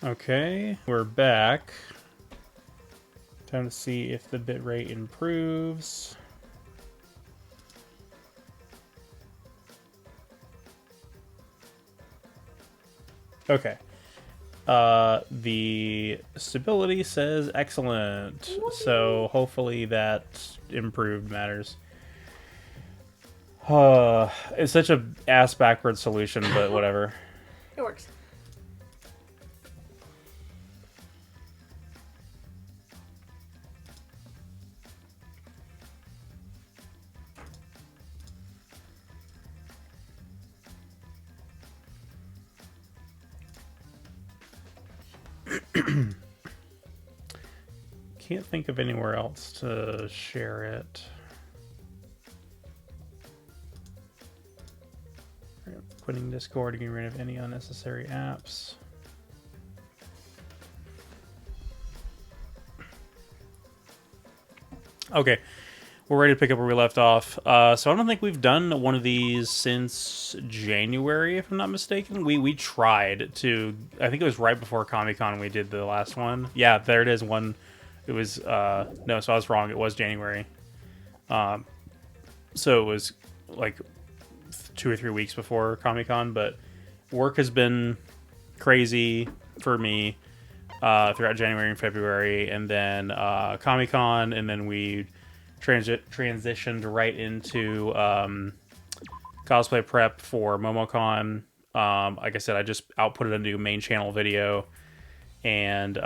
Okay, we're back. Time to see if the bitrate improves. Okay. The stability says excellent, so hopefully that improved matters. It's such a ass backwards solution, but whatever. It works. Can't think of anywhere else to share it. Quitting Discord, getting rid of any unnecessary apps. Okay, we're ready to pick up where we left off. So I don't think we've done one of these since January, if I'm not mistaken. We tried to. I think it was right before Comic-Con we did the last one. Yeah, there it is. One. It was no, so I was wrong. It was January. So it was like 2 or 3 weeks before Comic-Con, but work has been crazy for me throughout January and February, and then Comic-Con, and then we transitioned right into cosplay prep for MomoCon. Like I said, I just outputted a new main channel video, and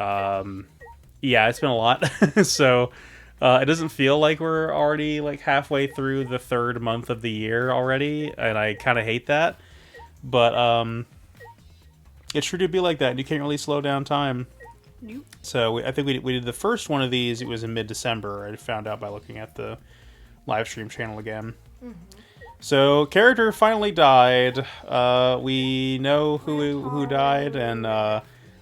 yeah, it's been a lot. So it doesn't feel like we're already like halfway through the 3rd month of the year already, and I kind of hate that. But it's true to be like that, and you can't really slow down time. Nope. So I think we did the first one of these. It was in mid-December. I found out by looking at the live stream channel again. Mm-hmm. So character finally died. We know who died, and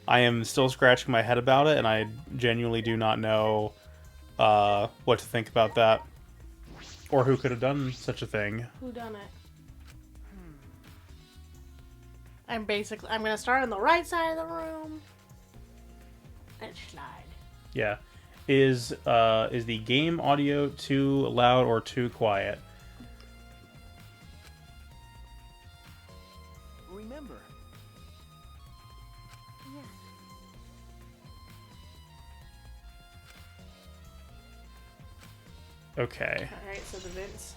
I am still scratching my head about it, and I genuinely do not know what to think about that, or who could have done such a thing. Who done it? I'm gonna start on the right side of the room and slide. Yeah. Is the game audio too loud or too quiet? Remember. Okay. Alright, so the vents.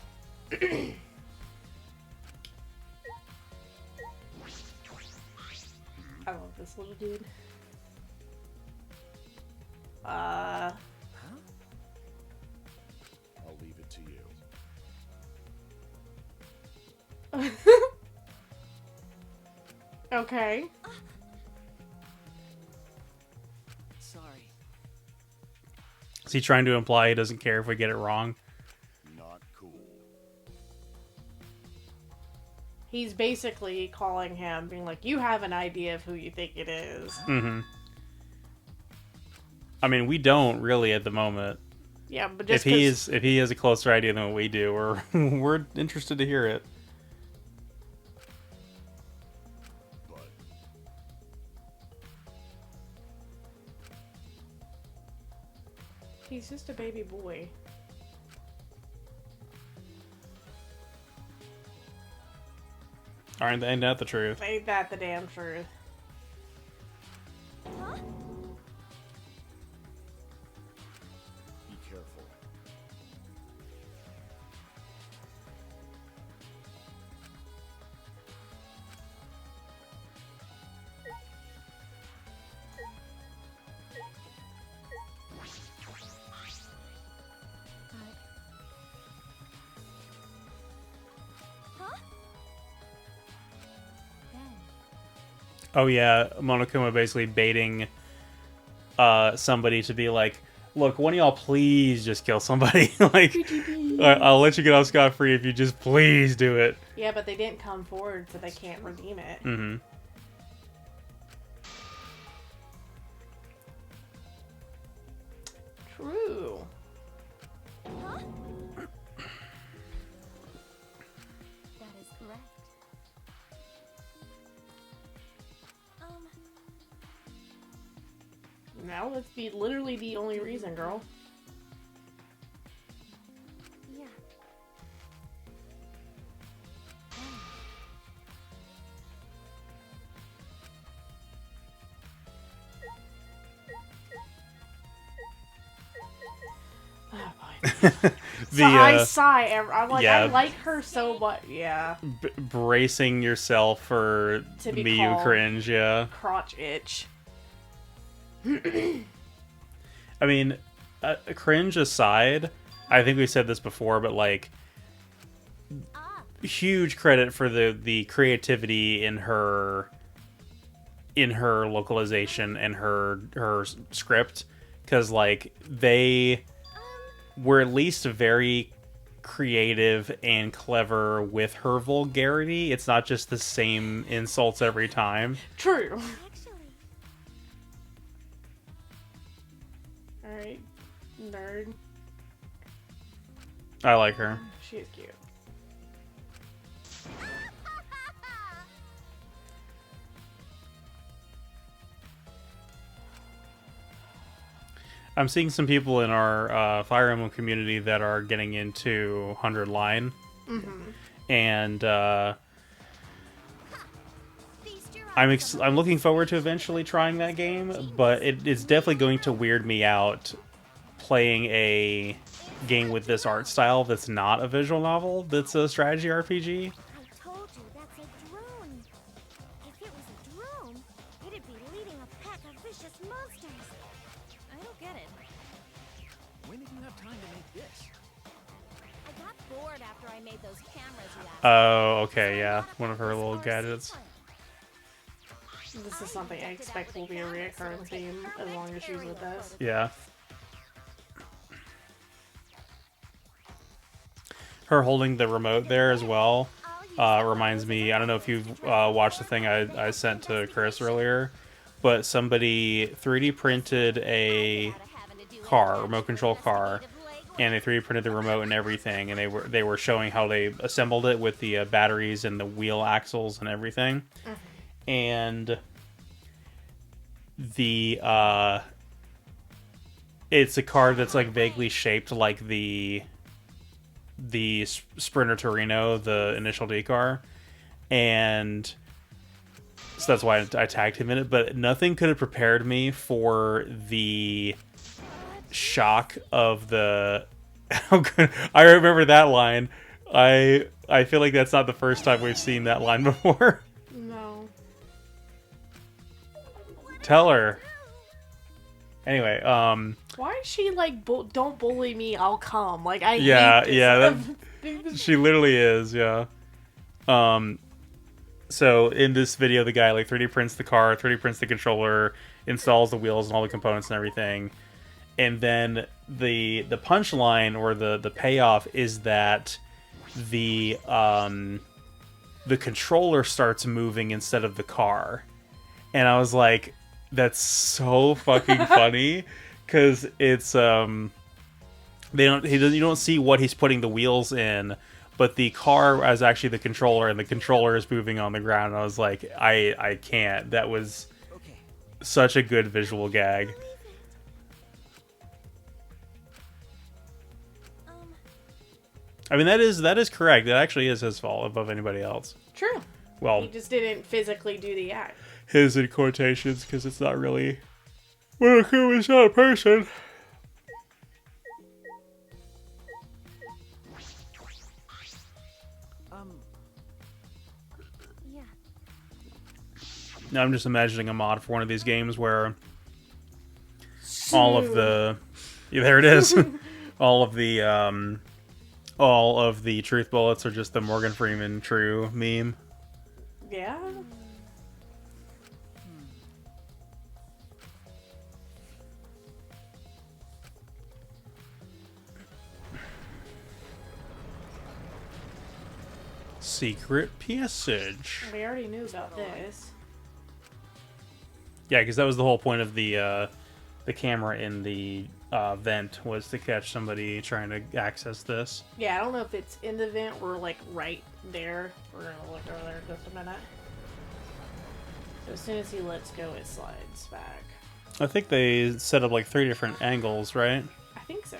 I love this little dude. Huh? I'll leave it to you. Okay. Sorry. Is he trying to imply he doesn't care if we get it wrong? Not cool. He's basically calling him, being like, you have an idea of who you think it is. Mm-hmm. I mean, we don't really at the moment. Yeah, but just if he has a closer idea than what we do, we're interested to hear it. But he's just a baby boy. Ain't that the truth? Ain't that the damn truth? be careful. Oh yeah, Monokuma basically baiting somebody to be like, look, one of y'all please just kill somebody. Like, I'll let you get off scot-free if you just please do it. Yeah, but they didn't come forward, so they can't redeem it. Mm-hmm. True. That is correct. No, that's literally the only reason, girl. Yeah. Oh, boy. The So I sigh. I'm like, yeah. I like her so much. Yeah. Bracing yourself for To the be Miyu called- cringe, yeah. Crotch itch. I mean, cringe aside, I think we said this before, but like, huge credit for the creativity in her localization and her script, because like they were at least very creative and clever with her vulgarity. It's not just the same insults every time. True. Actually, Alright. Nerd. I like her. She is cute. I'm seeing some people in our Fire Emblem community that are getting into 100 Line. And feast your I'm eyes on I'm looking forward to eventually trying that game, but it's definitely going to weird me out playing a game with this art style that's not a visual novel, that's a strategy RPG. I told you that's a drone. If it was a drone, it'd be leading a pack of vicious monsters. I don't get it. When did you have time to make this? I got bored after I made those cameras you asked. Oh, okay, yeah. One of her little gadgets. This is something I expect will be a reoccurring theme as long as she's with us. Yeah. Her holding the remote there as well reminds me, I don't know if you've watched the thing I sent to Chris earlier, but somebody 3D printed a car, remote control car, and they 3D printed the remote and everything, and they were showing how they assembled it with the batteries and the wheel axles and everything. And the it's a car that's like vaguely shaped like the Sprinter Torino, the initial D car, and so that's why I tagged him in it. But nothing could have prepared me for the shock of the. How good I remember that line. I feel like that's not the first time we've seen that line before. No. Tell her. Anyway, Why is she like, don't bully me, I'll come? Like, I yeah, hate this. yeah, she literally is, yeah. So in this video, the guy like 3D prints the car, 3D prints the controller, installs the wheels and all the components and everything, and then the punchline or the payoff is that the controller starts moving instead of the car, and I was like, that's so fucking funny, because it's you don't see what he's putting the wheels in, but the car is actually the controller, and the controller is moving on the ground. And I was like, I can't. That was such a good visual gag. I mean, that is correct. That actually is his fault above anybody else. True. Well, He just didn't physically do the act. his in quotations, because it's not really. Well, it's not a person. Yeah. Now I'm just imagining a mod for one of these games where all of the there it is. all of the truth bullets are just the Morgan Freeman true meme. Yeah. Secret passage. We already knew about this. Yeah, because that was the whole point of the camera in the vent, was to catch somebody trying to access this. Yeah, I don't know if it's in the vent or like right there. We're gonna look over there in just a minute. So as soon as he lets go, it slides back. I think they set up like 3 different angles, right? I think so.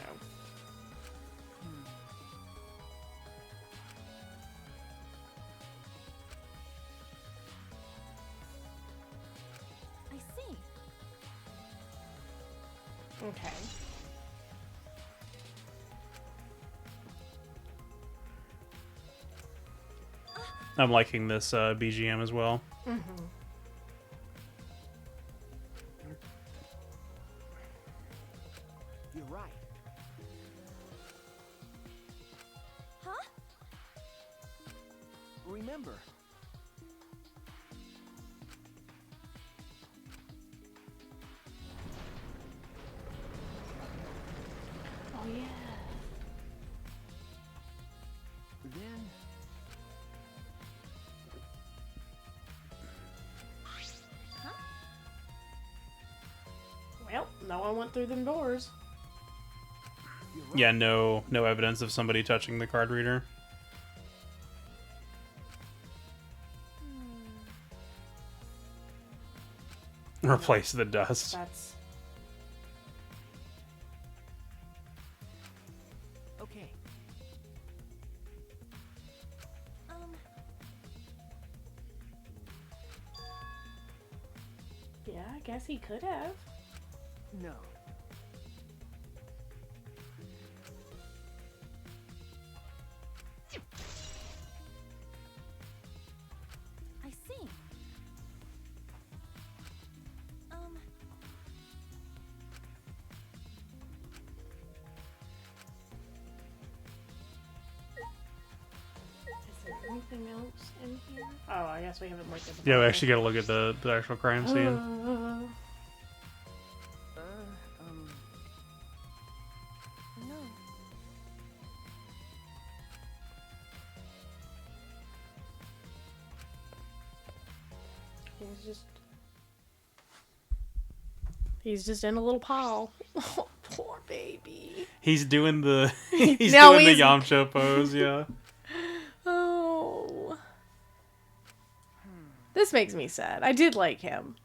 I see. Okay. I'm liking this BGM as well. Mm-hmm. You're right. Huh? Remember, Oh yeah. then Well, no one went through them doors. you're right. Yeah, no evidence of somebody touching the card reader. Replace the dust. That's Okay. yeah. I guess he could have. No. I see. Is there anything else in here? Oh, I guess we haven't looked at the. Yeah, we bottom. actually got to look at the actual crime scene. Uh, um, No. He's just in a little pile. Oh, poor baby. He's doing the Now doing the he's- Yamcha pose, yeah. Oh. This makes me sad. I did like him.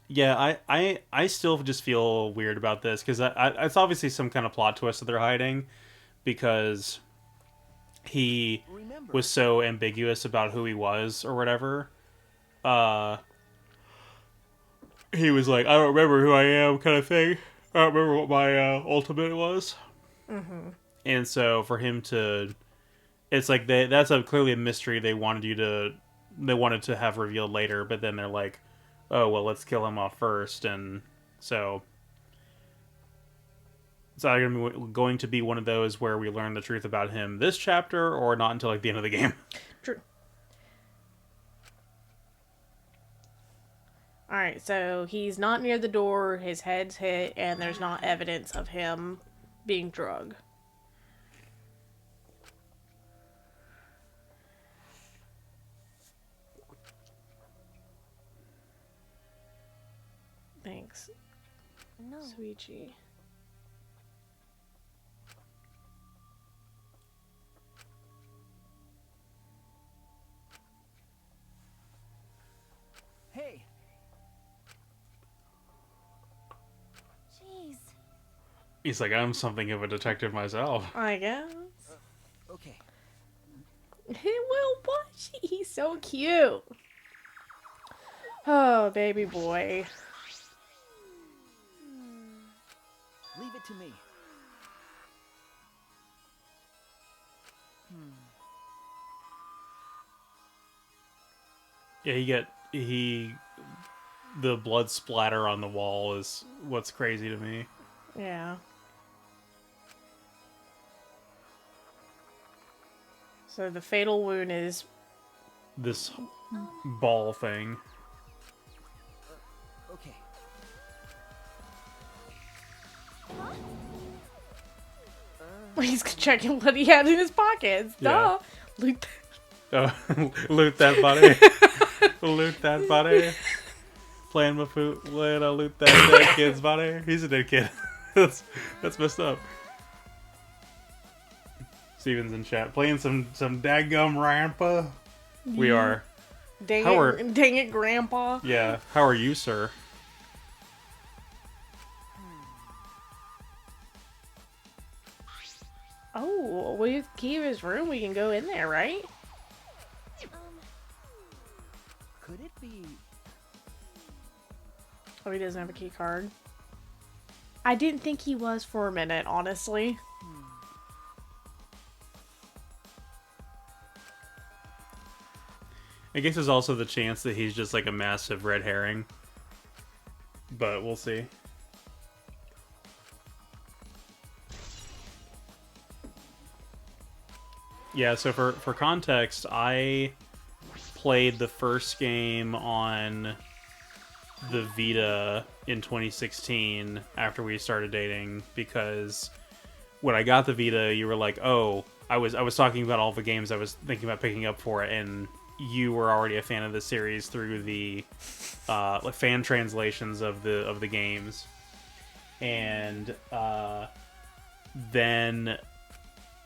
Yeah, I still just feel weird about this because it's obviously some kind of plot twist that they're hiding because he remember. was so ambiguous about who he was or whatever. He was like, I don't remember who I am, kind of thing. I don't remember what my ultimate was. Mm-hmm. And so for him to, it's like that's clearly a mystery they wanted to have revealed later, but then they're like, oh well, let's kill him off first, and so it's either going to be one of those where we learn the truth about him this chapter, or not until like the end of the game. True. Alright, so he's not near the door, his head's hit, and there's not evidence of him being drugged. Thanks, No. Suichi. Hey, Jeez. He's like, I'm something of a detective myself. I guess. okay. Well, watch. He's so cute. Oh, baby boy. Leave it to me. Yeah, the blood splatter on the wall is what's crazy to me. Yeah. So the fatal wound is This ball thing. Okay. he's checking what he had in his pockets. Duh. Loot. Oh, loot that body. Loot that body. Playing my food. Loot that dead kid's body. He's a dead kid. that's messed up. Steven's in chat. Playing some daggum rampa. We are. Dang it, Grandpa. Yeah, how are you, sir? Oh, we have the key of his room. We can go in there, right? Could it be? Oh, he doesn't have a key card. I didn't think he was for a minute, honestly. I guess there's also the chance that he's just like a massive red herring. But we'll see. Yeah, so for context, I played the first game on the Vita in 2016 after we started dating, because when I got the Vita, you were like, "Oh, I was talking about all the games I was thinking about picking up for it," and you were already a fan of the series through the like fan translations of the games, and then.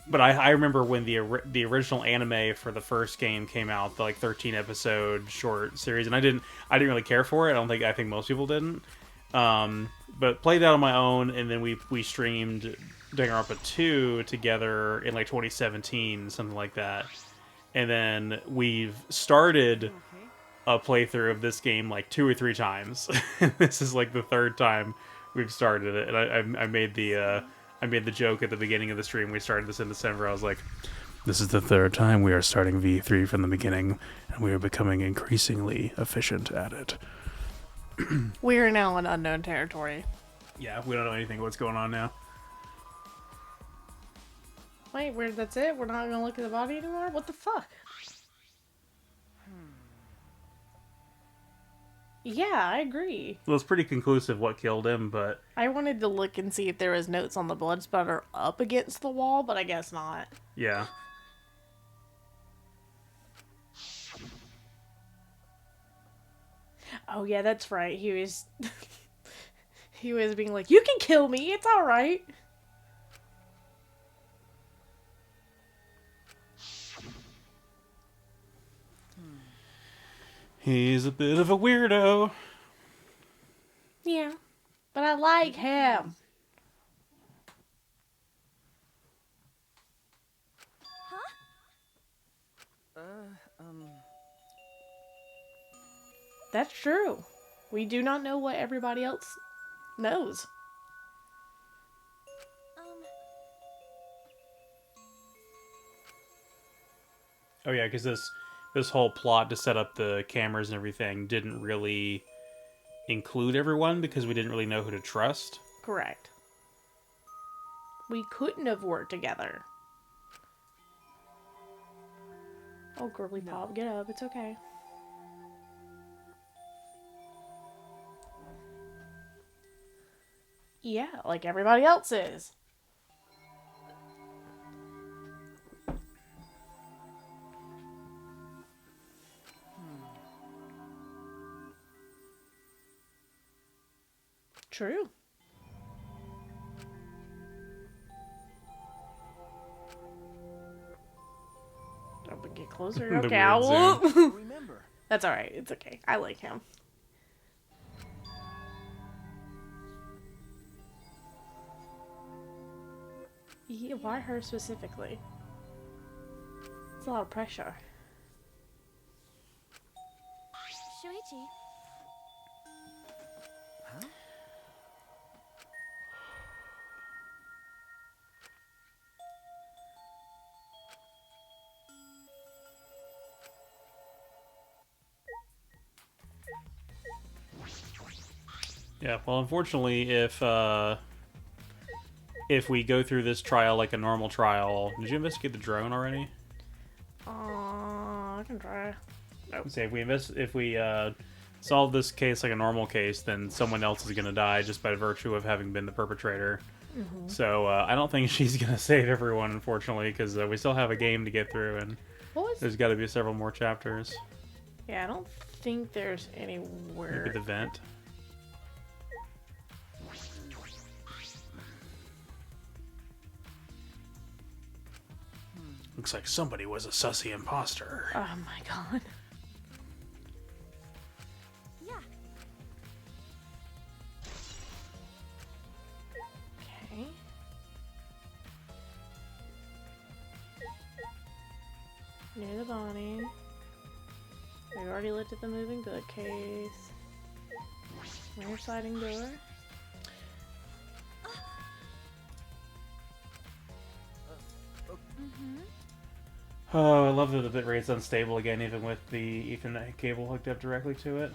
But I remember when the original anime for the first game came out, the like 13 episode short series, and I didn't really care for it. I think most people didn't. But played that on my own, and then we streamed Danganronpa 2 together in like 2017, something like that. And then we've started a playthrough of this game like 2 or 3 times. This is like the 3rd time we've started it, and I made the joke at the beginning of the stream. We started this in December. I was like, "This is the 3rd time we are starting V3 from the beginning, and we are becoming increasingly efficient at it." We are now in unknown territory. Yeah, we don't know anything what's going on now. Wait, that's it? We're not gonna look at the body anymore? What the fuck? Yeah, I agree. Well, it's pretty conclusive what killed him, but I wanted to look and see if there was notes on the blood spatter up against the wall, but I guess not. yeah. Oh yeah, that's right. He was he was being like, "You can kill me. It's all right." He's a bit of a weirdo. Yeah, but I like him. That's true. We do not know what everybody else knows. Oh yeah, because this whole plot to set up the cameras and everything didn't really include everyone because we didn't really know who to trust. Correct. We couldn't have worked together. Oh, girly pop, get up. It's okay. Yeah, like everybody else is. True. Oh, but get closer. The Okay, I weird will. Remember. That's alright. It's okay. I like him. Yeah, why her specifically? It's a lot of pressure. Shuichi. Huh? Yeah, well, unfortunately, if we go through this trial like a normal trial, did you investigate the drone already? I can try. Nope. Say if we solve this case like a normal case, then someone else is gonna die just by virtue of having been the perpetrator. Mm-hmm. So I don't think she's gonna save everyone, unfortunately, because we still have a game to get through, and there's got to be several more chapters. Yeah, I don't think there's anywhere. Maybe the vent. Looks like somebody was a sussy imposter. Oh my god. the Bonnie. We already looked at the moving bookcase. Rear sliding door. Oh, I love that the bitrate's unstable again, even with the Ethernet cable hooked up directly to it.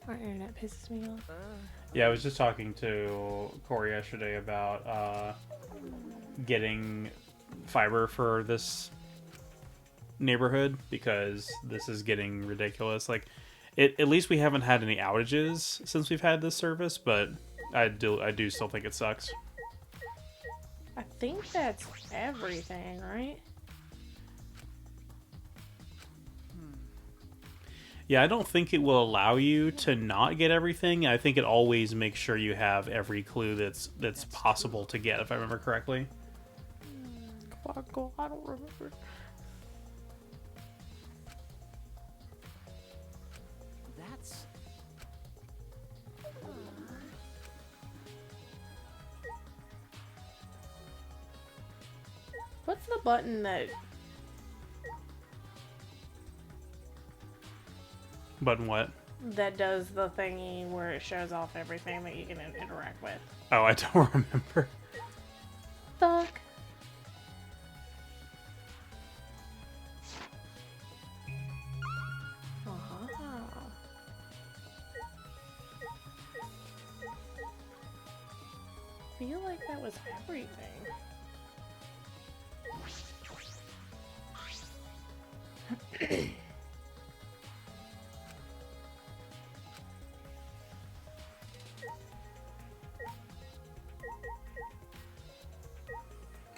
Our internet pisses me off. Yeah, I was just talking to Corey yesterday about getting fiber for this neighborhood because this is getting ridiculous. Like, at least we haven't had any outages since we've had this service, but I do still think it sucks. I think that's everything, right? Yeah, I don't think it will allow you to not get everything. I think it always makes sure you have every clue that's possible to get, if I remember correctly. Quackle, I don't remember. That's... What's the button Button what? that does the thingy where it shows off everything that you can interact with? Oh, I don't remember. Fuck. I feel like that was everything.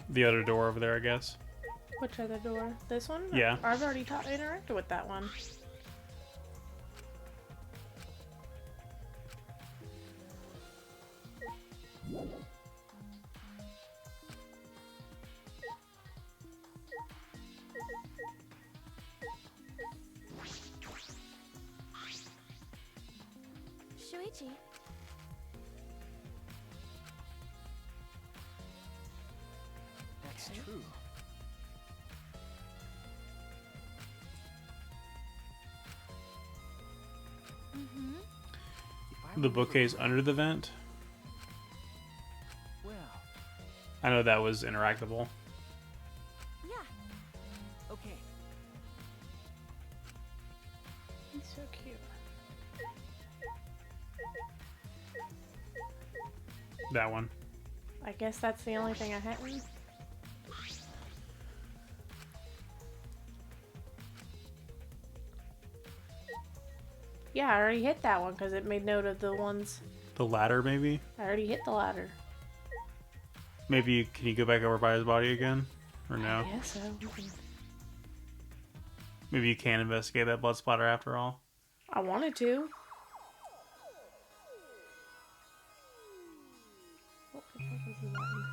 The other door over there, I guess. Which other door? This one? Yeah. I've already interacted with that one. Shuichi. That's true. If I The remember bookcase under the vent. Well, I know that was interactable. Yeah. okay. He's so cute. That one. I guess that's the only thing I hadn't. Yeah, I already hit that one because it made note of the ones. The ladder, maybe? I already hit the ladder. Maybe can you go back over by his body again? Or no? I guess so. We can- Maybe you can investigate that blood splatter after all. I wanted to. What the fuck is the button?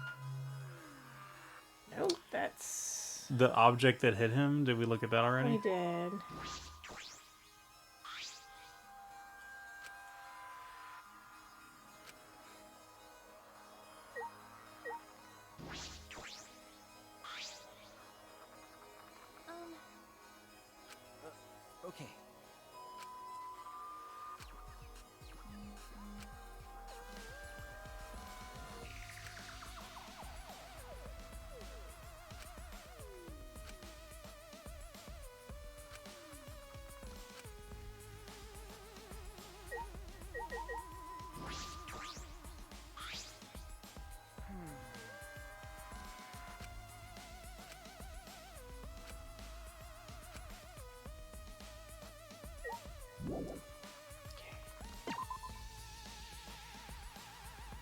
Nope, that's... The object that hit him, did we look at that We already? did. Okay.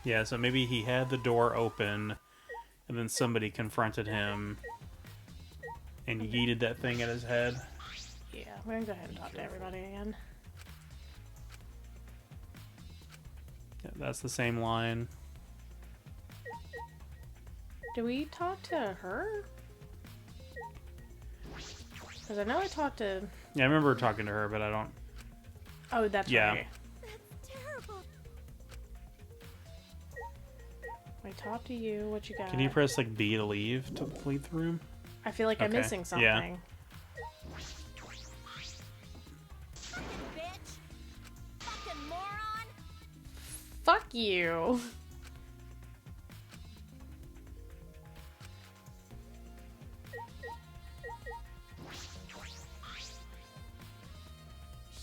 Yeah, so maybe he had the door open, and then somebody confronted him and yeeted that thing at his head. Yeah, we're gonna go ahead and talk to everybody again. Yeah, that's the same line. Do we talk to her? Because I know I talked to... Yeah, I remember talking to her, but I don't... Oh, that's Yeah. right. That's terrible. I talked to you. What you got? Can you press like B to leave the room? I feel like I'm Okay, missing something. yeah. Bitch! Fucking moron! Fuck you.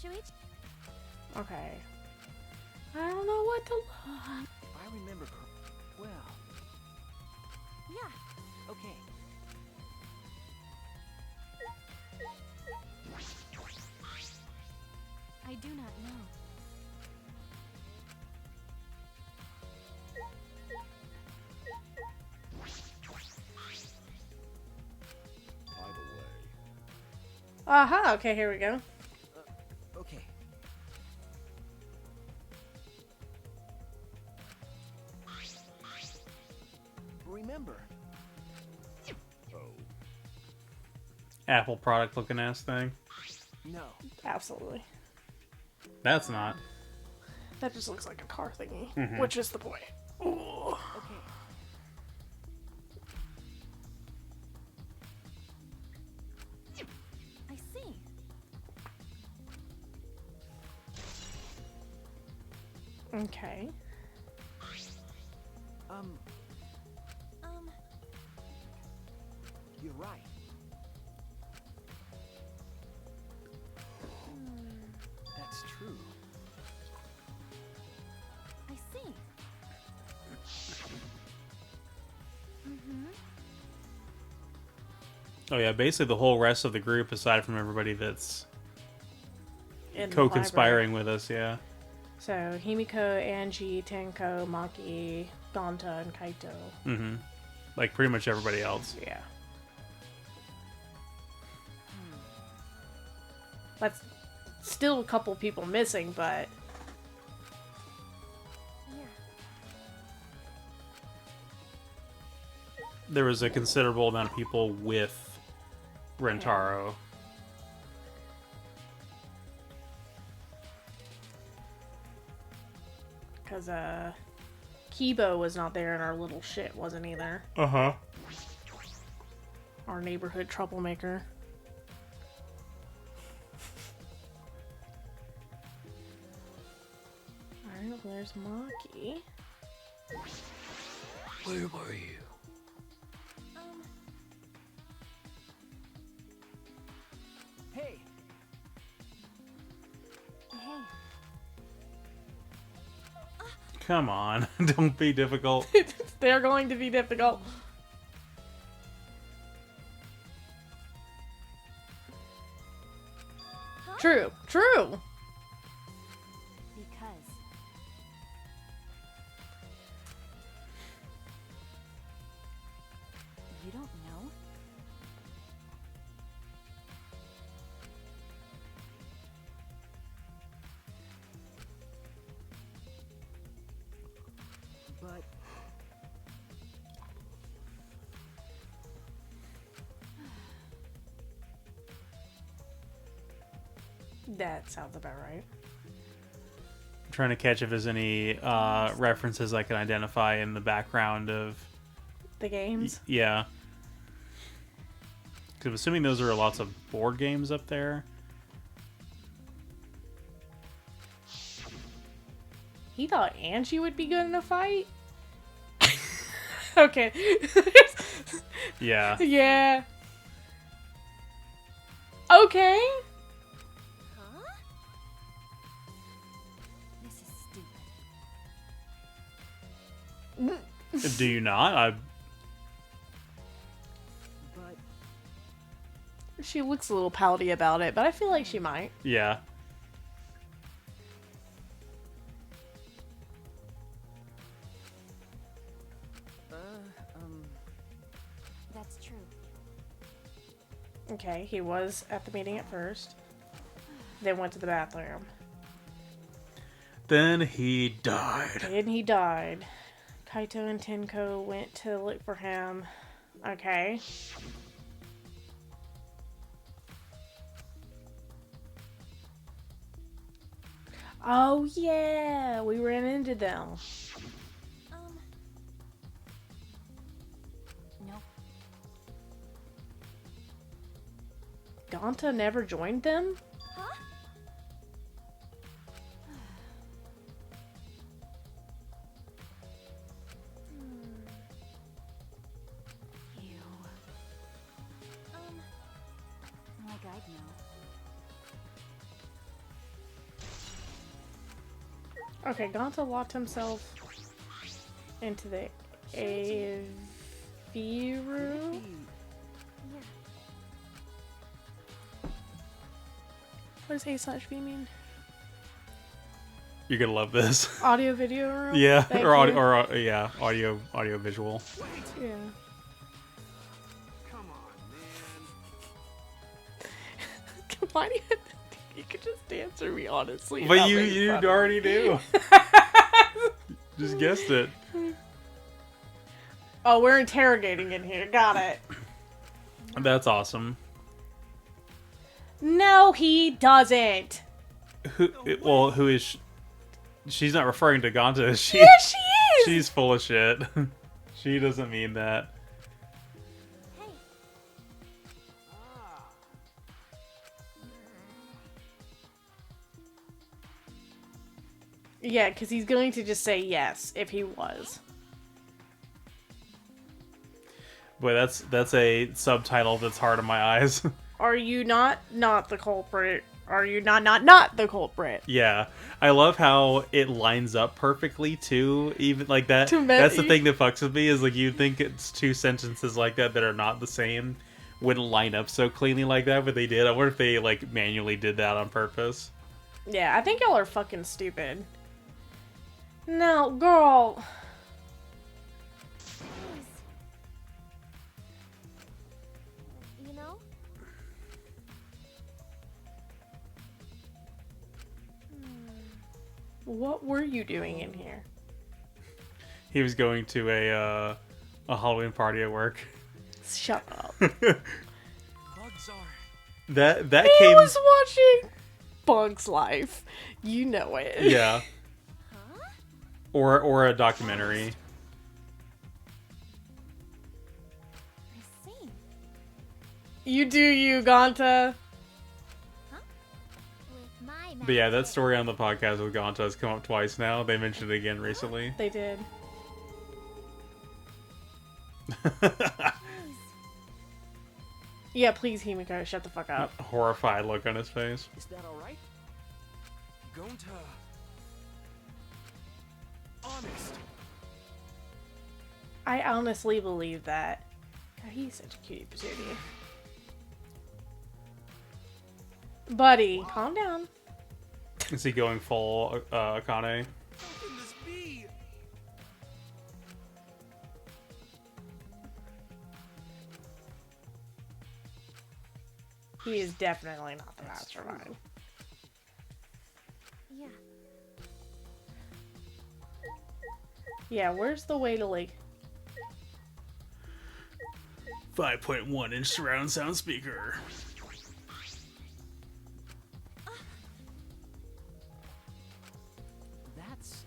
Should we... Okay. I don't know what to look. If I remember well, Yeah. okay. I do not know. Aha, okay, here we go. Okay. Remember. Apple product looking ass thing. No. Absolutely. That's not. That just looks like a car thingy, Mhm. which is the point. Ooh. Okay. I see. Okay. Um, you're right. That's true. I see. Mm-hmm. Oh yeah, basically the whole rest of the group, aside from everybody that's In the co-conspiring library. with us, yeah. So, Himiko, Angie, Tenko, Maki, Gonta, and Kaito. Mm-hmm. Like pretty much everybody else. Yeah. That's still a couple people missing, but Yeah. There was a considerable amount of people with Rentaro. because Kibo was not there and our little shit wasn't either. Uh-huh. Our neighborhood troublemaker. Alright, there's Maki. Where were you? Hey, Hey. Come on, don't be difficult. They're going to be difficult. Huh? True, true. Because. You don't know? but That sounds about right. I'm trying to catch if there's any references I can identify in the background of... The games? Yeah. Because I'm assuming those are lots of board games up there. He thought Angie would be good in a fight? Okay. Yeah. Yeah. Okay. Huh? This is stupid. Do you not? but She looks a little pouty about it, but I feel like she might. Yeah. That's true. Okay, he was at the meeting at first. Then went to the bathroom. Then he died. And he died. Kaito and Tenko went to look for him. Okay. Oh yeah, we ran into them. Ganta never joined them? Huh? Ew. Like I'd know. Okay, Ganta locked himself into the AV room. Yeah. What does A/V mean? You're gonna love this. Audio video room? Yeah, Thank or audio, you. or yeah, audio visual. Yeah. Come on, man. Why do you have to, you could just answer me honestly. But not you make fun of me. already do. Just guessed it. Oh, we're interrogating in here. Got it. That's awesome. No, he doesn't. Who is? She's not referring to Ganta, is she? Yeah, she is. She's full of shit. She doesn't mean that. Hey. Ah, Yeah, because he's going to just say yes if he was. Boy, that's a subtitle that's hard on my eyes. Are you not the culprit? Are you not the culprit? Yeah, I love how it lines up perfectly too. Even like that. To That's the thing that fucks with me is like you think it's two sentences like that are not the same wouldn't line up so cleanly like that, but they did. I wonder if they like manually did that on purpose. Yeah, I think y'all are fucking stupid. No, girl. Please. You know? What were you doing in here? He was going to a Halloween party at work. Shut up. bugs are. that He came. was watching Bug's Life. You know it. Yeah. Huh? Or a documentary. I see. You do you, Ganta. With my But yeah, that magic. story on the podcast with Ganta has come up twice now. They mentioned it again recently. They did. Please. Yeah, please, Himiko, shut the fuck up. Horrified look on his face. Is that all right? Going to. Honest. I honestly believe that. God, he's such a cutie patootie. Buddy, calm down. Is he going full Akane? How can this be? He is definitely not the mastermind. Yeah. Yeah, where's the way to like... 5.1 inch surround sound speaker. That's.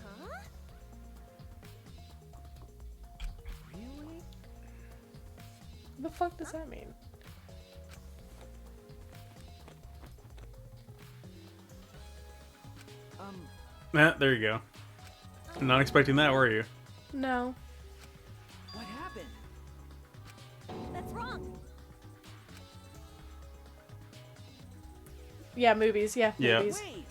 Huh? Really? What the fuck does that mean? There you go. Not expecting that, were you? No. What happened? That's wrong. Yeah, movies. Yeah, Yeah. movies. Wait.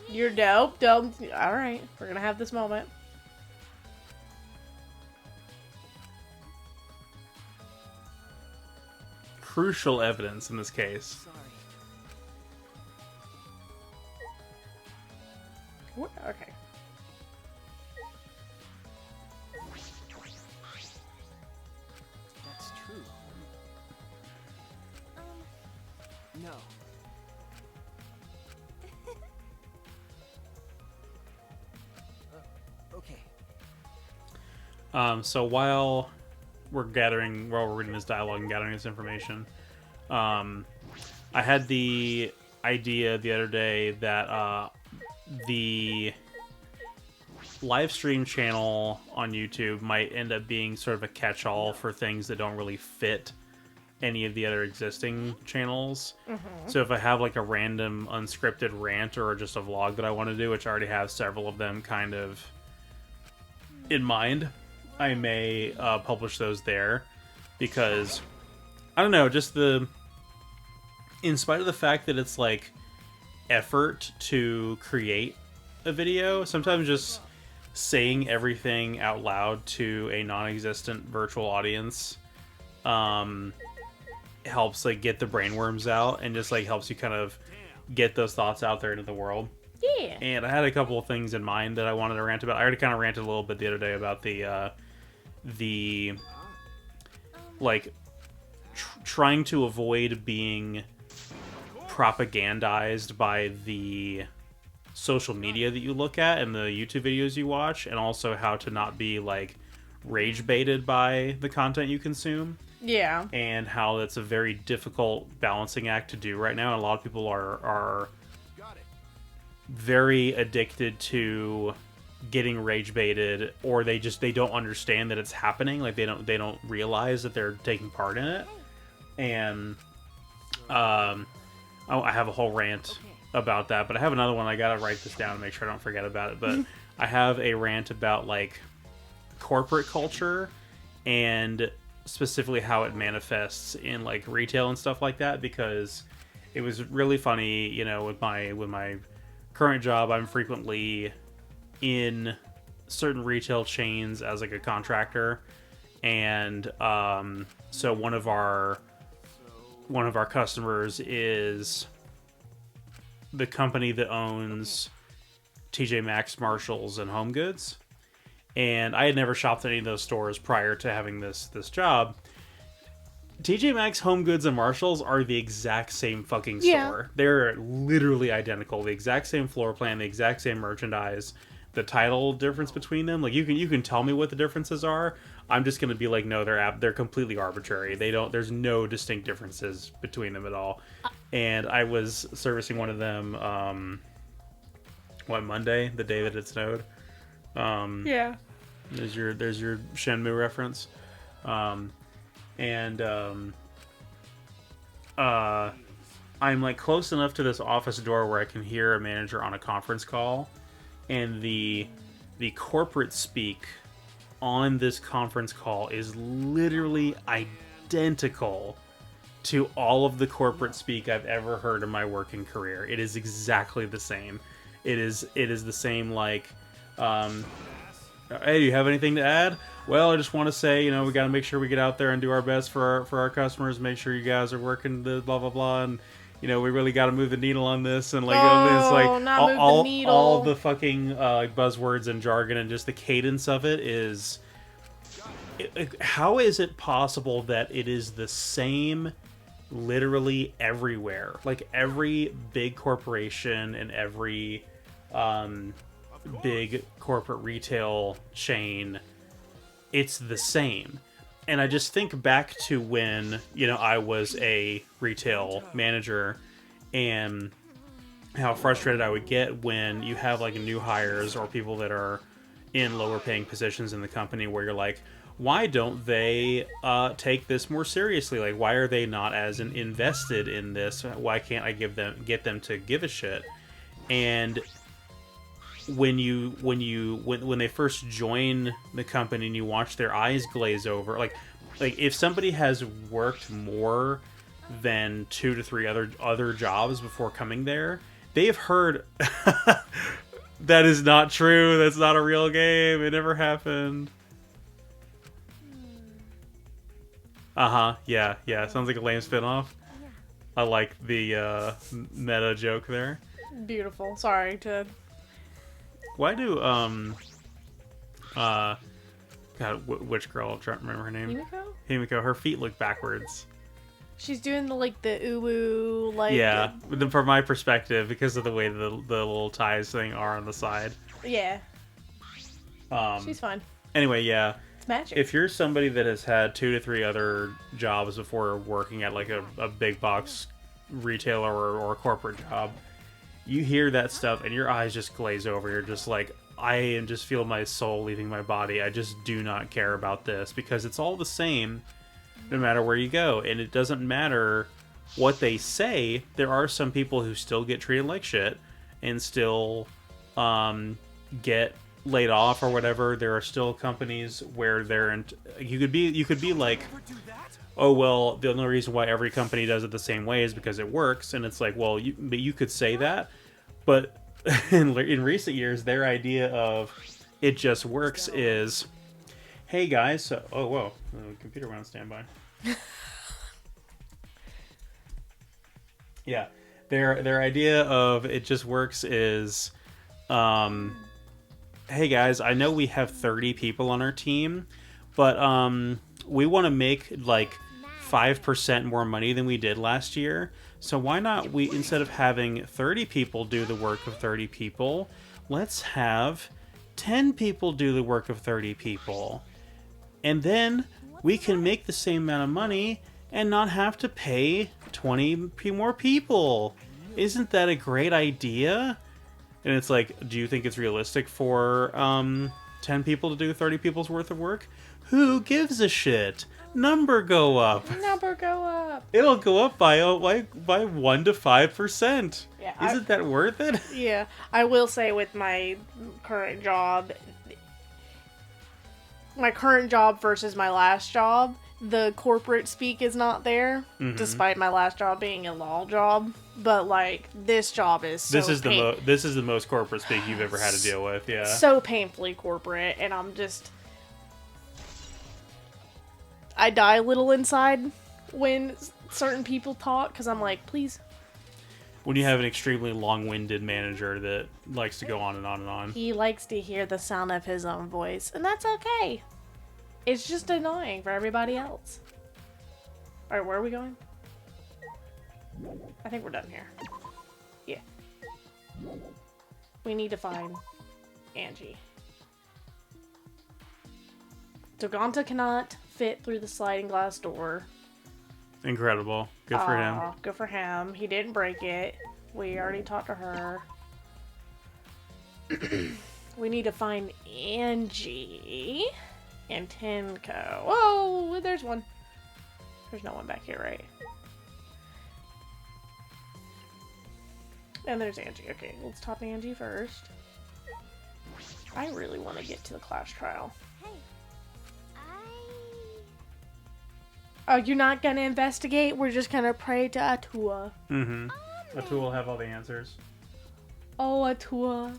Gee. You're dope. Dope. Alright, we're gonna have this moment. Crucial evidence in this case. Sorry. What? Okay. That's true. No. Okay. So while we're reading this dialogue and gathering this information, I had the idea the other day that the live stream channel on YouTube might end up being sort of a catch-all for things that don't really fit any of the other existing channels. So if I have like a random unscripted rant or just a vlog that I want to do, which I already have several of them kind of in mind, I may publish those there, because I don't know, just in spite of the fact that it's like effort to create a video, sometimes just saying everything out loud to a non-existent virtual audience helps like get the brainworms out, and just like helps you kind of get those thoughts out there into the world. Yeah. And I had a couple of things in mind that I wanted to rant about. I already kind of ranted a little bit the other day about the like trying to avoid being propagandized by the social media that you look at and the YouTube videos you watch, and also how to not be like rage baited by the content you consume. Yeah. And how that's a very difficult balancing act to do right now. And a lot of people are very addicted to getting rage baited, or they don't understand that it's happening. Like they don't realize that they're taking part in it. And I have a whole rant about that, but I have another one. I gotta write this down to make sure I don't forget about it. But I have a rant about like corporate culture, and specifically how it manifests in like retail and stuff like that, because it was really funny, you know, with my current job, I'm frequently in certain retail chains as like a contractor, and so one of our customers is the company that owns TJ Maxx, Marshalls, and Home Goods. And I had never shopped at any of those stores prior to having this job. TJ Maxx, Home Goods, and Marshalls are the exact same fucking store. Yeah. They're literally identical. The exact same floor plan, the exact same merchandise. The title difference between them, like you can tell me what the differences are. I'm just gonna be like, no, they're completely arbitrary. There's no distinct differences between them at all. And I was servicing one of them, Monday, the day that it snowed. Yeah. There's your Shenmue reference. I'm like close enough to this office door where I can hear a manager on a conference call, and the corporate speak on this conference call is literally identical to all of the corporate speak I've ever heard in my working career. It is exactly the same. It is the same, like, hey, do you have anything to add? Well, I just want to say, you know, we got to make sure we get out there and do our best for our customers. Make sure you guys are working the blah blah blah, and you know, we really got to move the needle on this, and like, it's like not move the needle. all the fucking buzzwords and jargon, and just the cadence of it is. How is it possible that it is the same literally everywhere? Like every big corporation and every big corporate retail chain, it's the same. And I just think back to when, you know, I was a retail manager, and how frustrated I would get when you have like new hires or people that are in lower paying positions in the company, where you're like, why don't they take this more seriously? Like, why are they not as invested in this? Why can't I get them to give a shit? And when they first join the company and you watch their eyes glaze over, like if somebody has worked more than 2 to 3 other jobs before coming there, they have heard that is not true. That's not a real game. It never happened. Yeah. Sounds like a lame spinoff. I like the meta joke there. Beautiful. Sorry to. Why do God, which girl? I'm trying to remember her name. Himiko. Her feet look backwards. She's doing the uwu, like. Yeah, from my perspective, because of the way the little ties thing are on the side. Yeah. She's fine. Anyway, yeah. It's magic. If you're somebody that has had 2 to 3 other jobs before working at like a big box retailer or a corporate job, you hear that stuff and your eyes just glaze over. You're just like, I just feel my soul leaving my body. I just do not care about this because it's all the same no matter where you go. And it doesn't matter what they say. There are some people who still get treated like shit and still get laid off or whatever. There are still companies where you could be like, oh well, the only reason why every company does it the same way is because it works. And it's like, well, you could say that, but in recent years, their idea of it just works is, hey guys, so oh whoa, the computer went on standby. Yeah, their idea of it just works is, hey guys, I know we have 30 people on our team, but we want to make like 5% more money than we did last year. So why not we, instead of having 30 people do the work of 30 people, let's have 10 people do the work of 30 people. And then we can make the same amount of money and not have to pay 20 more people. Isn't that a great idea? And it's like, do you think it's realistic for 10 people to do 30 people's worth of work? Who gives a shit? Number go up. Number go up. It'll go up by 1 to 5%. Yeah, Isn't that worth it? Yeah, I will say with my current job versus my last job, the corporate speak is not there, despite my last job being a law job. But like this job is so this is the most corporate speak you've ever had to deal with. Yeah, so painfully corporate, and I die a little inside when certain people talk because I'm like, please. When you have an extremely long-winded manager that likes to go on and on and on. He likes to hear the sound of his own voice, and that's okay. It's just annoying for everybody else. Alright, where are we going? I think we're done here. Yeah. We need to find Angie. So Gonta cannot fit through the sliding glass door. Incredible. Good for him. Good for him. He didn't break it. We already talked to her. We need to find Angie and Tenko. Oh, there's one. There's no one back here, right? And there's Angie. Okay, let's talk to Angie first. I really want to get to the class trial. Hey, Oh, you're not gonna investigate? We're just gonna pray to Atua. Mm-hmm. Atua will have all the answers. Oh, Atua,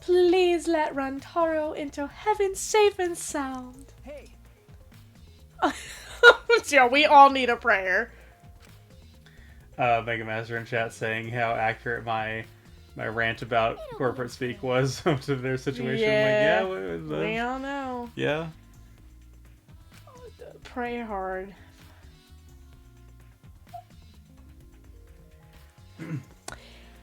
please let Rantaro into heaven safe and sound. Hey, Yeah, we all need a prayer. Mega Master in chat saying how accurate my rant about corporate speak was to their situation. Yeah, I'm like, we all know. Yeah. Pray hard.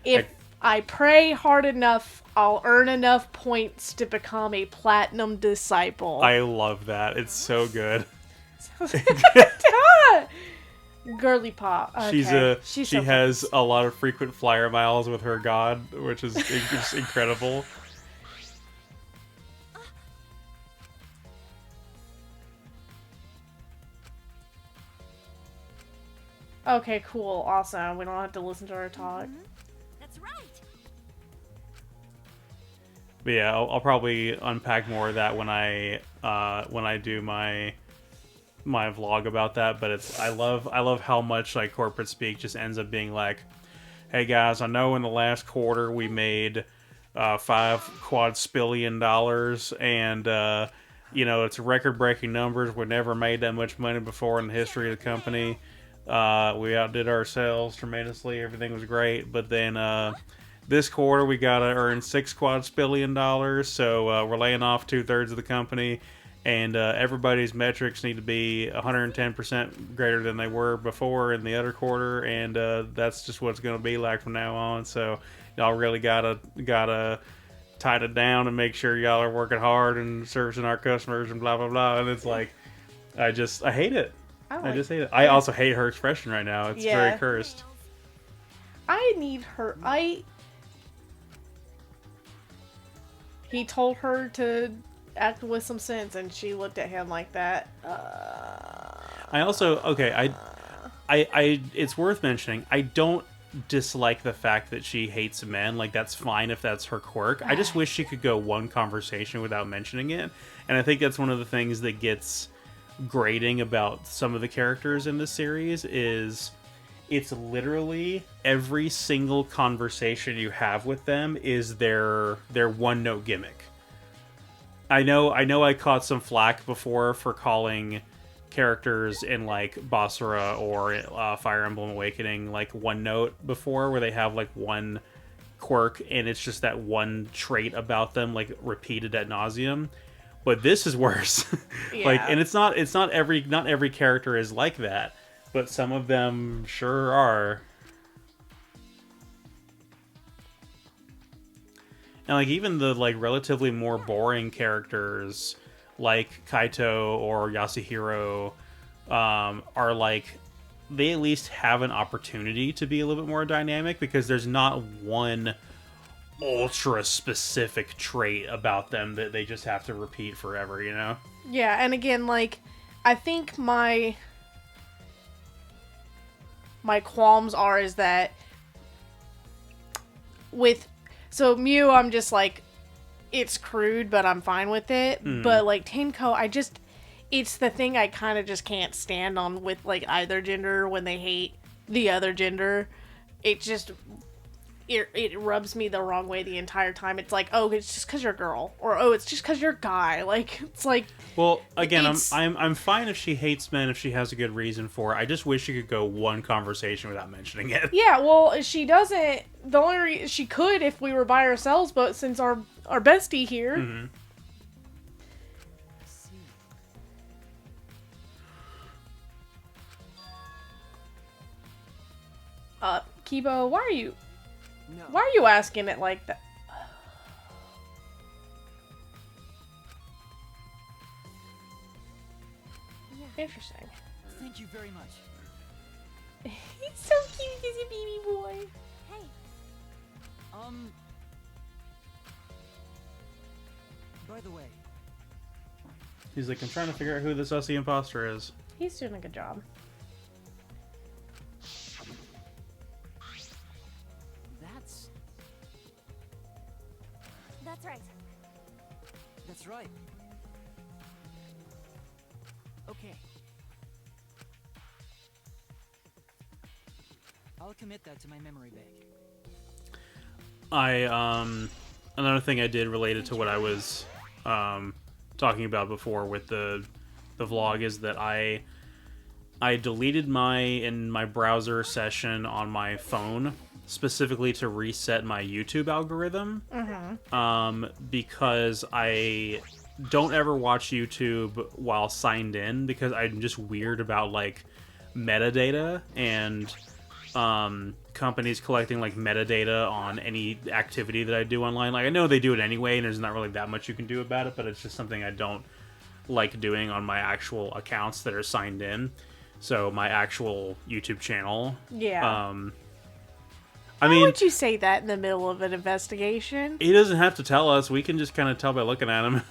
If I pray hard enough, I'll earn enough points to become a platinum disciple. I love that. It's so good. Girly pop. Okay. She so has a lot of frequent flyer miles with her god, which is just incredible. Okay, cool, awesome. We don't have to listen to her talk. that's right. But yeah, I'll probably unpack more of that when I do my vlog about that. But I love how much like corporate speak just ends up being like, hey guys, I know in the last quarter we made $5 quadrillion, and you know, it's record breaking numbers. We never made that much money before in the history of the company. We outdid ourselves tremendously. Everything was great, but then this quarter we gotta earn $6 quadrillion, so we're laying off 2/3 of the company, and everybody's metrics need to be 110% greater than they were before in the other quarter, and that's just what it's gonna be like from now on. So y'all really gotta tighten it down and make sure y'all are working hard and servicing our customers and blah blah blah. And it's like, I hate it. I just hate it. I also hate her expression right now. It's very cursed. I need her. He told her to act with some sense, and she looked at him like that. I also I it's worth mentioning. I don't dislike the fact that she hates men. Like, that's fine if that's her quirk. I just wish she could go one conversation without mentioning it. And I think that's one of the things that gets grating about some of the characters in this series is it's literally every single conversation you have with them is their one note gimmick. I know I caught some flack before for calling characters in like Basara or Fire Emblem Awakening like one note before, where they have like one quirk and it's just that one trait about them like repeated ad nauseum. But this is worse. Like, and it's not every character is like that, but some of them sure are. And like even the like relatively more boring characters like Kaito or Yasuhiro are like, they at least have an opportunity to be a little bit more dynamic because there's not one ultra specific trait about them that they just have to repeat forever, you know? Yeah, and again, like, I think my qualms are is that with, so Mew, I'm just like, it's crude, but I'm fine with it. But like Tenko, it's the thing I kind of just can't stand on with like either gender when they hate the other gender. It just, it rubs me the wrong way the entire time. It's like, oh, it's just because you're a girl, or oh, it's just because you're a guy. Like, it's like, well, again, I'm fine if she hates men if she has a good reason for it. I just wish she could go one conversation without mentioning it. Yeah, well, she doesn't. The only reason she could if we were by ourselves, but since our bestie here. Mm-hmm. Kibo, why No. are you asking it like that? Interesting. Thank you very much. He's so cute, he's a baby boy. Hey, By the way, He's like, I'm trying to figure out who this Ussie imposter is. He's doing a good job. that's right. that's right. Okay. I'll commit that to my memory bank. Another thing I did related to what I was talking about before with the vlog is that I deleted my browser session on my phone specifically to reset my YouTube algorithm. Because I don't ever watch YouTube while signed in because I'm just weird about like metadata and companies collecting like metadata on any activity that I do online. Like, I know they do it anyway and there's not really that much you can do about it, but it's just something I don't like doing on my actual accounts that are signed in. So my actual YouTube channel. Yeah. I Why mean, would you say that in the middle of an investigation? he doesn't have to tell us. We can just kind of tell by looking at him.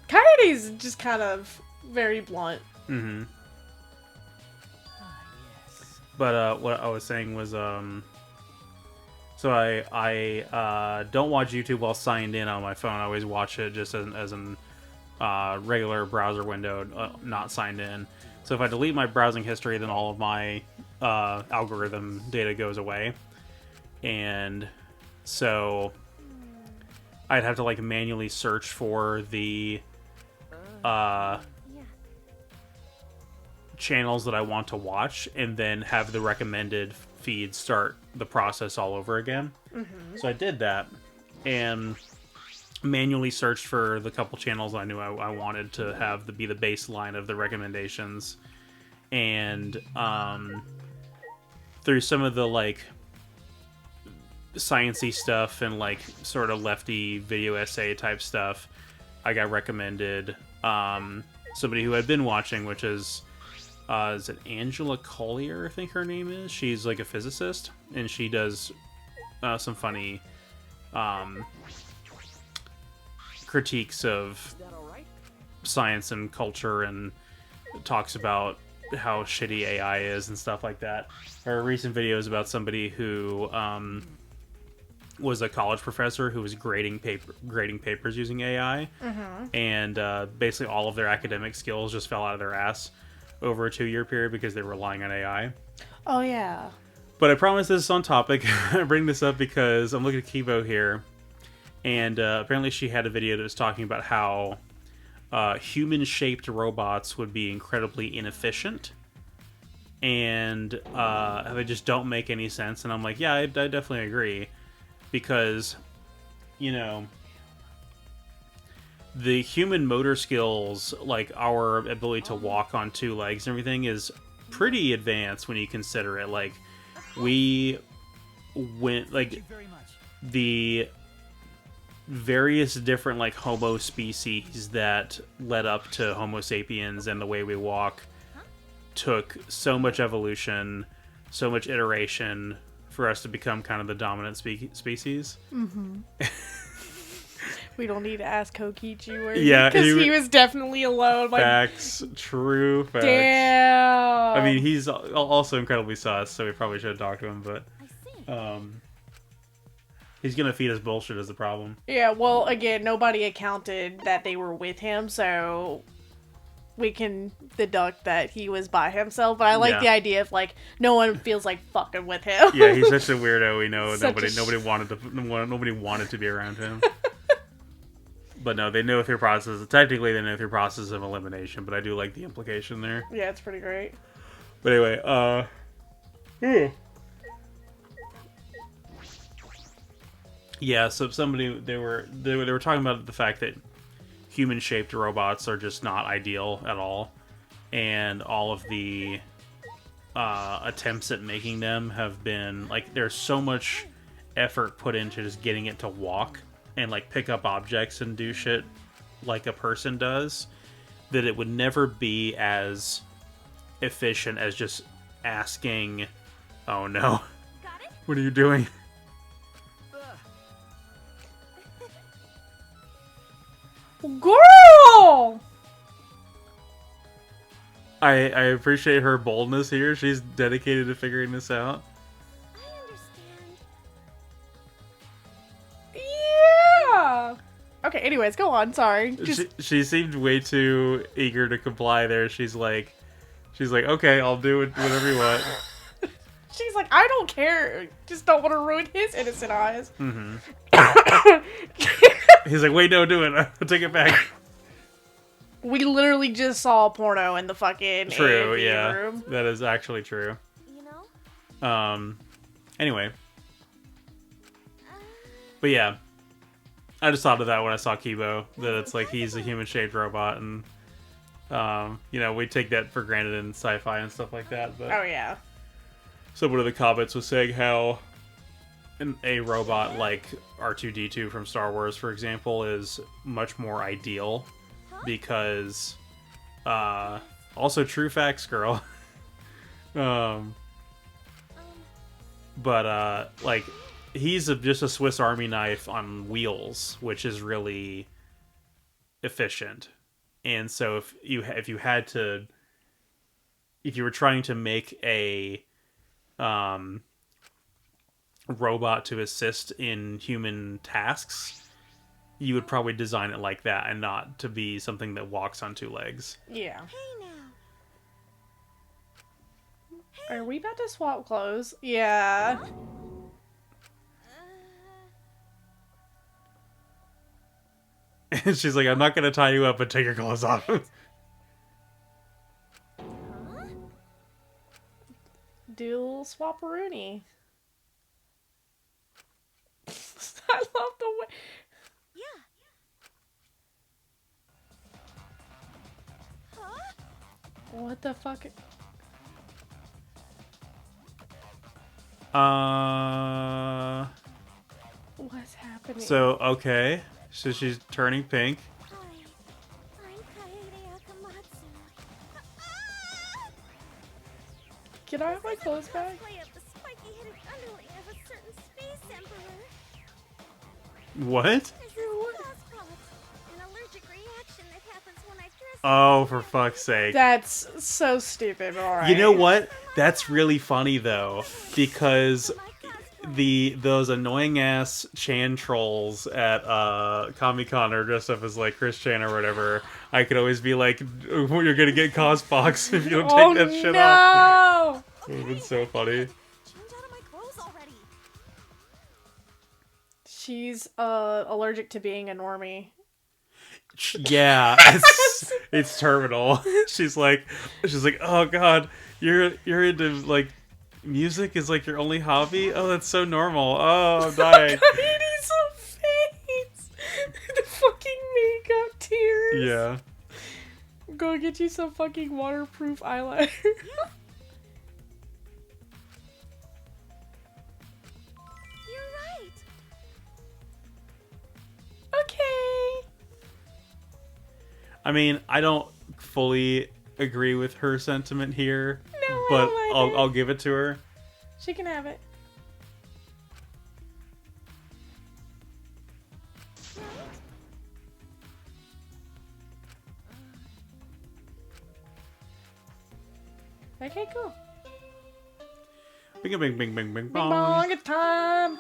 Coyote's just kind of very blunt. Mm-hmm. Ah, yes. But what I was saying was, so I don't watch YouTube while signed in on my phone. I always watch it just as an regular browser window, not signed in. So if I delete my browsing history, then all of my algorithm data goes away, and so I'd have to like manually search for the channels that I want to watch, and then have the recommended feed start the process all over again. So I did that and manually searched for the couple channels I knew I wanted to have be the baseline of the recommendations, and through some of the like sciencey stuff and like sort of lefty video essay type stuff, I got recommended somebody who had been watching, which is it Angela Collier, I think her name is. She's like a physicist, and she does some funny critiques of Is that alright? science and culture, and talks about how shitty AI is and stuff like that. There are recent videos about somebody who was a college professor who was grading papers using AI, and basically all of their academic skills just fell out of their ass over a 2-year period because they were relying on AI. Oh yeah. But I promise this is on topic. I bring this up because I'm looking at Kivo here, and apparently she had a video that was talking about how human-shaped robots would be incredibly inefficient, and they just don't make any sense. And I'm like, yeah, I definitely agree, because, you know, the human motor skills, like our ability to walk on 2 legs and everything, is pretty advanced when you consider it. Like, we went, Thank you like, very much. the various different, like, Homo species that led up to Homo sapiens and the way we walk took so much evolution, so much iteration for us to become kind of the dominant species. We don't need to ask Kokichi where Yeah, because he he was definitely alone. Like, Facts. True facts. damn. I mean, he's also incredibly sus, so we probably should have talked to him, but I see. he's gonna feed us bullshit is the problem. Yeah, well, again, nobody accounted that they were with him, so we can deduct that he was by himself. But I like Yeah. the idea of, like, no one feels like fucking with him. Yeah, he's such a weirdo. We know Such nobody a wanted to be around him. But no, they know through process. Technically, they know through process of elimination. But I do like the implication there. Yeah, it's pretty great. But anyway, yeah. So somebody they were talking about the fact that human-shaped robots are just not ideal at all, and all of the attempts at making them have been like there's so much effort put into just getting it to walk and like pick up objects and do shit like a person does, that it would never be as efficient as just asking, oh no, Got it? what are you doing? Girl! I appreciate her boldness here. She's dedicated to figuring this out. I understand. Yeah! Okay, anyways, go on. Sorry. She seemed way too eager to comply there. She's like, okay, I'll do it, whatever you want. She's like, I don't care. Just don't want to ruin his innocent eyes. Mm-hmm. He's like, wait, no, do it. I'll take it back. We literally just saw a porno in the fucking True, AV yeah. room. That is actually true. You know? Anyway. But yeah. I just thought of that when I saw Kibo. That it's like he's a human-shaped robot, and, you know, we take that for granted in sci-fi and stuff like that. But Oh, yeah. someone in the comments was saying how a robot like R2-D2 from Star Wars, for example, is much more ideal because, also true facts, girl. But like he's just a Swiss Army knife on wheels, which is really efficient. And so if you were trying to make a robot to assist in human tasks, you would probably design it like that and not to be something that walks on 2 legs. Yeah. Hey now. Are we about to swap clothes? Yeah. And she's like, I'm not going to tie you up, but take your clothes off. Dual swapperoonie. I love the way. Yeah. Huh? What the fuck? What's happening? So, okay. So she's turning pink. Hi. I'm Kaede Akamatsu. Can I have my clothes back? Play up the spiky-headed underling of a certain space emperor. What? This is cospox, an allergic reaction that happens when I dress. Oh, for fuck's sake. That's so stupid, but alright. You know what? That's really funny though, because those annoying ass Chan trolls at Comic-Con are dressed up as like Chris Chan or whatever. I could always be like, "Oh, you're gonna get cospox if you don't take Oh that shit off." no! It would have been so funny. Change out of my clothes already. She's allergic to being a normie. Yeah, it's terminal. She's like, oh god, you're into like music is like your only hobby. Oh, that's so normal. Oh, I'm dying. Katie's face! The fucking makeup tears. Yeah. Go get you some fucking waterproof eyeliner. You're right. Okay. I mean, I don't fully agree with her sentiment here, No, I but don't like it. I'll give it to her. She can have it. Okay, cool. Bing, bing, bing, bing, bing, Bing bong. bong, it's time.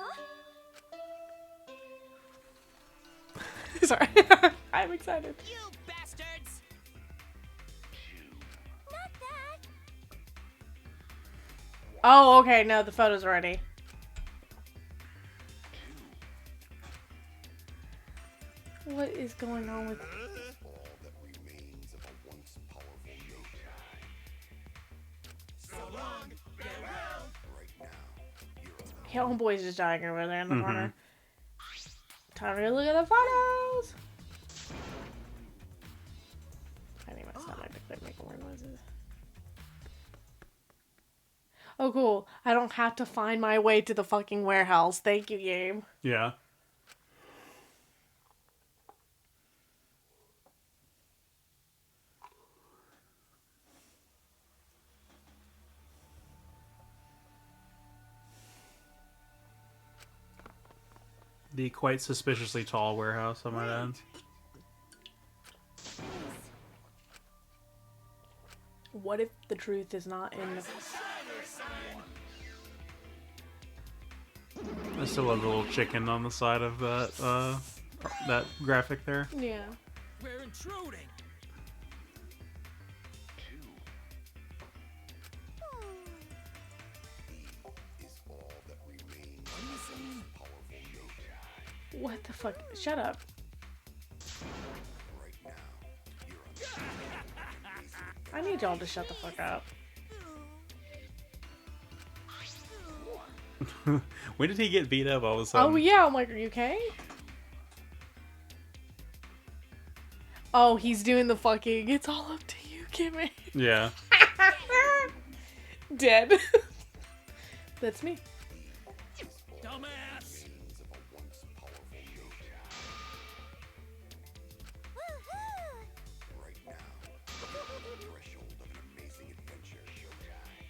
Sorry. I'm excited. You bastards! Not that. Oh, okay. No, the photo's ready. What is going on with... All that remains of a once powerful yokai. So long, farewell. Right now, you're alone. Homeboy's just dying over there in the corner. Time to go look at the photos. I think my stomach to quit making weird noises. Oh, cool. I don't have to find my way to the fucking warehouse. Thank you, game. Yeah. The quite suspiciously tall warehouse, I might add. What if the truth is not in the... I still love the little chicken on the side of that graphic there. Yeah. We're intruding! Is all that remains of a once powerful yokai. What the fuck? Shut up. Right now, you're on the I need y'all to shut the fuck up. When did he get beat up all of a sudden? Oh, yeah. I'm like, are you okay? Oh, he's doing the fucking, it's all up to you, Kimmy. Yeah. Dead. That's me. Dumbass! remains of a once powerful yokai. Right now, the threshold of an amazing adventure, yokai.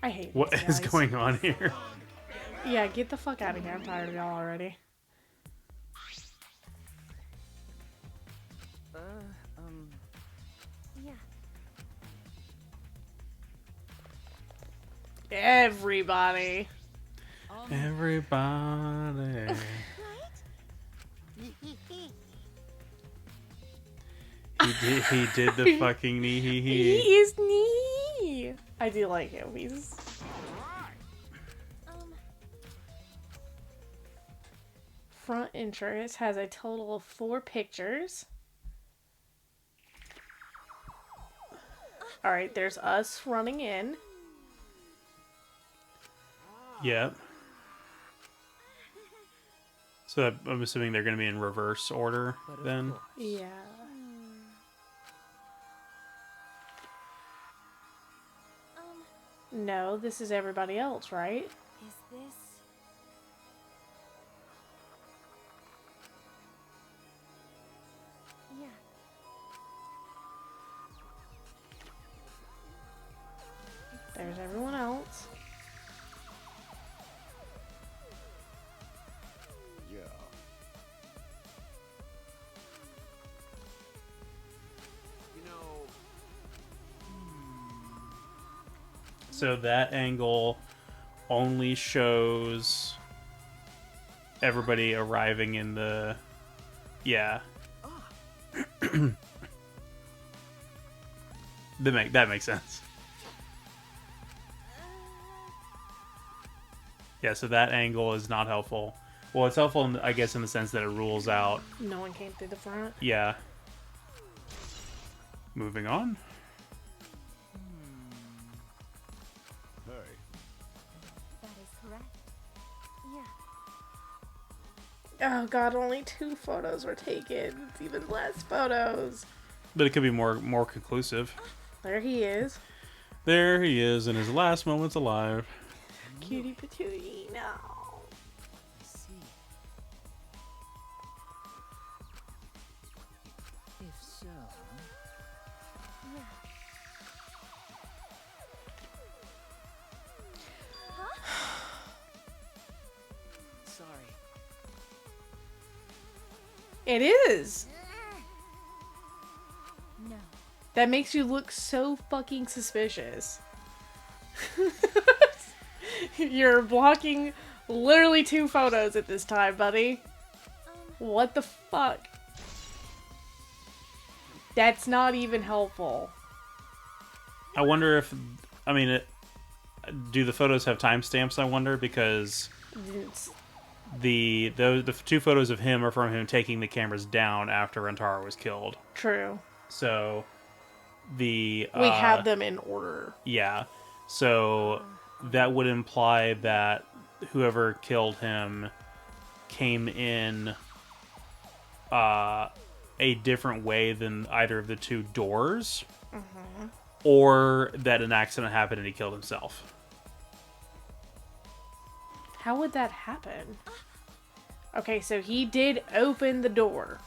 I hate What these is guys. going on here? Yeah, get the fuck out of here. I'm tired of y'all already. Yeah. Everybody. Everybody. He did the fucking knee hee He hee. is knee. I do like him. He's front entrance has a total of 4 pictures. All right, there's us running in. Yep. So I'm assuming they're going to be in reverse order then. Yeah. No, this is everybody else, right? Is this? Yeah. There's everyone else. Yeah. So that angle only shows everybody arriving in the... Yeah. That makes sense. Yeah, so that angle is not helpful. Well, it's helpful, I guess, in the sense that it rules out... No one came through the front. Yeah. Moving on. Hey, That is correct. Yeah. Oh god, only 2 photos were taken. It's even less photos. But it could be more conclusive. There he is. There he is in his last moments alive. Cutie patootie, no. I see. If so, Yeah. sorry. It is. No. That makes you look so fucking suspicious. You're blocking literally 2 photos at this time, buddy. What the fuck? That's not even helpful. I wonder if... I mean, do the photos have timestamps, I wonder? Because It's- the 2 photos of him are from him taking the cameras down after Rentaro was killed. True. So, the... We have them in order. Yeah. So, that would imply that whoever killed him came in a different way than either of the 2 doors, or that an accident happened and he killed himself. How would that happen? Okay, so he did open the door.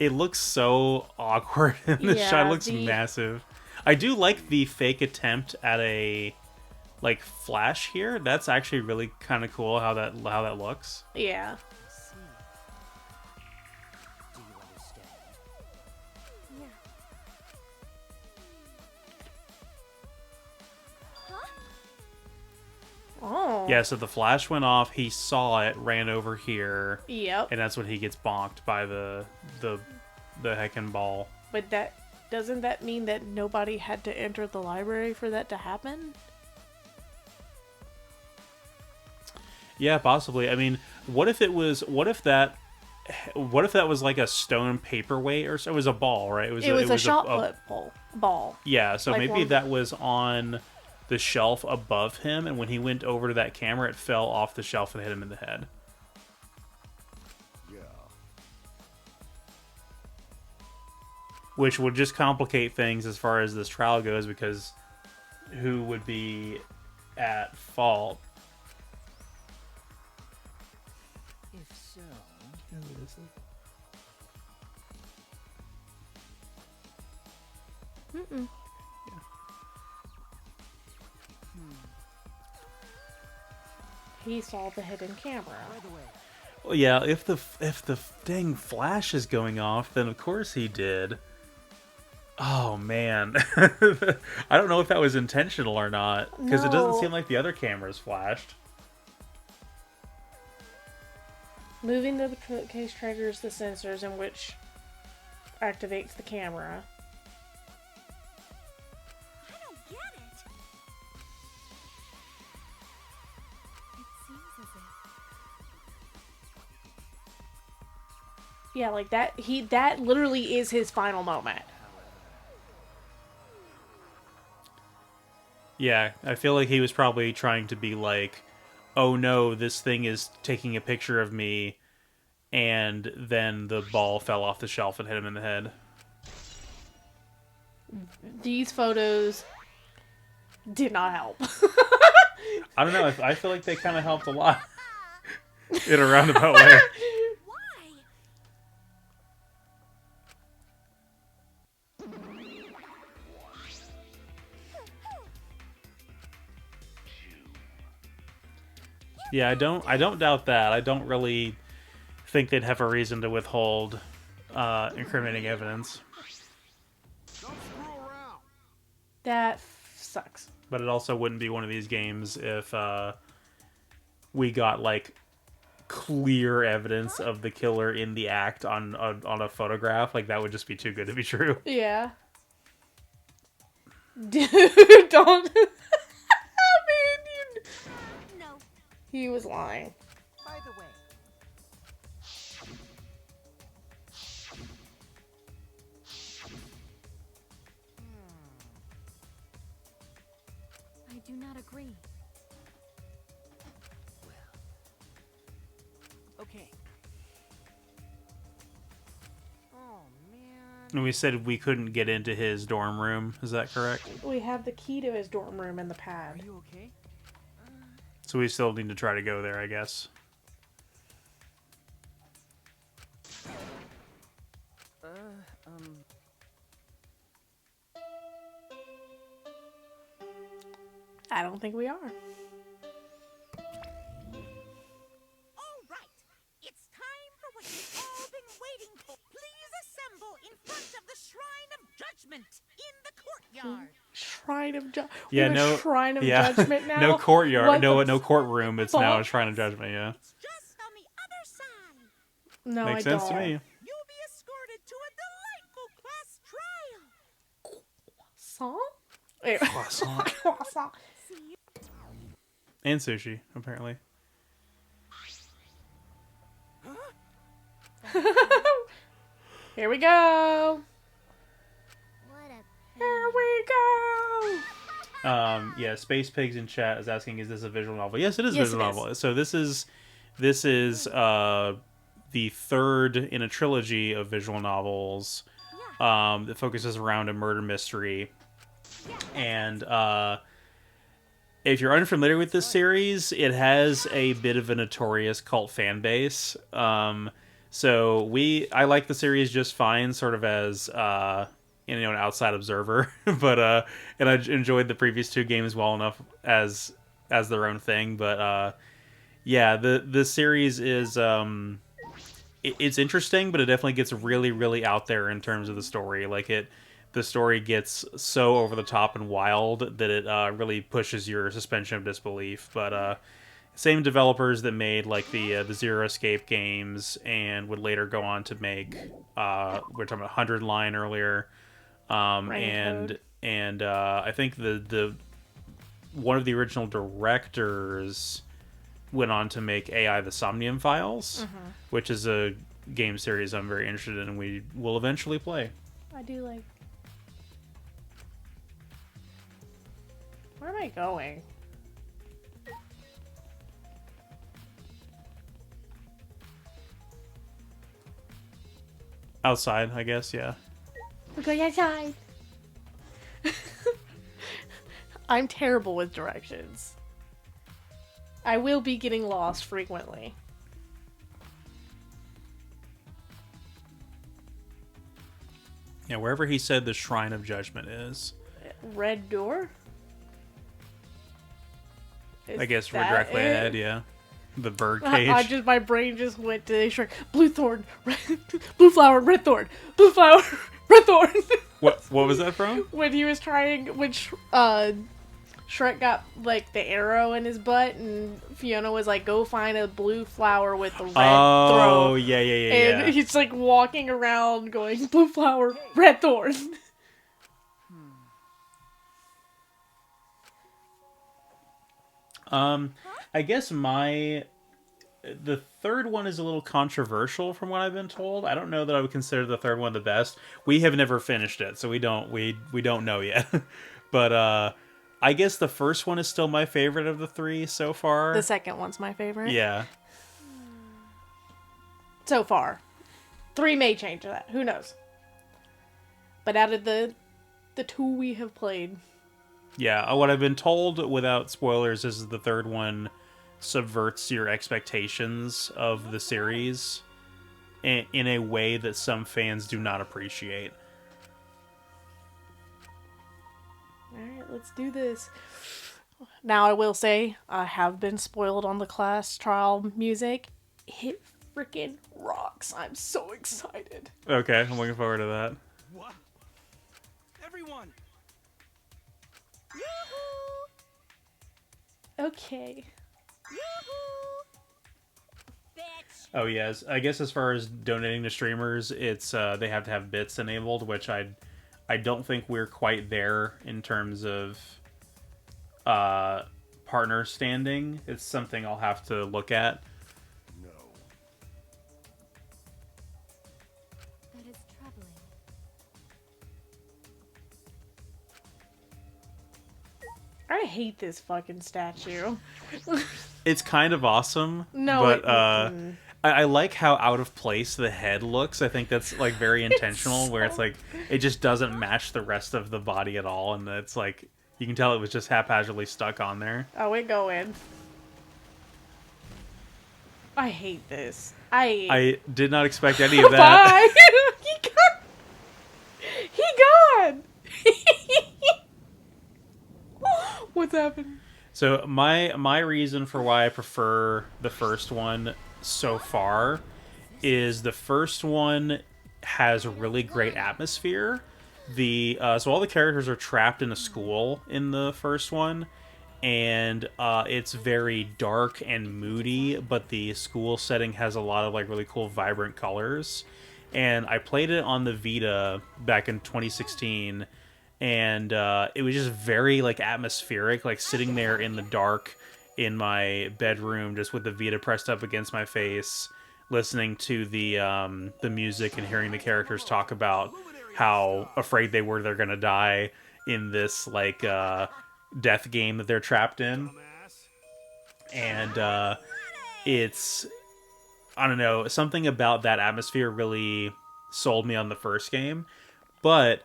It looks so awkward, and the Yeah, shot looks the- massive. I do like the fake attempt at a like flash here. That's actually really kind of cool how that looks. Yeah. I see. Do you understand? Yeah. Oh. Yeah, so the flash went off, he saw it, ran over here, Yep. and that's when he gets bonked by the heckin' ball. But doesn't that mean that nobody had to enter the library for that to happen? Yeah, possibly. I mean, what if that was like a stone paperweight or so? It was a ball, right? It was a shot put ball. Yeah, so Like maybe one- that was on the shelf above him, and when he went over to that camera, it fell off the shelf and hit him in the head. yeah. Which would just complicate things as far as this trial goes, because who would be at fault? If so, Mm-mm. He saw the hidden camera. by the way, Well, yeah, if the dang flash is going off, then of course he did. Oh man, I don't know if that was intentional or not, because it doesn't No. seem like the other cameras flashed. Moving the case triggers the sensors in which activates the camera. I don't get it. It seems as if Yeah, like that that literally is his final moment. Yeah, I feel like he was probably trying to be like, oh no, this thing is taking a picture of me, and then the ball fell off the shelf and hit him in the head. These photos did not help. I don't know, I feel like they kind of helped a lot in a roundabout way. why? Yeah, I don't doubt that. I don't really think they'd have a reason to withhold incriminating evidence. That sucks. But it also wouldn't be one of these games if we got like clear evidence of the killer in the act on a photograph. Like that would just be too good to be true. Yeah. Dude, don't. I mean, No. he was lying. By the way, I do not agree. okay. Oh man. And we said we couldn't get into his dorm room. Is that correct? We have the key to his dorm room in the Are pad. you okay? So we still need to try to go there, I guess. I don't think we are. All right, it's time for what you've all been waiting for. Please assemble in front of the Shrine of Judgment in the courtyard. Shrine of Judgment. Yeah, no. Shrine of Yeah, Judgment now. no courtyard. What No, the no courtroom. It's now a fuck? shrine of judgment. Yeah, It's just on the other side. No, makes I sense don't. to me. You'll be escorted to a delightful class trial. Song? Wait. Croissant. Croissant. See you. And sushi, apparently. Here we go. What a Here we go. Yeah, Space Pigs in chat is asking, is this a visual novel? Yes, it is a Yes, visual it is. novel. So this is the third in a trilogy of visual novels that focuses around a murder mystery. And if you're unfamiliar with this series, it has a bit of a notorious cult fan base. So I like the series just fine, sort of as an outside observer, but and I enjoyed the previous two games well enough as their own thing. But yeah, the series is it's interesting, but it definitely gets really, really out there in terms of the story. Like the story gets so over the top and wild that it really pushes your suspension of disbelief. But same developers that made like the Zero Escape games and would later go on to make we're talking about 100 Line earlier, and I think the one of the original directors went on to make AI the Somnium Files, which is a game series I'm very interested in and we will eventually play. I do like. Where am I going? Outside, I guess, yeah. We're going outside. I'm terrible with directions. I will be getting lost frequently. Yeah, wherever he said the Shrine of Judgment is. Red door? I guess we're that directly it? ahead, yeah. The bird cage. My brain just went to Shrek. Blue thorn, blue flower, red thorn, blue flower, red thorn. What was that from? When he was trying, Shrek got like the arrow in his butt, and Fiona was like, "Go find a blue flower with the red Oh, throat." yeah. And he's like walking around going, "Blue flower, red thorn." I guess the third one is a little controversial from what I've been told. I don't know that I would consider the third one the best. We have never finished it, so we don't know yet. But I guess the first one is still my favorite of the three so far. The second one's my favorite. Yeah. So far. 3 may change that. Who knows? But out of the 2 we have played. Yeah, what I've been told without spoilers is the third one subverts your expectations of the series in a way that some fans do not appreciate. Alright, let's do this. Now I will say, I have been spoiled on the class trial music. It freaking rocks. I'm so excited. Okay, I'm looking forward to that. What? Everyone! Okay. Bitch. Oh yes, I guess as far as donating to streamers, it's they have to have bits enabled, which I don't think we're quite there in terms of partner standing. It's something I'll have to look at. No. That is troubling. I hate this fucking statue. It's kind of awesome. No, but I like how out of place the head looks. I think that's like very intentional, where it's like it just doesn't match the rest of the body at all, and it's like you can tell it was just haphazardly stuck on there. Oh, it go in. I hate this. I did not expect any of that. Bye. He gone. What's happened? So my reason for why I prefer the first one so far is the first one has a really great atmosphere. So all the characters are trapped in a school in the first one, and it's very dark and moody, but the school setting has a lot of like really cool vibrant colors. And I played it on the Vita back in 2016, and it was just very like atmospheric, like sitting there in the dark in my bedroom just with the Vita pressed up against my face, listening to the music and hearing the characters talk about how afraid they were they're gonna die in this like death game that they're trapped in. And it's, I don't know, something about that atmosphere really sold me on the first game. But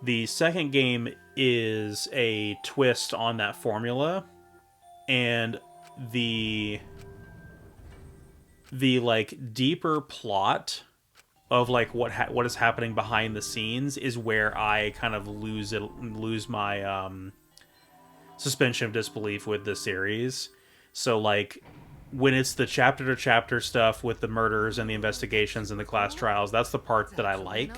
the second game is a twist on that formula, and the like deeper plot of like what is happening behind the scenes is where I kind of lose my suspension of disbelief with the series. So like when it's the chapter to chapter stuff with the murders and the investigations and the class trials, that's the part that I like.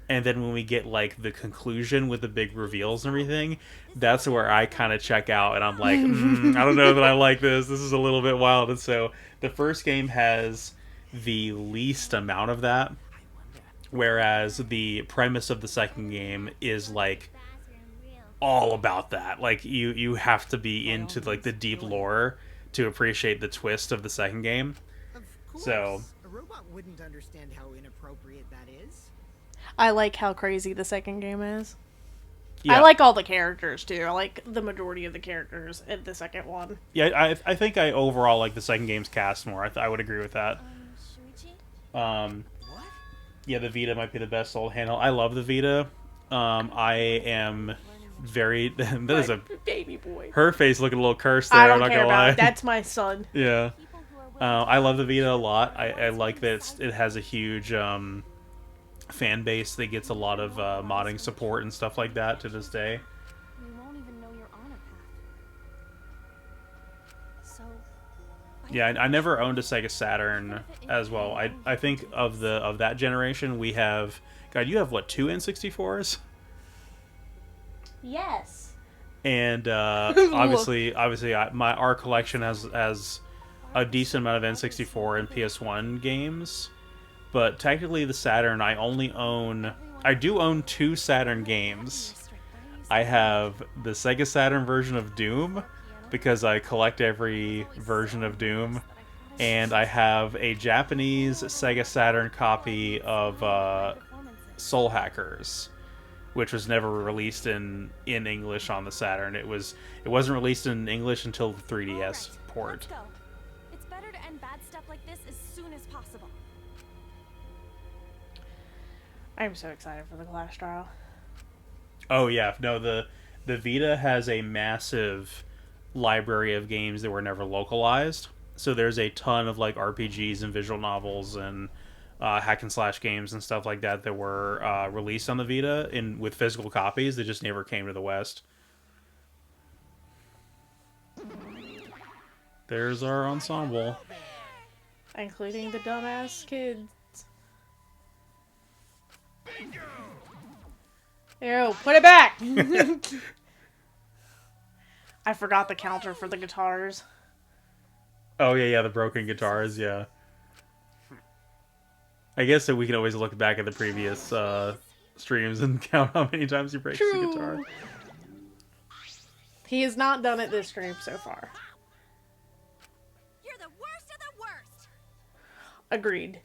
And then when we get like the conclusion with the big reveals and everything, that's where I kind of check out and I'm like, I don't know that I like this. This is a little bit wild. And so the first game has the least amount of that, whereas the premise of the second game is like all about that. Like you have to be into like the deep lore to appreciate the twist of the second game. Of course. So A robot wouldn't understand how inappropriate that is. I like how crazy the second game is. yeah, I like all the characters too. I like the majority of the characters in the second one. yeah. I think I overall like the second game's cast more. I would agree with that. Shuichi? What? Yeah, the Vita might be the best old handle. I love the Vita. I am very. That is a baby boy. her face looking a little cursed there. I I'm don't not care gonna about lie. it. That's my son. Yeah. People who are willing I love the Vita a lot. I like that it has a huge fan base that gets a lot of modding support and stuff like that to this day. we won't even know you're on a path. So Yeah, I never owned a Sega Saturn as well. I think of that generation we have. God, you have what, 2 N64s? Yes. And obviously, our collection has a decent amount of N64 and PS1 games. But technically, the Saturn, I do own 2 Saturn games. I have the Sega Saturn version of Doom, because I collect every version of Doom, and I have a Japanese Sega Saturn copy of Soul Hackers, which was never released in English on the Saturn. It wasn't released in English until the 3DS port. Let's go. It's better to end bad stuff like this as soon as possible. I'm so excited for the class trial. Oh yeah, no, the Vita has a massive library of games that were never localized. So there's a ton of like RPGs and visual novels and hack and slash games and stuff like that were released on the Vita with physical copies that just never came to the West. There's our ensemble. Including the dumbass kids. Ew, put it back! I forgot the counter for the guitars. Oh yeah, the broken guitars. Yeah. I guess that we can always look back at the previous streams and count how many times he breaks the guitar. True. He has not done it this stream so far. You're the worst of the worst. Agreed.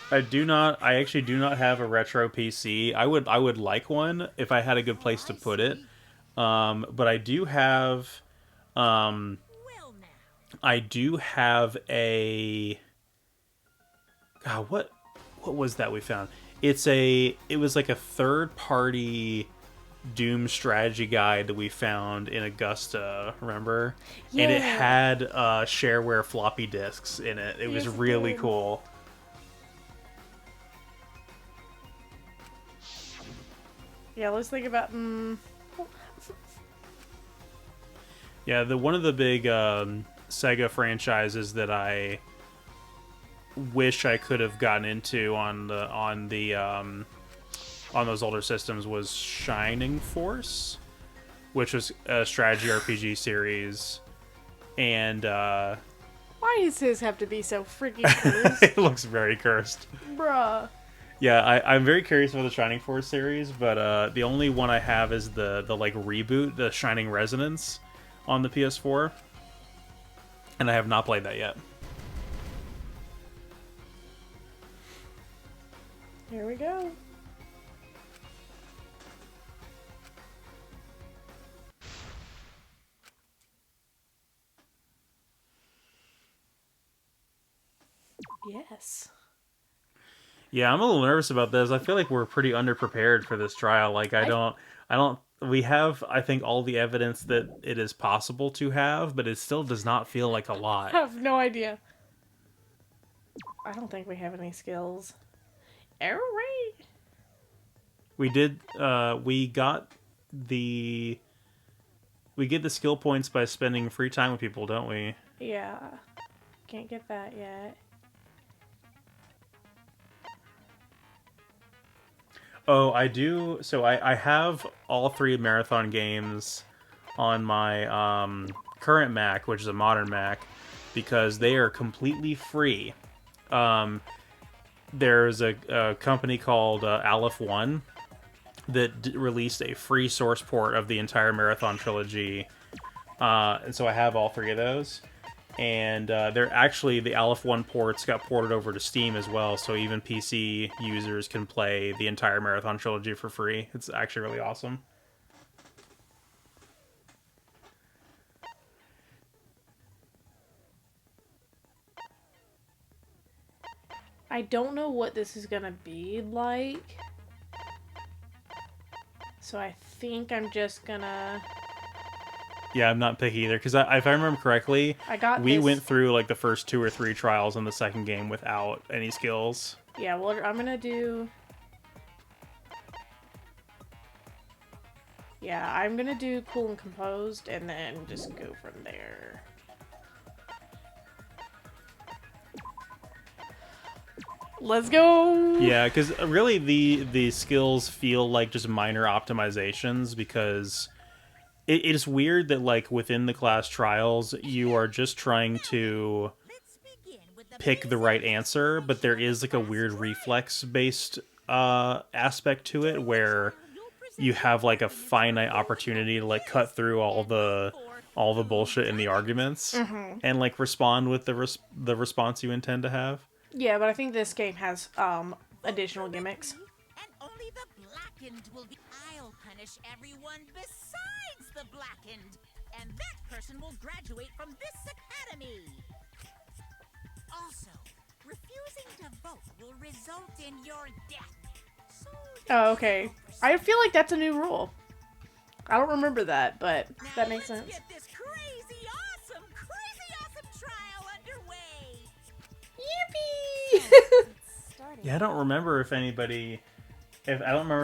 I actually do not have a retro PC. I would like one if I had a good place to put it. But I do have Well now. a God, what was that we found? It was like a third party Doom strategy guide that we found in Augusta, remember? Yeah. And it had shareware floppy disks in it. It was Yes, it really did. cool. Yeah, let's think about. Yeah, one of the big Sega franchises that I wish I could have gotten into on those older systems was Shining Force, which was a strategy RPG series, and Why does his have to be so freaking cursed? it looks very cursed. Bruh. Yeah, I'm very curious about the Shining Force series, but the only one I have is the like reboot, the Shining Resonance, on the PS4, and I have not played that yet. Here we go. Yes. Yeah, I'm a little nervous about this. I feel like we're pretty underprepared for this trial. Like, we have, I think, all the evidence that it is possible to have, but it still does not feel like a I lot. have no idea. I don't think we have any skills. Error rate? We did, we get the skill points by spending free time with people, don't we? Yeah. Can't get that yet. Oh, I do. So I have all 3 marathon games on my current Mac, which is a modern Mac, because they are completely free. There's a company called Aleph One that released a free source port of the entire marathon trilogy, and so I have all 3 of those. And they're actually, the Aleph 1 ports got ported over to Steam as well, so even PC users can play the entire Marathon trilogy for free. It's actually really awesome. I don't know what this is gonna be like. So I think I'm just gonna... Yeah, I'm not picky either, because if I remember correctly, we went through like the first 2 or 3 trials in the second game without any skills. Yeah, well, I'm gonna do... Yeah, I'm gonna do cool and composed, and then just go from there. Let's go! Yeah, because really the skills feel like just minor optimizations, because it is weird that like within the class trials you are just trying to Let's begin with the pick the right answer, but there is like a weird reflex based aspect to it where you have like a finite opportunity to like cut through all the bullshit in the arguments and like respond with the response you intend to have. Yeah, but I think this game has additional gimmicks. And only the blackened will be. I'll punish everyone besides the blackened, and that person will graduate from this academy. Also, refusing to vote will result in your death. So Oh, okay. I feel like that's a new rule. I don't remember that, but now that makes let's sense. get this crazy awesome trial underway. Yippee! Yeah, I don't remember if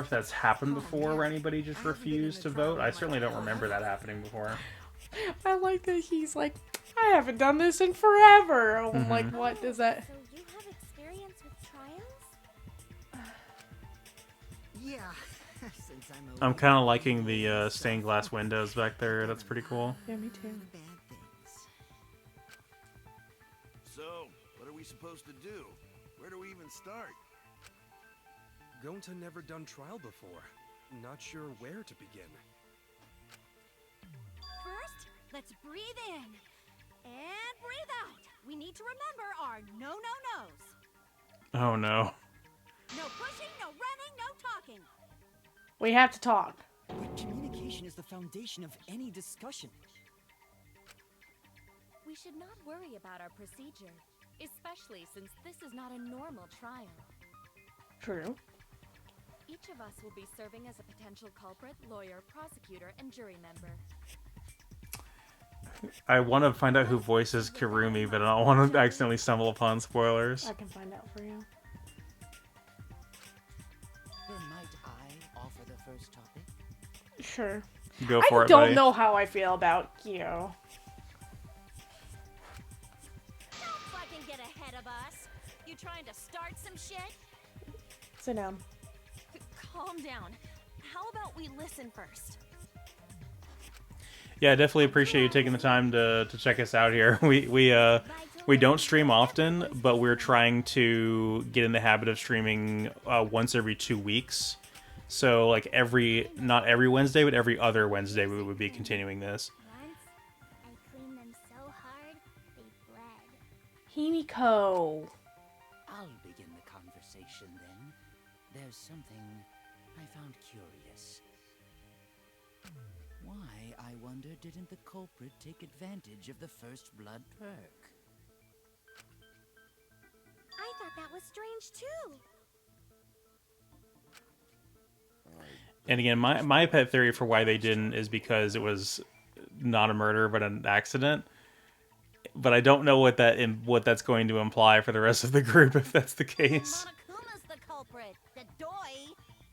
that's happened before where anybody just refused to vote. I certainly don't remember that happening before. I like that he's like, I haven't done this in forever. I'm like, what does that... So you have experience with trials? Yeah, Since I'm I'm kind of liking the stained glass windows back there. That's pretty cool. Yeah, me too. bad things. So, what are we supposed to do? Where do we even start? Gonta never done trial before. Not sure where to begin. First, let's breathe in. And breathe out. We need to remember our no-no-nos. Oh no. No pushing, no running, no talking. We have to talk. But communication is the foundation of any discussion. We should not worry about our procedure, especially since this is not a normal trial. True. Each of us will be serving as a potential culprit, lawyer, prosecutor, and jury member. I want to find out who voices Kirumi, but I don't want to accidentally stumble upon spoilers. I can find out for you. Then might I offer the first topic? Sure. Go for I it, don't buddy. know how I feel about Kyo. Don't fucking get ahead of us. You trying to start some shit? Sit down. Calm down. How about we listen first? Yeah, I definitely appreciate you taking the time to check us out here. We don't stream often, but we're trying to get in the habit of streaming once every 2 weeks. So like not every Wednesday, but every other Wednesday we would be continuing this. Once, I cleaned them so hard, they bled. Himiko. I'll begin the conversation then. There's something I found curious. Why, I wonder, didn't the culprit take advantage of the first blood perk? I thought that was strange too. And again, my pet theory for why they didn't is because it was not a murder but an accident. But I don't know what that's going to imply for the rest of the group if that's the case. Monokuma's the culprit, the doi.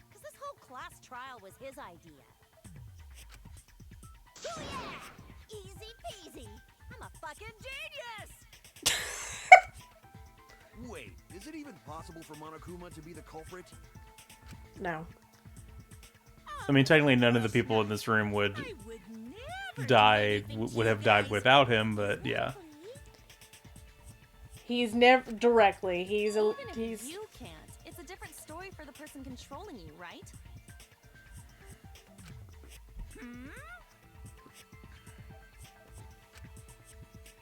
Because this whole class trial was his idea. Oh yeah! Easy peasy. I'm a fucking genius! Wait, is it even possible for Monokuma to be the culprit? No. I mean, technically none of the people in this room would I would never would have died without him, but yeah. He's never directly. He's Even if he's you can't, it's a different story for the person controlling you, right?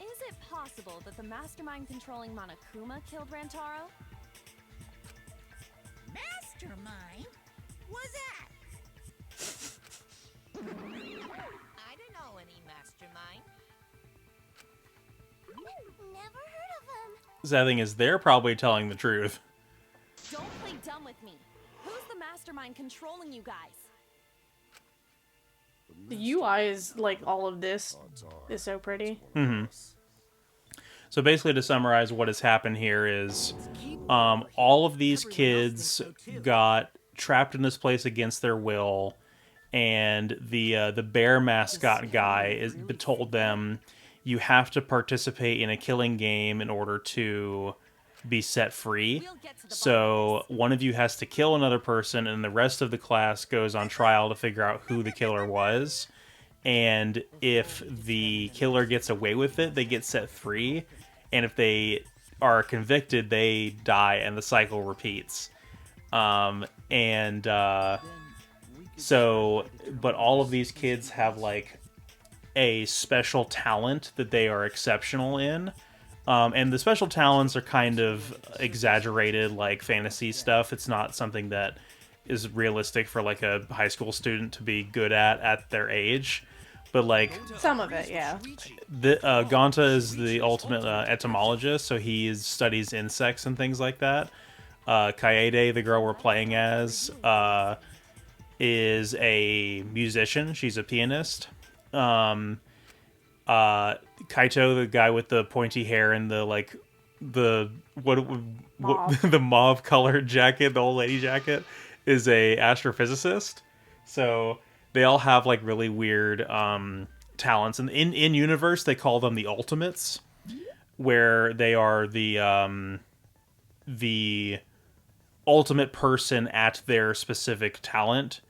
Is it possible that the mastermind controlling Monokuma killed Rantaro? Mastermind? Was that? I don't know any mastermind. Never heard of him. Sad thing is, they're probably telling the truth. Don't play dumb with me. Who's the mastermind controlling you guys? the UI is like all of this is so pretty. Mm-hmm. So basically, to summarize, what has happened here is all of these kids got trapped in this place against their will, and the bear mascot guy told them, you have to participate in a killing game in order to be set free. So one of you has to kill another person, and the rest of the class goes on trial to figure out who the killer was. And if the killer gets away with it, they get set free. And if they are convicted, they die, and the cycle repeats. But all of these kids have like a special talent that they are exceptional in. And the special talents are kind of exaggerated, like fantasy stuff. It's not something that is realistic for like a high school student to be good at their age. But like some of it, yeah. Gonta is the ultimate etymologist, so he studies insects and things like that. Kaede, the girl we're playing as, is a musician. She's a pianist. Kaito, the guy with the pointy hair and the mauve colored jacket, the old lady jacket, is a astrophysicist. So they all have like really weird talents, and in universe they call them the ultimates, where they are the ultimate person at their specific talent.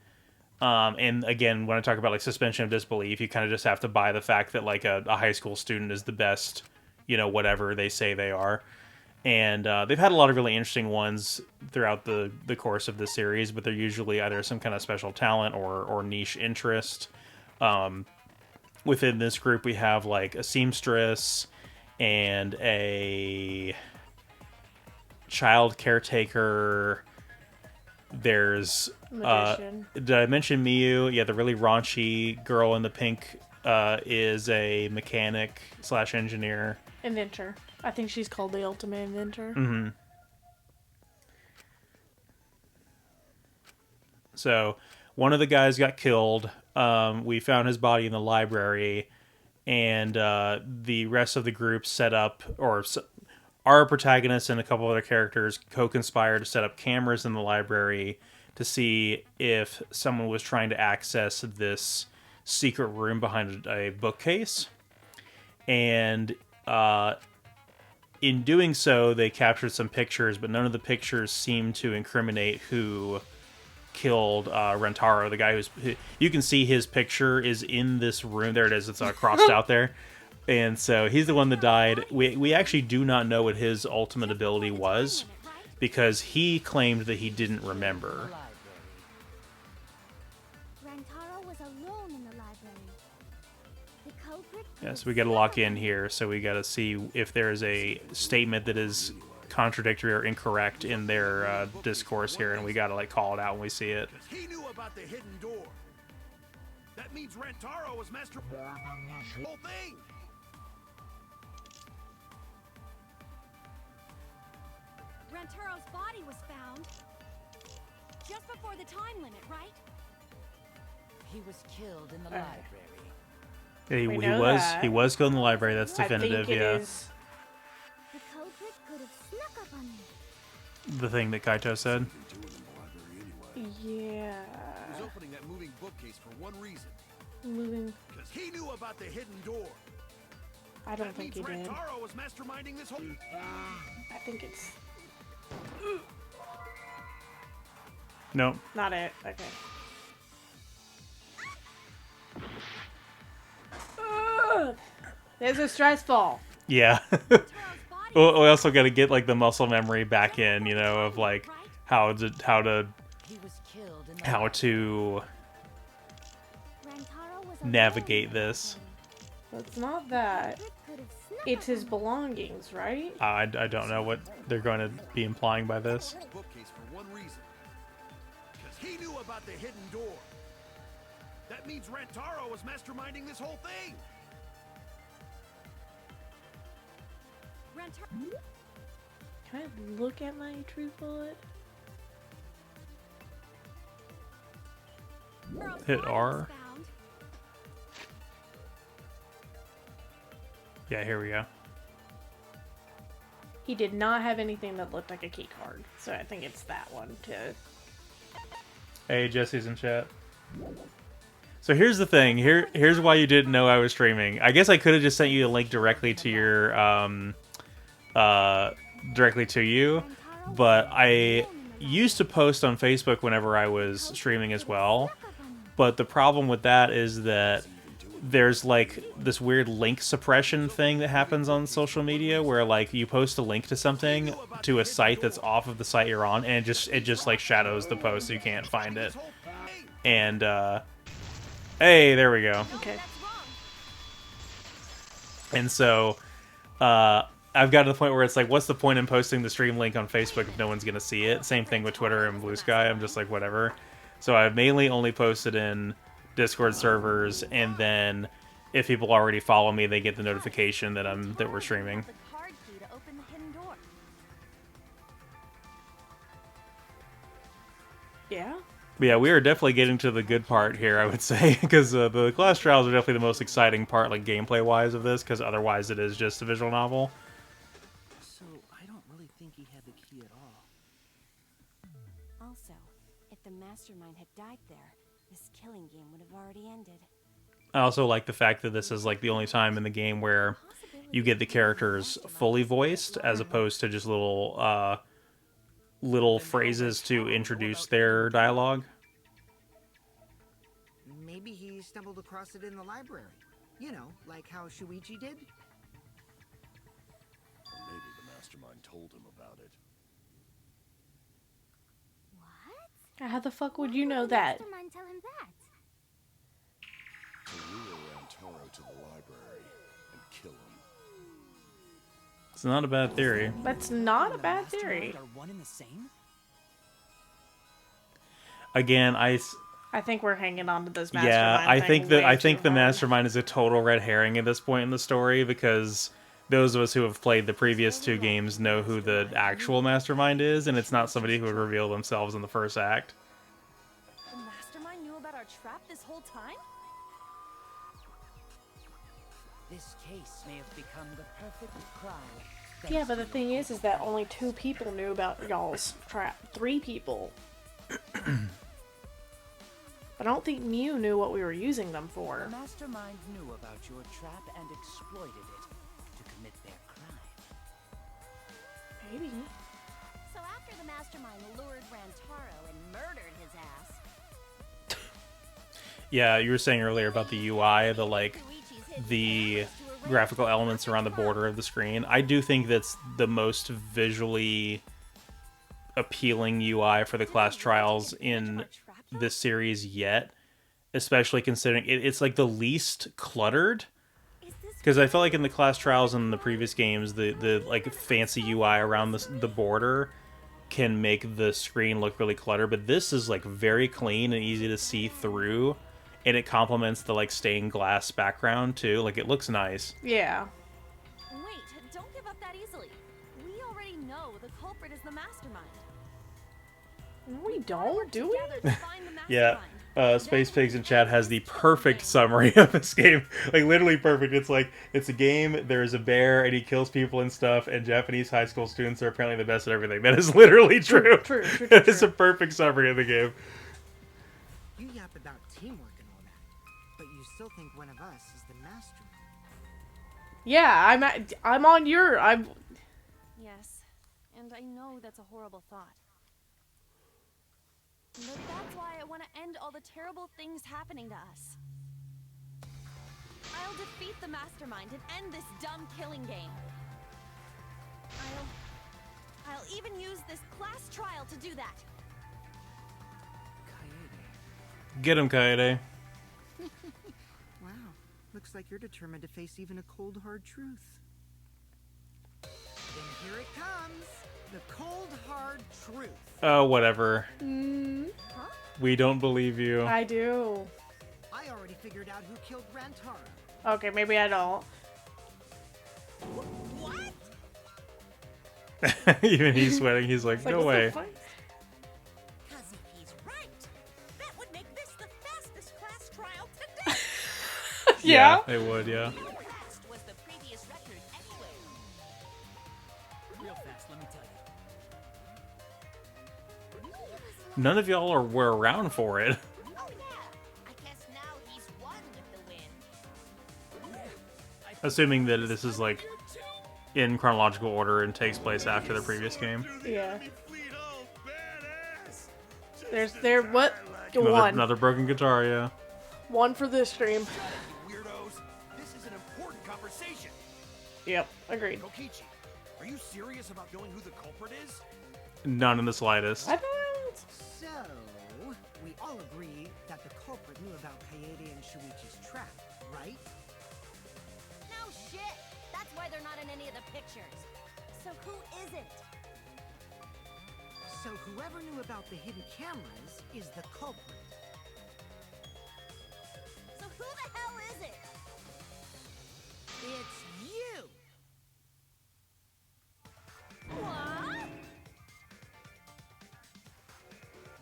And again, when I talk about like suspension of disbelief, you kind of just have to buy the fact that like a high school student is the best, whatever they say they are. And they've had a lot of really interesting ones throughout the course of the series, but they're usually either some kind of special talent or niche interest. Within this group, we have like a seamstress and a child caretaker. There's Magician. did I mention Miyu? Yeah, the really raunchy girl in the pink is a mechanic / engineer. Inventor. I think she's called the ultimate inventor. Mm-hmm. So one of the guys got killed. We found his body in the library, and the rest of the group set up, or our protagonist and a couple other characters co-conspire to set up cameras in the library to see if someone was trying to access this secret room behind a bookcase. And in doing so, they captured some pictures, but none of the pictures seem to incriminate who killed Rentaro, the guy you can see his picture is in this room. There it is. It's crossed out there. And so he's the one that died. We actually do not know what his ultimate ability was, because he claimed that he didn't remember. Rantaro was alone in the library. The culprit. Yeah, so we got to lock in here. So we got to see if there is a statement that is contradictory or incorrect in their discourse here, and we got to like call it out when we see it. He knew about the hidden door. That means Rantaro was master the whole thing. Rantaro's body was found just before the time limit, right? He was killed in the library. Yeah, We know that. he was killed in the library. That's I definitive. think it Yeah, is. The culprit could have snuck up on me. the thing that Kaito said. Yeah. He was opening that moving bookcase for one reason. Moving. Because he knew about the hidden door. I don't That think means he did. Rantaro was masterminding this whole... I think it's Nope. not it. Okay. Ugh. This is stressful. Yeah. Rantaro's body We also got to get like the muscle memory back in, of like how to He was killed in the how to Rantaro was navigate this. It's not that. It's his belongings, right? I don't know what they're going to be implying by this. bookcase for one reason. Because he knew about the hidden door. That means Rantaro was masterminding this whole thing. Rantaro. Can I look at my true bullet? Rantaro's Hit body R. was found. Yeah, here we go. He did not have anything that looked like a key card, so I think it's that one too. Hey, Jesse's in chat. So here's the thing. Here's why you didn't know I was streaming. I guess I could have just sent you a link directly to your directly to you, but I used to post on Facebook whenever I was streaming as well. But the problem with that is that there's like this weird link suppression thing that happens on social media where like you post a link to something to a site that's off of the site you're on, and it just like shadows the post so you can't find it. And hey, there we go. Okay. And so I've got to the point where it's like, what's the point in posting the stream link on Facebook if no one's gonna see it? Same thing with Twitter and Blue Sky. I'm just like, whatever. So I've mainly only posted in Discord servers, and then if people already follow me, they get the notification that we're streaming. The card key to open the hidden door. Yeah. But yeah, we are definitely getting to the good part here, I would say, because the class trials are definitely the most exciting part, like gameplay-wise, of this, because otherwise it is just a visual novel. So I don't really think he had the key at all. Also, if the mastermind had died there, this killing game would have already ended. I also like the fact that this is like the only time in the game where you get the characters fully voiced, as opposed to just little phrases to introduce their dialogue. stumbled across it in the library. You know, like how Shuichi did. Maybe the mastermind told him about it. What? How the fuck would Why you know the that? Mastermind tell him that? To lure Rantaro to the library and kill him. It's not a bad theory. That's not a The bad Mastermind theory. are one and the same? Again, I think we're hanging on to this mastermind. yeah, I thing think way the too hard. mastermind is a total red herring at this point in the story, because those of us who have played the previous 2 games know who the actual mastermind is, and it's not somebody who would reveal themselves in the first act. The mastermind knew about our trap this whole time? This case may have become the perfect crime. Yeah, but the thing is that only 2 people knew about y'all's trap. 3 people. I don't think Mew knew what we were using them for. The mastermind knew about your trap and exploited it to commit their crime. Maybe. So after the Mastermind lured Rantaro and murdered his ass, Yeah, you were saying earlier about the UI, the graphical elements around the border of the screen. I do think that's the most visually appealing UI for the class trials in this series yet, especially considering it's like the least cluttered. Because I felt like in the class trials in the previous games, the like fancy UI around the border can make the screen look really cluttered, but this is like very clean and easy to see through, and it complements the like stained glass background too. Like, it looks nice. Yeah. Wait, don't give up that easily. We already know the culprit is the mastermind. No, we don't, do we? Together to find the Yeah. mastermind. Space Pigs in chat has the perfect summary of this game. Like, literally perfect. It's like, it's a game, there's a bear, and he kills people and stuff, and Japanese high school students are apparently the best at everything. That is literally true. True. It's a perfect summary of the game. You yap about teamwork and all that, but you still think one of us is the mastermind. Yeah, I'm on your... Yes, and I know that's a horrible thought. But that's why I want to end all the terrible things happening to us. I'll defeat the mastermind and end this dumb killing game. I'll even use this class trial to do that. Get him, Kaede. Wow, looks like you're determined to face even a cold, hard truth. Then here it comes, the cold, hard truth. Oh, whatever. We don't believe you. I do. I already figured out who killed Rantaro. Okay, maybe I don't. What? Even he's sweating. He's like, It's like, no what the way. fuck? Cause if he's right, that would make this the fastest class trial to date. Yeah. They would, yeah. Fast was the previous record anyway. Real fast, let me tell you. None of y'all were around for it. Oh yeah, I guess now he's won with the win. Assuming that this is like in chronological order and takes place after the previous game. Yeah. There, what? One. Another broken guitar, yeah. One for this stream. Weirdos, this is an important conversation. Yep, agreed. Kokichi, are you serious about knowing who the culprit is? None in the slightest. I don't. So, we all agree that the culprit knew about Kaede and Shuichi's trap, right? no shit. That's why they're not in any of the pictures. So who is it? So whoever knew about the hidden cameras is the culprit. So who the hell is it? It's you! What?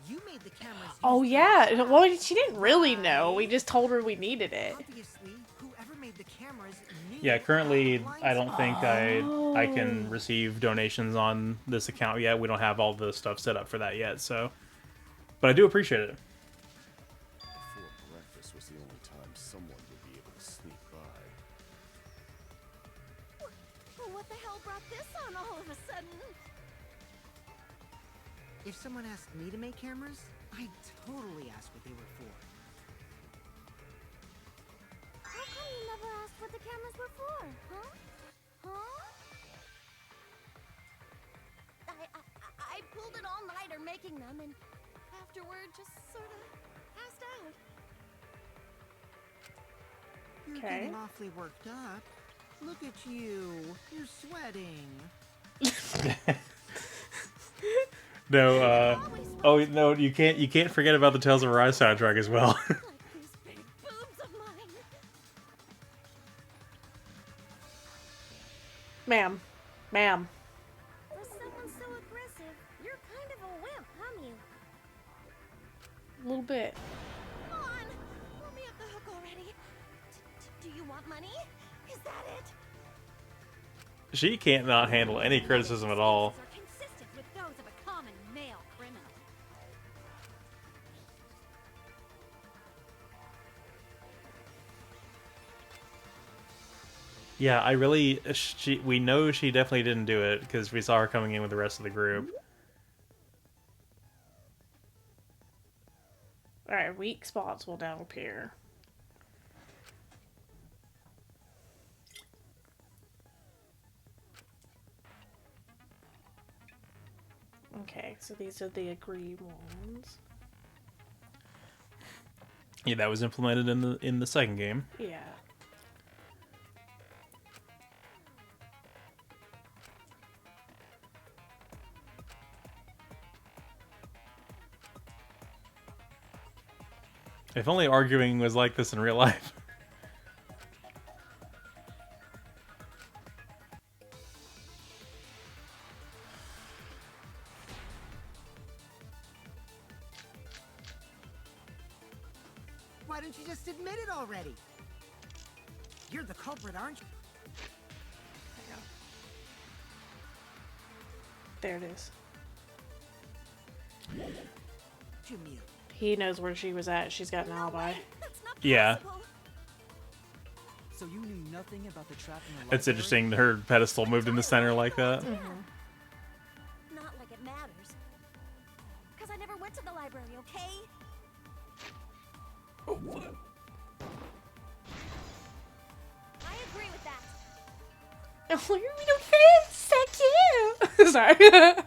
You made the cameras. Oh used yeah. Well, she didn't really know. We just told her we needed it. Obviously, whoever made the cameras knew Yeah, currently about I don't think I Oh. can receive donations on this account yet. We don't have all the stuff set up for that yet, so. But I do appreciate it. Before breakfast was the only time someone would be able to sneak by. Well, what the hell brought this on all of a sudden? If someone asked me to make cameras, I'd totally ask what they were for. what the cameras were for, huh? Huh? I pulled an all-nighter making them, and afterward just sort of passed out. You're Okay. getting awfully worked up. Look at you. You're sweating. No, oh no, you can't forget about the Tales of Arise soundtrack as well. Like these big boobs of mine. Ma'am. Ma'am. For someone so aggressive, you're kind of a wimp, huh, Mew? A little bit. Come on, let me off the hook already. Do you want money? Is that it? She can't not handle any criticism at all. Are consistent with those of a common male criminal. Yeah, we know she definitely didn't do it because we saw her coming in with the rest of the group. Alright, weak spots will now appear. Okay, so these are the agreed ones. Yeah, that was implemented in the second game. Yeah. If only arguing was like this in real life. Why don't you just admit it already? You're the culprit, aren't you? There it is. Mew. He knows where she was at. She's got an alibi. That's not Yeah. possible. So you knew nothing about the trap in the It's interesting her pedestal moved in the center like that. Not like it matters. Because I never went to the library, okay? I agree with that. Oh, you're your friends. So cute. Sorry. I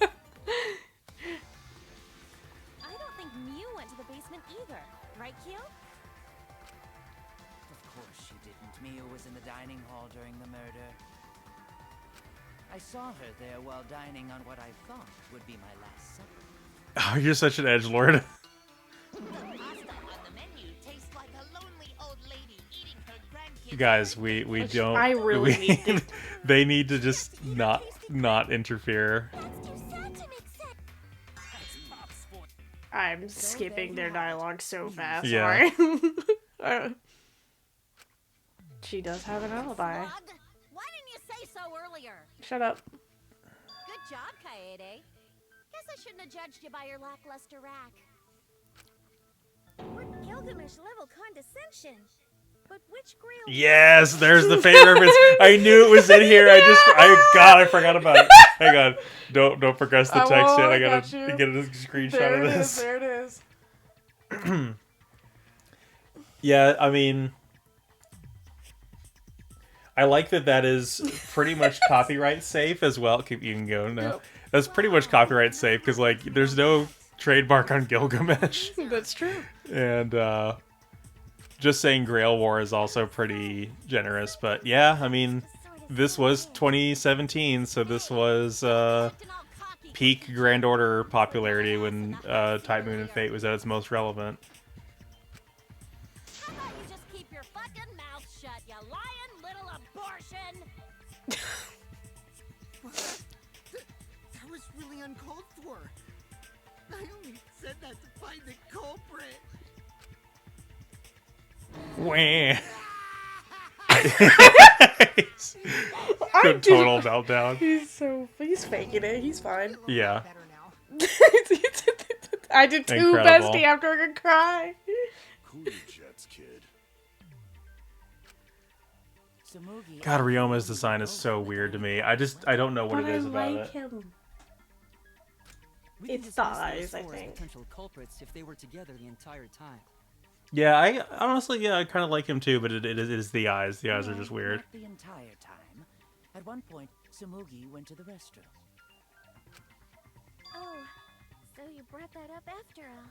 don't think Mew went to the basement either. Right, Q? Of course she didn't. Mia was in the dining hall during the murder. I saw her there while dining on what I thought would be my last supper. Oh, you're such an edgelord. The pasta on the menu tastes like a lonely old lady eating her grandkids. Guys, we don't. I really need to- They need to just not interfere. That's too sad to make sense. I'm skipping their dialogue so fast. Yeah. Sorry. She does have an alibi. Slug? Why didn't you say so earlier? Shut up. Good job, Kaede. Guess I shouldn't have judged you by your lackluster rack. What Gilgamesh level condescension? But which grill? Yes, there's the favorite reference. I knew it was in here. I forgot about it. Hang on, don't progress the I text won't, yet. I I gotta got you. get a screenshot There of it is. this. There it is. Yeah, I mean, I like that is pretty much copyright safe as well. You can go now. Yep. That's pretty much copyright safe because like there's no trademark on Gilgamesh, That's true. and just saying Grail War is also pretty generous. But yeah, I mean, this was 2017, so this was peak Grand Order popularity when Type Moon and Fate was at its most relevant. How about you just keep your fucking mouth shut, you lying little abortion? That was really uncalled for. I only said that to find the culprit. Wah. I Total meltdown. He's faking it. He's fine. Yeah. Better now. I did too, Incredible. bestie. I'm gonna cry. Cool your jets, kid. Samugi God, Ryoma's design is so weird to me. I don't know what But it I is about like it. him. We can It's dismiss the eyes, those I four as think. potential culprits if they were together the entire time. Yeah, I honestly, I kind of like him too, but it is the eyes. The eyes are just weird. Not the entire time. At one point, Samugi went to the restroom. Oh, so you brought that up after all.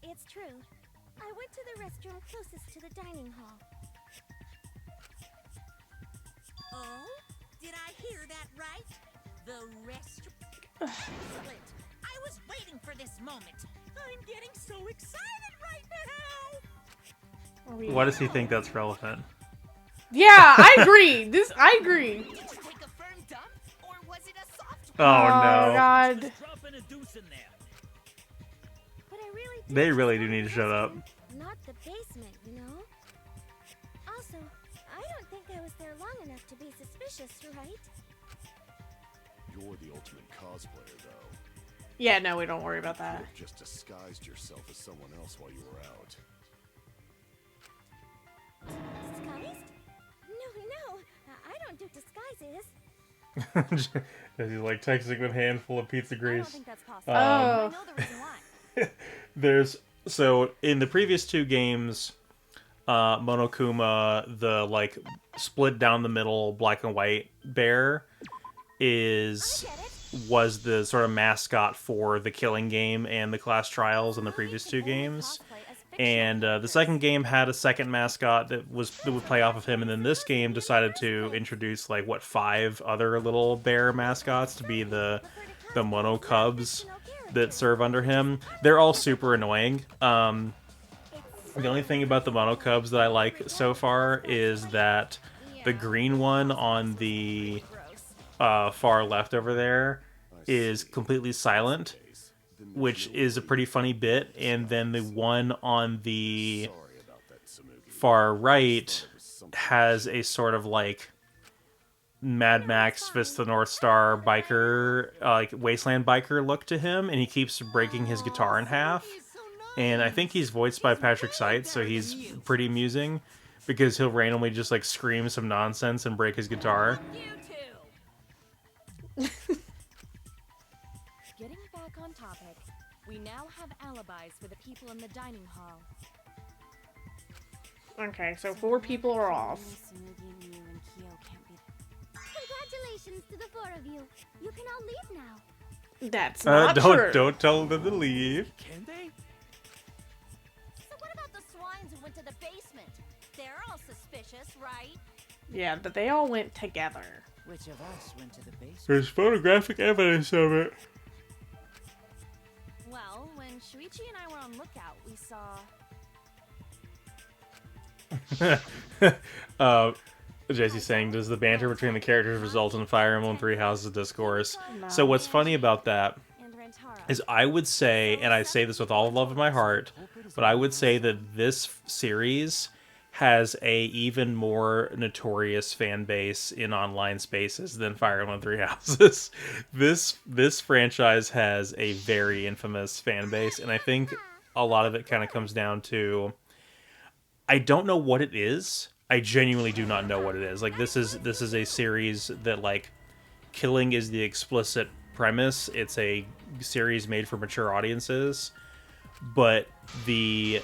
It's true. I went to the restroom closest to the dining hall. Oh? Did I hear that right? The restroom. Excellent. I was waiting for this moment. I'm getting so excited right now. Why does he think that's relevant? Yeah, I agree. I agree. Did you take a firm dump, or was it a soft Oh, Oh no. God. Dropping a deuce in there. But I really did They just really go do need to the shut up. restroom, not the basement, you know? Also, I don't think I was there long enough to be suspicious, right? You're the ultimate cosplayer, though. Yeah, no, we don't worry about You that. have just disguised yourself as someone else while you were out. Disguised? No, I don't do disguises. As he's like texting with a handful of pizza I don't grease. think that's possible. Oh. I know the reason why. There's so in the previous two games, Monokuma, the like split down the middle black and white bear, was the sort of mascot for the Killing game and the Class Trials in the previous two games. And the second game had a second mascot that would play off of him, and then this game decided to introduce like 5 other little bear mascots to be the Mono Cubs that serve under him. They're all super annoying. The only thing about the Mono Cubs that I like so far is that the green one on the far left over there is completely silent, which is a pretty funny bit, and then the one on the far right has a sort of like Mad Max Fist of the North Star biker, like wasteland biker look to him, and he keeps breaking his guitar in half. And I think he's voiced by Patrick Seitz, so he's pretty amusing because he'll randomly just like scream some nonsense and break his guitar. Getting back on topic, we now have alibis for the people in the dining hall. Okay, so 4 people are off. Congratulations to the 4 of you. You can all leave now. That's not true. Don't tell them to leave. Can they? So what about the swines who went to the basement? They're all suspicious, right? Yeah, but they all went together. Which of us went to the basement? There's photographic evidence of it. Well, when Shuichi and I were on lookout, we saw... Jesse's saying, does the banter between the characters result in Fire Emblem Three Houses discourse? So what's funny about that is I would say, and I say this with all the love in my heart, but I would say that this series has a even more notorious fan base in online spaces than Fire Emblem Three Houses. This franchise has a very infamous fan base, and I think a lot of it kind of comes down to, I don't know what it is. I genuinely do not know what it is. Like this is a series that like killing is the explicit premise. It's a series made for mature audiences, but the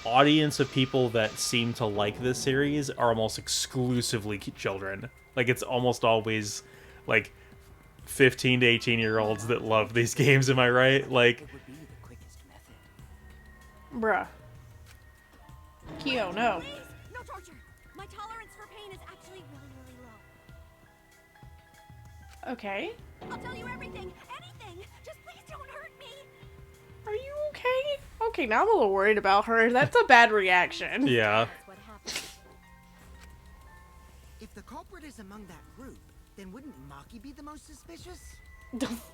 audience of people that seem to like this series are almost exclusively children. Like it's almost always like 15 to 18-year-olds that love these games. Am I right? Like, What would be the quickest method? Bruh. Kyo, no. Please, no torture. My tolerance for pain is actually really low. Okay. I'll tell you everything, anything. Just please don't hurt me. Are you okay? Okay, now I'm a little worried about her. That's a bad reaction. yeah. That's what happened. If the culprit is among that group, then wouldn't Maki be the most suspicious?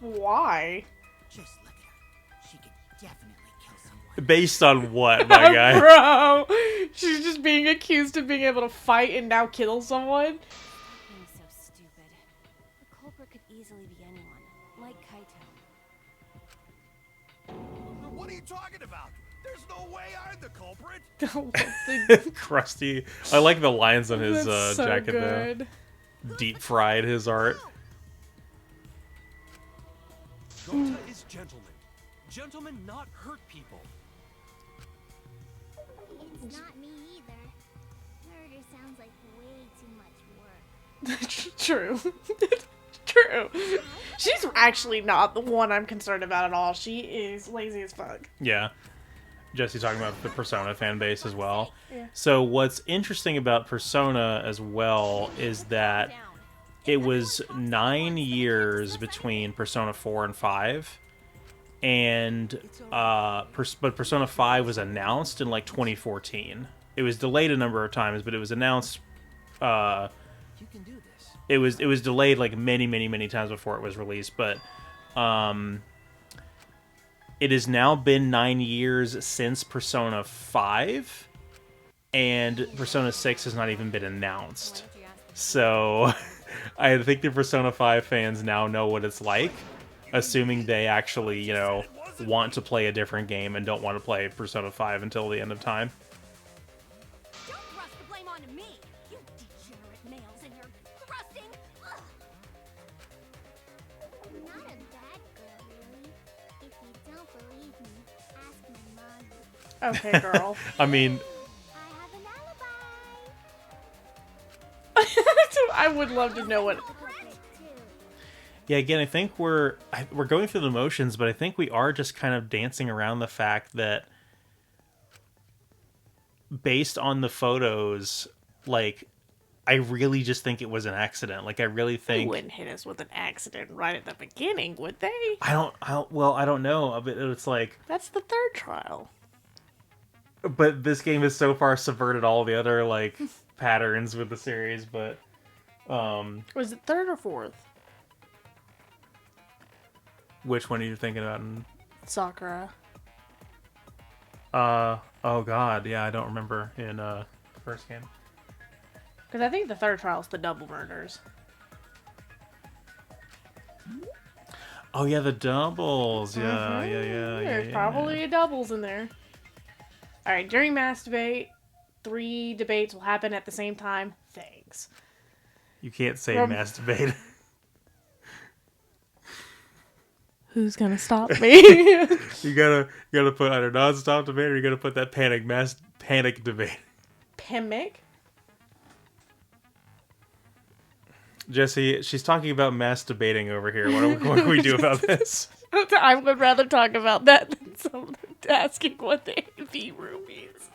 Why? Just look at her. She could definitely kill someone. Based on what, my guy? Bro! She's just being accused of being able to fight and now kill someone? Being so stupid. The culprit could easily be anyone, like Kaito. What are you talking about? There's no way I'm the culprit. Krusty. I like the lines on his That's so jacket good. though. Deep fried his art. Gota is gentleman. Gentlemen not hurt people. Not me either. Murder sounds like way too much work. True. True. She's actually not the one I'm concerned about at all. She is lazy as fuck. Yeah. Jesse talking about the Persona fan base as well. Yeah. So what's interesting about Persona as well is that it was 9 years between Persona 4 and 5. And but Persona 5 was announced in like 2014. It was delayed a number of times, but it was announced You can do this. it was delayed like many times before it was released, but it has now been 9 years since Persona 5, and Persona 6 has not even been announced. So I think the Persona 5 fans now know what it's like, assuming they actually, you know, want to play a different game and don't want to play Persona 5 until the end of time. Don't thrust the blame onto me, you degenerate males and your thrusting. Ugh. I'm not a bad girl, really. If you don't believe me, ask my mom. Okay, girl. I mean, I have an alibi. I would love to know what. yeah, again, I think we're going through the motions, but I think we are just kind of dancing around the fact that based on the photos, like, I really just think it was an accident. Like, I really They think wouldn't hit us with an accident right at the beginning, would they? I don't know. But it's like, That's the third trial. but this game has so far subverted all the other like patterns with the series. But Was it third or fourth? which one are you thinking about? Sakura. Oh god, yeah, I don't remember in the first game. Because I think the third trial is the double murders. Oh yeah, the doubles. Yeah, Mhm. yeah. There's probably a doubles in there. Alright, during mass debate, 3 debates will happen at the same time. Thanks. You can't say From- masturbate. Who's gonna stop me? You gotta put either non-stop debate or you gotta put that panic debate. Pimic? Jesse, she's talking about mass debating over here. What do we do about this? I would rather talk about that than someone asking what the AV room is.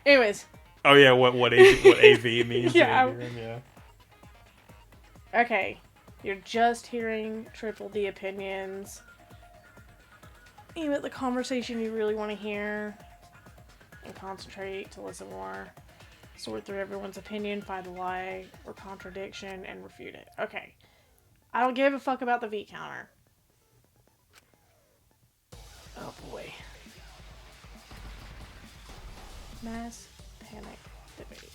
Anyways. Oh yeah, what AV means? Yeah. Yeah. Okay. You're just hearing Triple D opinions. Aim at the conversation you really want to hear. And concentrate to listen more. Sort through everyone's opinion, find a lie or contradiction, and refute it. Okay. I don't give a fuck about the V counter. Oh boy. Mass panic debate.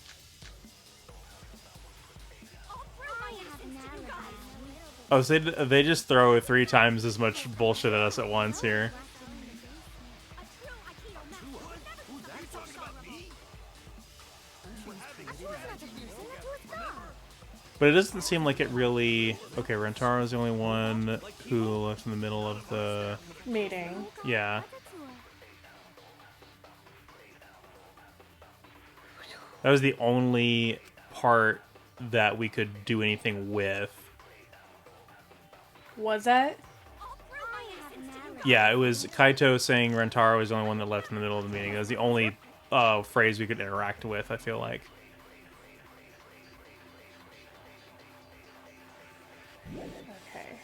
I have an alibi. Oh, so they just throw 3 times as much bullshit at us at once here. But it doesn't seem like it really... Okay, Rentaro's the only one who left in the middle of the... Meeting. Yeah. That was the only part that we could do anything with. Was that? Yeah, it was Kaito saying Rentaro was the only one that left in the middle of the meeting. That was the only phrase we could interact with, I feel like. Okay.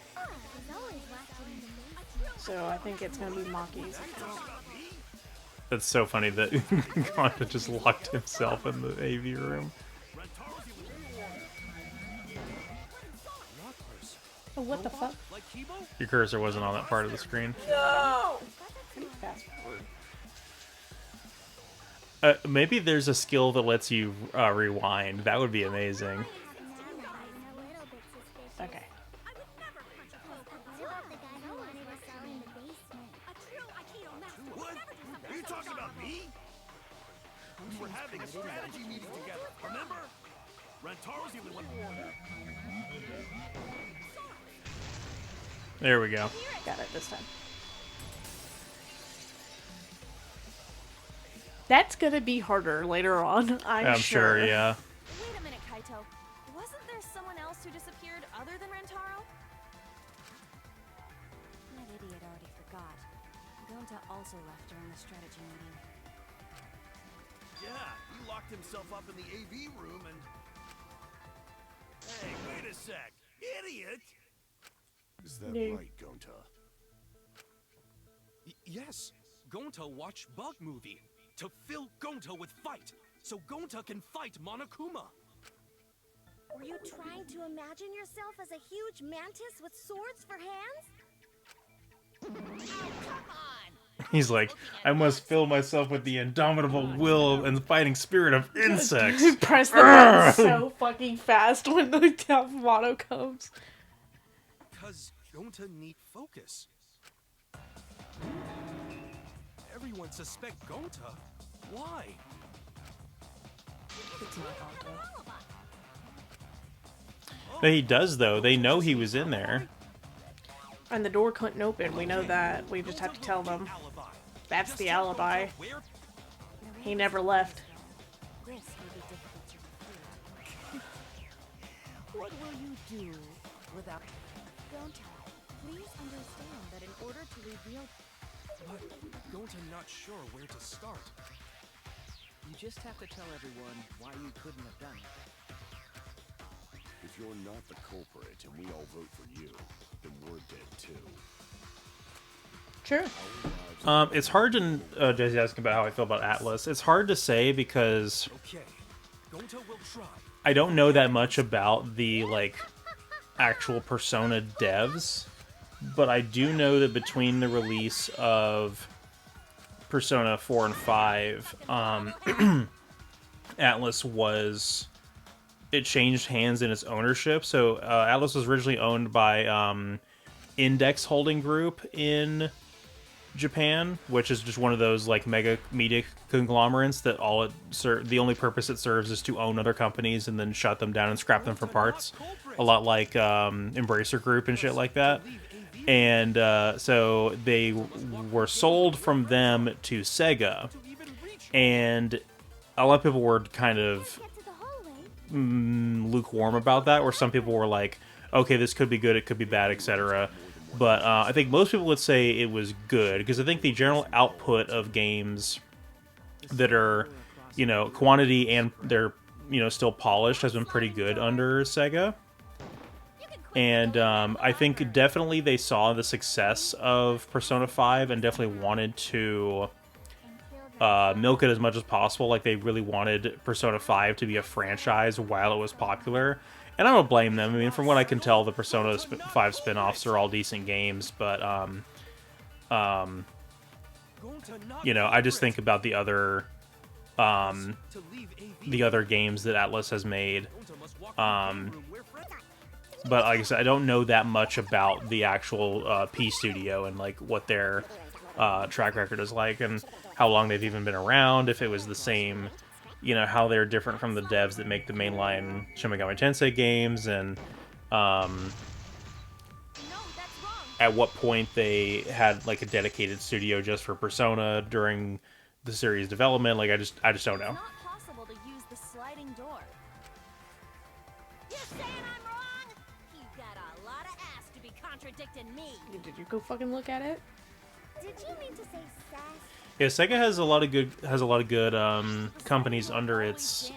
So I think it's gonna be Maki's account. That's so funny that Kanta just locked himself in the AV room. Oh, what the fuck? Your cursor wasn't on that part of the screen. No! Fast forward. Maybe there's a skill that lets you rewind. That would be amazing. Okay. What? Are you talking about me? We were having a strategy meeting together, remember? Rantaro's the only one. There we go. Got it this time. That's gonna be harder later on, I'm sure, yeah. Wait a minute, Kaito. Wasn't there someone else who disappeared other than Rentaro? That idiot already forgot. Gonta also left during the strategy meeting. Yeah, he locked himself up in the AV room and... Hey, wait a sec! Idiot! Is that No. right, Gonta? Yes, Gonta watched Bug Movie to fill Gonta with fight, so Gonta can fight Monokuma. Were you trying to imagine yourself as a huge mantis with swords for hands? He's like, I must fill myself with the indomitable will and fighting spirit of insects. Press the button so fucking fast when the Mono comes. Cause Gonta need focus. Everyone suspect Gonta. Why? But he does, though. They know he was in there. And the door couldn't open, we know that. We just have to tell them. That's the alibi. He never left. This may be difficult to refute. What will you do without... Gonta, please understand that in order to reveal... But Gonta not sure where to start. You just have to tell everyone why you couldn't have done it. If you're not the culprit and we all vote for you, then we're dead too. True. It's hard to... Jesse's asking about how I feel about Atlas. It's hard to say because Okay, Gonta will try. I don't know that much about the, like, actual Persona devs. But I do know that between the release of Persona 4 and 5, Atlas was... It changed hands in its ownership. So Atlas was originally owned by Index Holding Group in Japan, which is just one of those like mega media conglomerates that the only purpose it serves is to own other companies and then shut them down and scrap them for parts. A lot like Embracer Group and shit like that. And so they were sold from them to Sega, and a lot of people were kind of lukewarm about that, where some people were like, okay, this could be good, it could be bad, etc. But I think most people would say it was good, because I think the general output of games that are, you know, quantity and they're, you know, still polished has been pretty good under Sega. And I think definitely they saw the success of Persona 5 and definitely wanted to milk it as much as possible. Like, they really wanted Persona 5 to be a franchise while it was popular. And I don't blame them. I mean, from what I can tell, the Persona 5 spin-offs are all decent games. But, you know, I just think about the other games that Atlas has made. But like I said, I don't know that much about the actual P Studio and like what their track record is like and how long they've even been around. If it was the same, you know, how they're different from the devs that make the mainline Shin Megami Tensei games, and at what point they had like a dedicated studio just for Persona during the series development. Like I just don't know. It's not possible to use the sliding door. You're saying I'm wrong? You've got a lot of ass to be contradicting me. Did you go fucking look at it? Did you mean to say sass? Yeah, Sega has a lot of good companies under its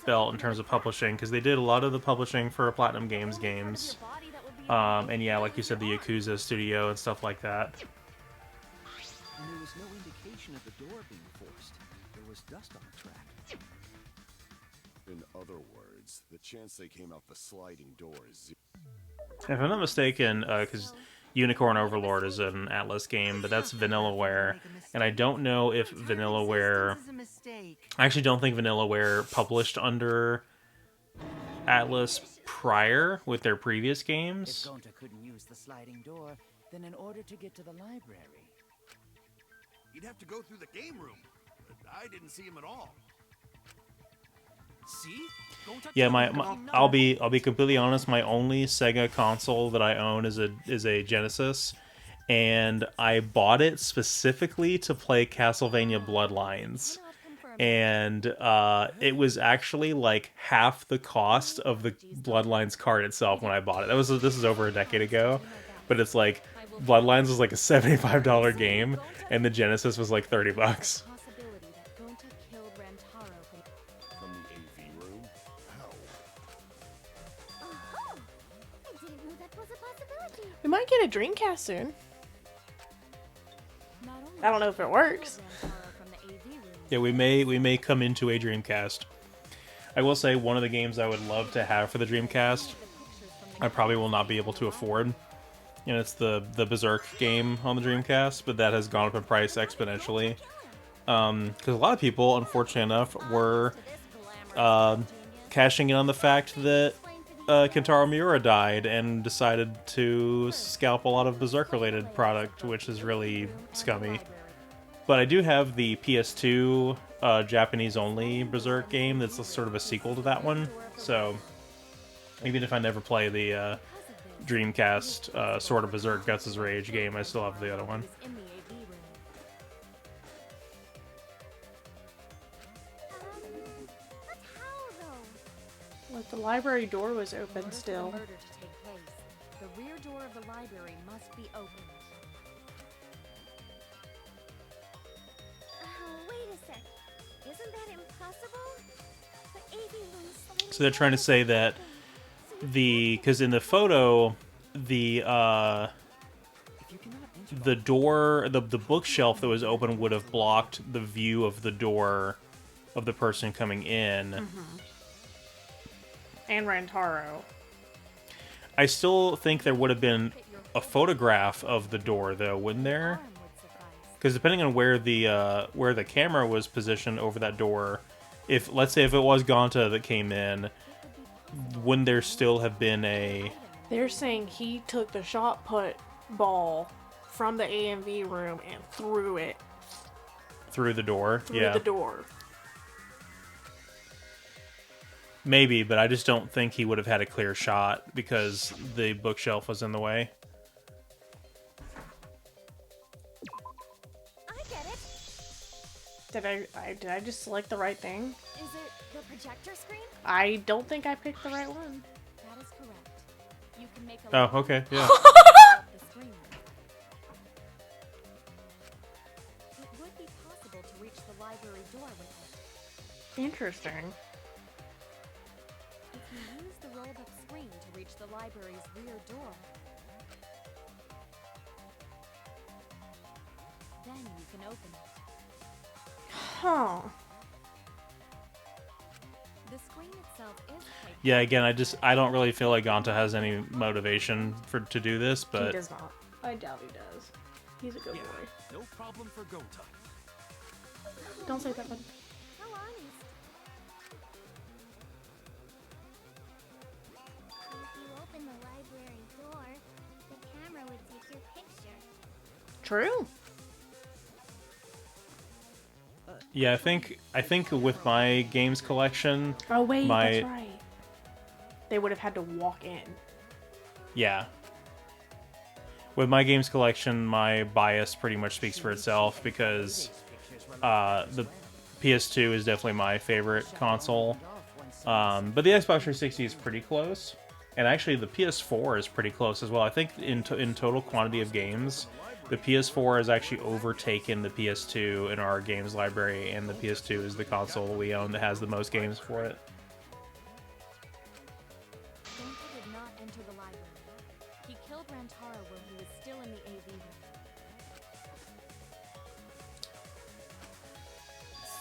belt in terms of publishing, because they did a lot of the publishing for Platinum Games games, and yeah, like you said, the Yakuza studio and stuff like that. And there was no indication of the door being forced. There was dust on the track. In other words, the chance they came out the sliding door is zero. If I'm not mistaken, because Unicorn Overlord is an Atlas game, but that's Vanillaware, and I don't know if Vanillaware... I actually don't think Vanillaware published under Atlas prior with their previous If games. Gonta couldn't use the sliding door, then in order to get to the library... You'd have to go through the game room. But I didn't see him at all. See? Gonta Yeah, told me. I'll be completely honest. My only Sega console that I own is a Genesis, and I bought it specifically to play Castlevania Bloodlines. And it was actually like half the cost of the Bloodlines card itself when I bought it. This is over a decade ago, but it's like Bloodlines was like a $75 game, and the Genesis was like $30. Possibility that Gonta killed Rantaro from From the AV room? How? Oh, I didn't know that was a possibility. We might get a Dreamcast soon. not only I don't know if it works. killed Rantaro from the AV room, Yeah, we may come into a Dreamcast. I will say one of the games I would love to have for the Dreamcast, I probably will not be able to afford. You know, it's the Berserk game on the Dreamcast, but that has gone up in price exponentially. Because a lot of people, unfortunately enough, were cashing in on the fact that Kentaro Miura died and decided to scalp a lot of Berserk-related product, which is really scummy. But I do have the PS2 Japanese-only Berserk game that's sort of a sequel to that one. So even if I never play the Dreamcast Sword of Berserk Guts' Rage game, I still have the other one. was in the AV room. But how though? Like the library door was In open order for still. the murder to take place, the rear door of the library must be opened. Wait a sec. Isn't that impossible? The AV room's sliding So they're trying to say that because in the photo, the door, the bookshelf that was open would have blocked the view of the door of the person coming in. And Rantaro. I still think there would have been a photograph of the door, though, wouldn't there? Arm would suffice. Because depending on where the camera was positioned over that door, if let's say if it was Gonta that came in, wouldn't there still have been a? They're saying he took the shot put ball from the AMV room and threw it Through the door? through Yeah. the door. Maybe, but I just don't think he would have had a clear shot because the bookshelf was in the way. I get it. Did I just select the right thing? Is it the projector screen? I don't think I picked the right one. That is correct. You can make a Oh, okay, yeah. off the screen. It would be possible to reach the library door with it. Interesting. If you use the rolled up screen to reach the library's rear door, then you can open it. Huh. The screen itself is quite Yeah, again, I don't really feel like Gonta has any motivation to do this, He but does not. I doubt he does. He's a good Yeah, boy. no problem for Gonta. Don't say that one. How honest. If you open the library door, the camera would take your picture. True. yeah, I think with my games collection, Oh wait, My- that's right. They would have had to walk in. yeah. With my games collection, my bias pretty much speaks for itself because the PS2 is definitely my favorite console. But the Xbox 360 is pretty close. And actually, the PS4 is pretty close as well. I think in total quantity of games, the PS4 has actually overtaken the PS2 in our games library, and the PS2 is the console we own that has the most games for it. Gonta did not enter the library. He killed Rantaro when he was still in the AV room.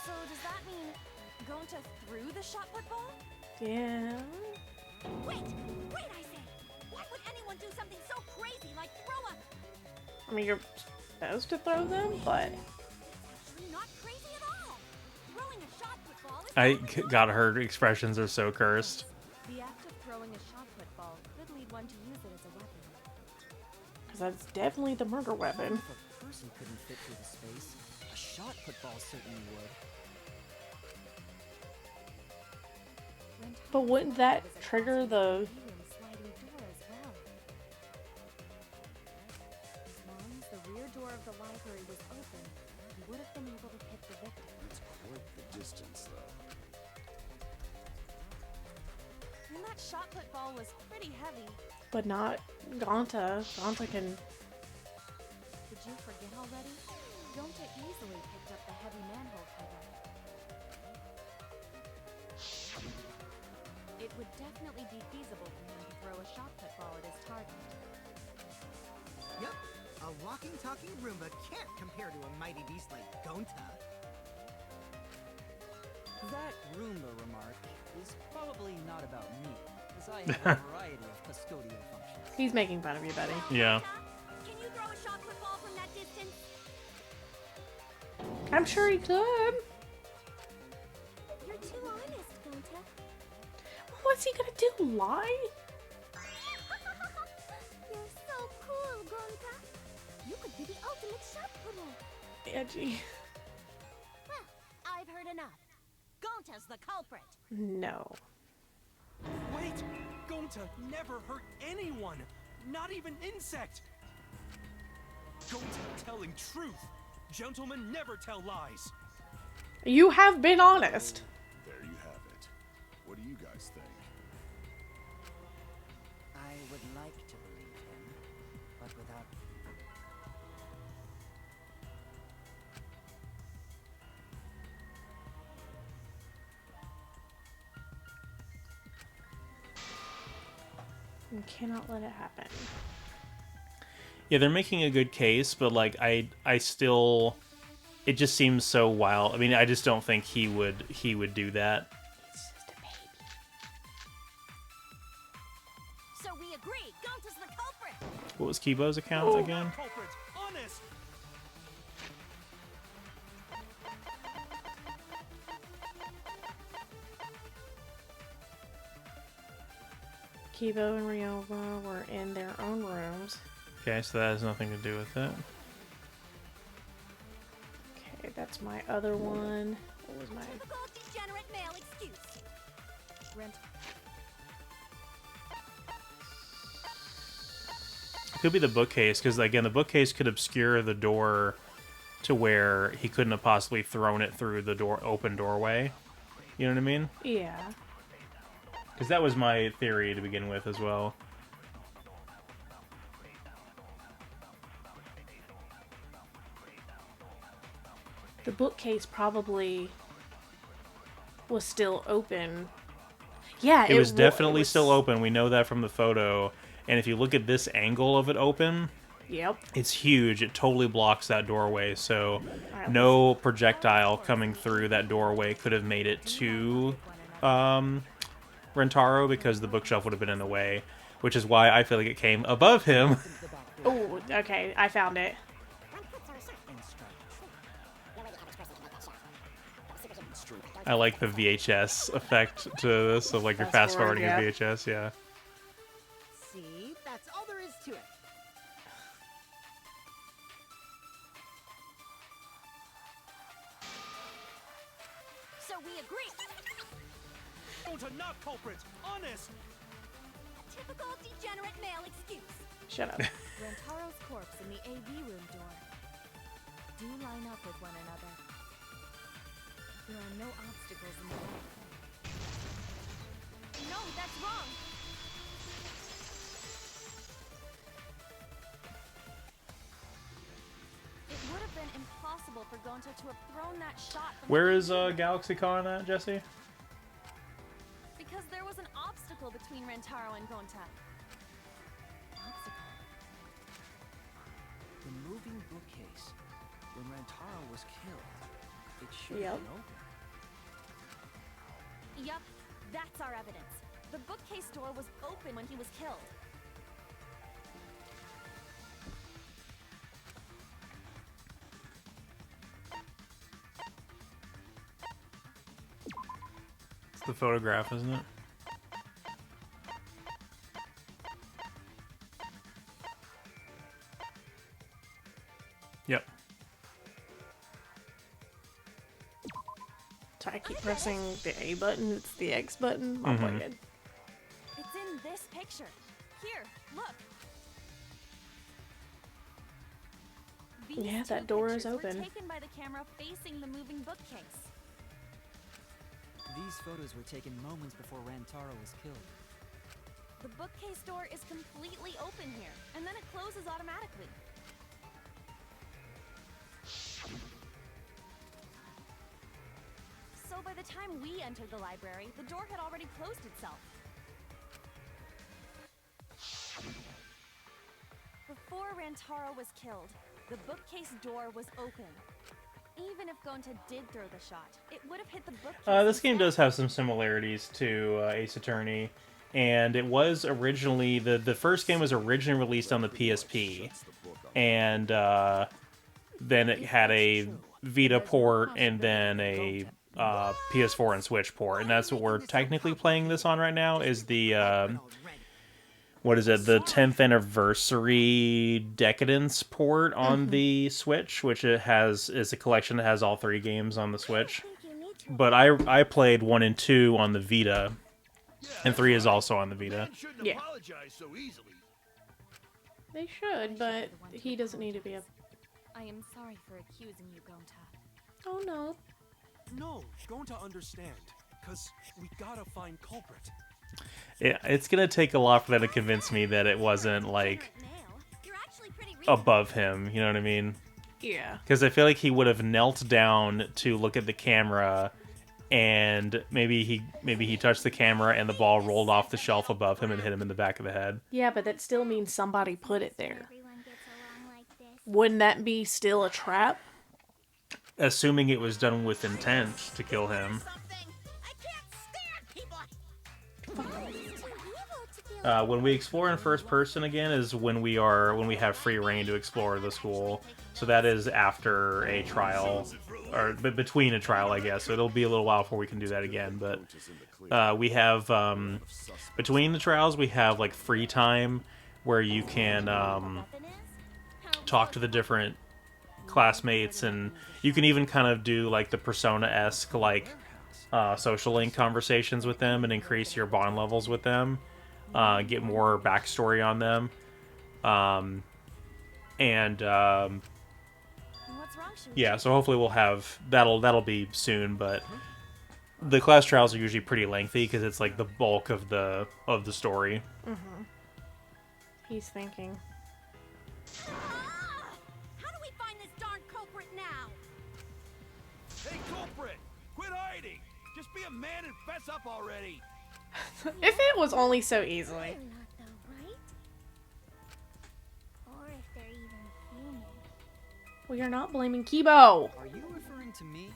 So does that mean Gonta threw the shot put ball? Yeah. Wait, I say. Why would anyone do something so crazy like throw a... I mean, you're supposed to throw them, but Actually not crazy at all. Throwing a shot put ball is... God, her expressions are so cursed. The act of throwing a shot put ball could lead one to use it as a weapon. because that's definitely the murder weapon. If a person couldn't fit through the space, a shot put ball certainly would. But wouldn't that trigger the? Sliding door as well. As long as That shot put ball was pretty heavy. But not Gonta. Gonta can... Did you forget already? Gonta easily picked up the heavy manhole cover. It would definitely be feasible for him to throw a shot put ball at his target. Yep, a walking, talking Roomba can't compare to a mighty beast like Gonta. That Roomba remark is probably not about me, as I have a variety of custodial functions. He's making fun of you, buddy. Yeah. Can you throw a shot put ball from that distance? I'm sure he could. You're too honest, Gonta. What's he gonna do? Lie? You're so cool, Gonta. You could be the ultimate shot putter. Edgy. Well, I've heard enough. Gonta's the culprit. No. Wait! Gonta never hurt anyone! Not even insect! Gonta telling truth! Gentlemen never tell lies! You have been honest. There you have it. What do you guys think? I would like to believe him, but without... You cannot let it happen. Yeah, they're making a good case, but like I still, it just seems so wild. I mean, I just don't think he would do that. It's just a baby. So we agree, Gonta's the culprit. What was Kibo's account again? Culprit! Honest! Kibo and Ryoma were in their own rooms. Okay, so that has nothing to do with it. Okay, that's my other one. What was my... Typical degenerate male excuse. Rent. It could be the bookcase, because again, the bookcase could obscure the door to where he couldn't have possibly thrown it through the open doorway. You know what I mean? Yeah. Because that was my theory to begin with as well. The bookcase probably was still open. Yeah, it was definitely still open. We know that from the photo. And if you look at this angle of it open, yep, it's huge. It totally blocks that doorway. So no projectile coming through that doorway could have made it to Rentaro, because the bookshelf would have been in the way. Which is why I feel like it came above him. Oh, okay. I found it. I like the VHS effect to this, of like you're fast forwarding a VHS, yeah. See, that's all there is to it. So we agree. Gonta not culprit! Honest! Typical degenerate male excuse. Shut up. Rentaro's corpse in the AV room door. Do line up with one another. There are no obstacles in the way. No, that's wrong. It would have been impossible for Gonta to have thrown that shot from Where the is Galaxy Con at, Jesse? because there was an obstacle between Rentaro and Gonta. Obstacle? The moving bookcase. When Rentaro was killed, it should Yep. have been open. Yup, that's our evidence. The bookcase door was open when he was killed. It's the photograph, isn't it? Yep. So I keep pressing the A button. It's the X button. Oh my god. It's in this picture. Here, look. These Yeah, two that door is pictures were open. taken by the camera facing the moving bookcase. These photos were taken moments before Rantaro was killed. The bookcase door is completely open here, and then it closes automatically. So by the time we entered the library, the door had already closed itself. Before Rantaro was killed, the bookcase door was open. Even if Gonta did throw the shot, it would have hit the bookcase. This game does have some similarities to Ace Attorney, and it was originally the first game was originally released on the PSP, and then it had a Vita port and then a PS4 and Switch port, and that's what we're technically playing this on right now. Is the what is it? The 10th anniversary Decadence port on the Switch, which is a collection that has all 3 games on the Switch. But I played 1 and 2 on the Vita, and 3 is also on the Vita. Yeah. They should, but he doesn't need to be a... I am sorry for accusing you, Gonta. Oh, no. No, Gonta understand, because we gotta find culprit. Yeah, it's gonna take a lot for them to convince me that it wasn't, like, above him, you know what I mean? Yeah. Because I feel like he would have knelt down to look at the camera, and maybe he touched the camera and the ball rolled off the shelf above him and hit him in the back of the head. Yeah, but that still means somebody put it there. Wouldn't that be still a trap? Assuming it was done with intent to kill him. When we explore in first person again is when we have free reign to explore the school. So that is after a trial, or between a trial, I guess. So it'll be a little while before we can do that again. But we have between the trials, we have like free time where you can talk to the different classmates, and you can even kind of do like the Persona-esque like social link conversations with them and increase your bond levels with them. Get more backstory on them, yeah. So hopefully we'll have that'll be soon. But the class trials are usually pretty lengthy because it's like the bulk of the story. Mm-hmm. He's thinking. How do we find this darn culprit now? Hey, culprit! Quit hiding! Just be a man and fess up already! If it was only so easily. Or if they're even human. Well, you're not blaming Kibo. Are you referring to me?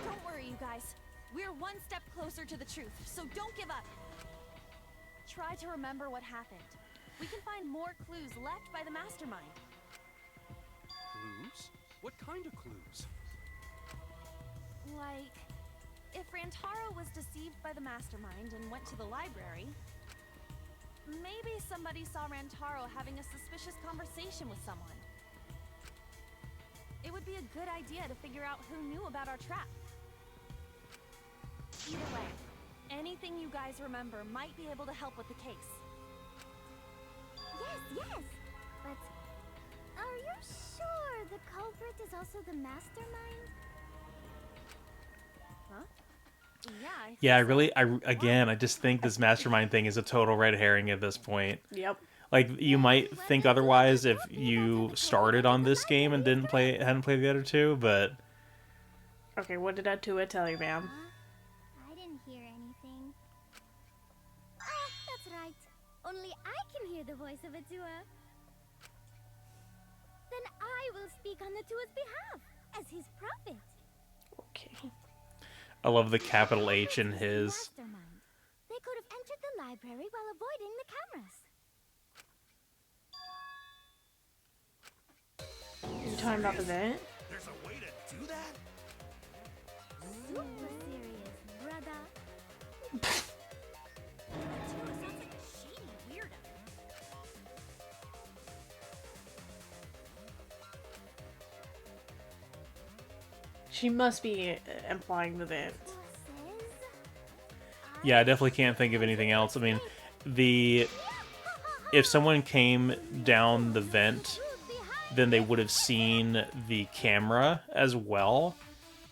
Don't worry, you guys. We're one step closer to the truth, so don't give up. Try to remember what happened. We can find more clues left by the mastermind. Clues? What kind of clues? Like, if Rantaro was deceived by the mastermind and went to the library, maybe somebody saw Rantaro having a suspicious conversation with someone. It would be a good idea to figure out who knew about our trap. Either way, anything you guys remember might be able to help with the case. Yes. But are you sure the culprit is also the mastermind? Huh? Yeah, I just think this mastermind thing is a total red herring at this point. Yep. Like, you might think otherwise if you started on this game and hadn't played the other two, but... Okay, what did Atua tell you, ma'am? I didn't hear anything. Oh, that's right. Only I can hear the voice of Atua. Then I will speak on Atua's behalf, as his prophet. Okay. I love the capital H in his. They could have entered the library while avoiding the cameras. You talking about the vent? There's a way to do that? Super serious, brother. Atua sounds like a shady weirdo. She must be implying the vent. Yeah, I definitely can't think of anything else. I mean, if someone came down the vent, then they would have seen the camera as well.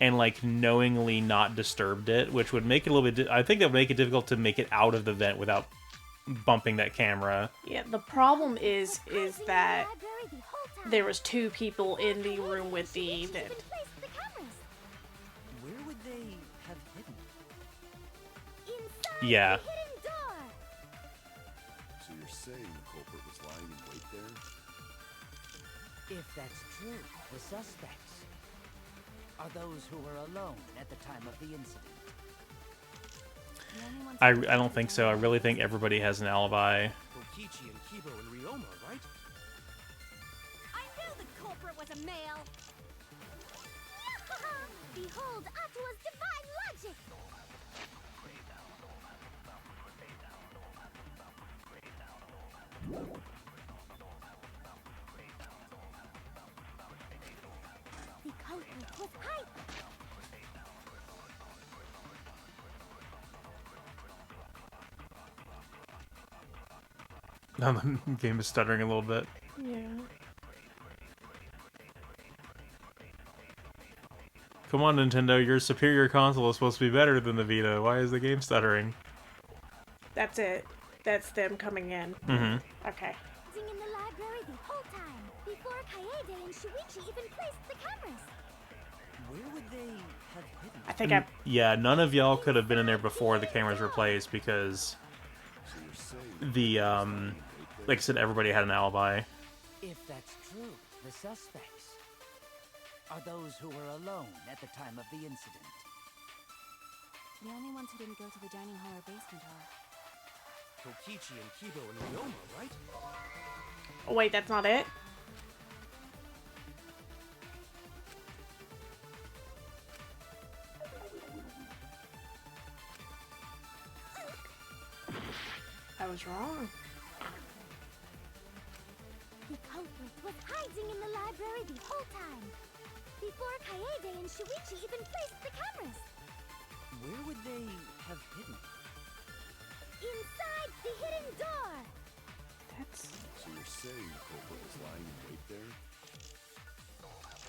and like knowingly not disturbed it, which would make it a little bit. I think that would make it difficult to make it out of the vent without bumping that camera. Yeah, the problem is that there was 2 people in the room with the vent. Where would they have hidden? Yeah. So you're saying the culprit was lying in wait there? If that's true, the suspects are those who were alone at the time of the incident. I don't think so. I really think everybody has an alibi. Kokichi and Kibo and Ryoma, right? I knew the culprit was a male. Behold Atua's divine logic. The culprit was hype. Now the game is stuttering a little bit. Yeah. Come on, Nintendo, your superior console is supposed to be better than the Vita. Why is the game stuttering? That's it. That's them coming in. Mm-hmm. Okay. Sitting in the library the whole time before Kaede and Shuichi even placed the cameras. Where would they have hidden? I think I... Yeah, none of y'all could have been in there before the cameras were placed because the, like I said, everybody had an alibi. If that's true, the suspects are those who were alone at the time of the incident. The only ones who didn't go to the dining hall or basement are... Kokichi and Kibo and Ryoma, right? Oh, wait, that's not it? I was wrong. The culprit was hiding in the library the whole time before Kaede and Shuichi even placed the cameras. Where would they have hidden? Inside the hidden door. That's... So you're saying the culprit was lying in wait there?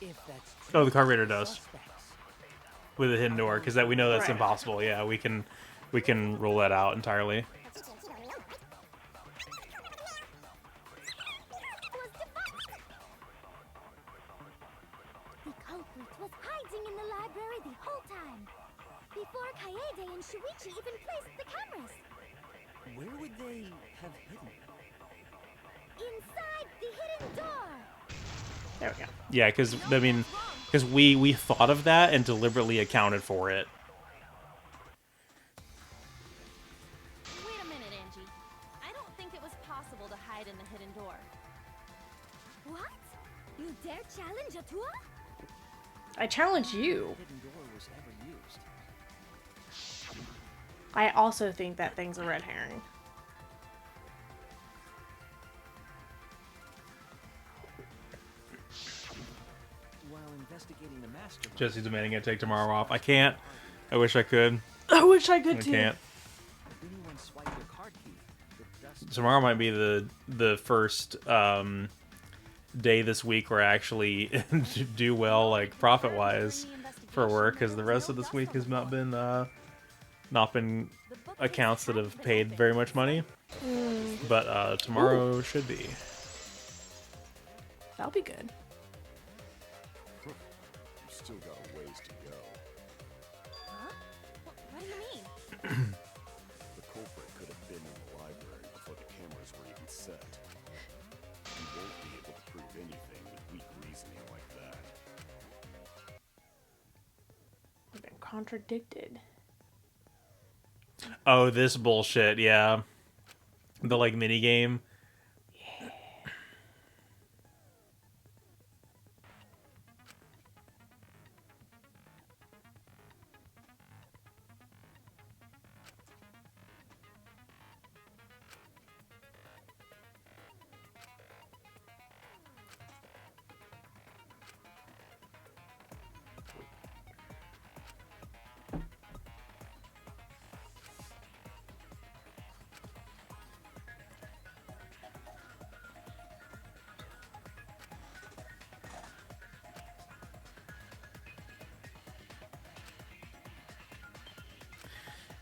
If that's true, Oh, the carburetor does. suspects With a hidden door, because that we know that's Right. impossible. Yeah, we can rule that out entirely. The culprit was hiding in the library the whole time before Kaede and Shuichi even placed the cameras. Where would they have hidden? Inside the hidden door. There we go. Yeah, because I mean, because we thought of that and deliberately accounted for it. Wait a minute, Angie. I don't think it was possible to hide in the hidden door. What? You dare challenge Atua? I challenge you. Hidden door was ever used. I also think that thing's a red herring. While investigating the master. Jesse's demanding I take tomorrow off. I can't. I wish I could. I wish I could I too. can't. Anyone swipe your card key, the dust Tomorrow might be the first day this week where I actually do well, like profit wise, for work, because the rest of this week has not been accounts that have paid very much money. But tomorrow should be. That'll be good. You still got a ways to go. Huh? What do you mean? The culprit could have been in the library before the cameras were even set. You won't be able to prove anything with weak reasoning like that. I've been contradicted. Oh, this bullshit, yeah. The like mini game.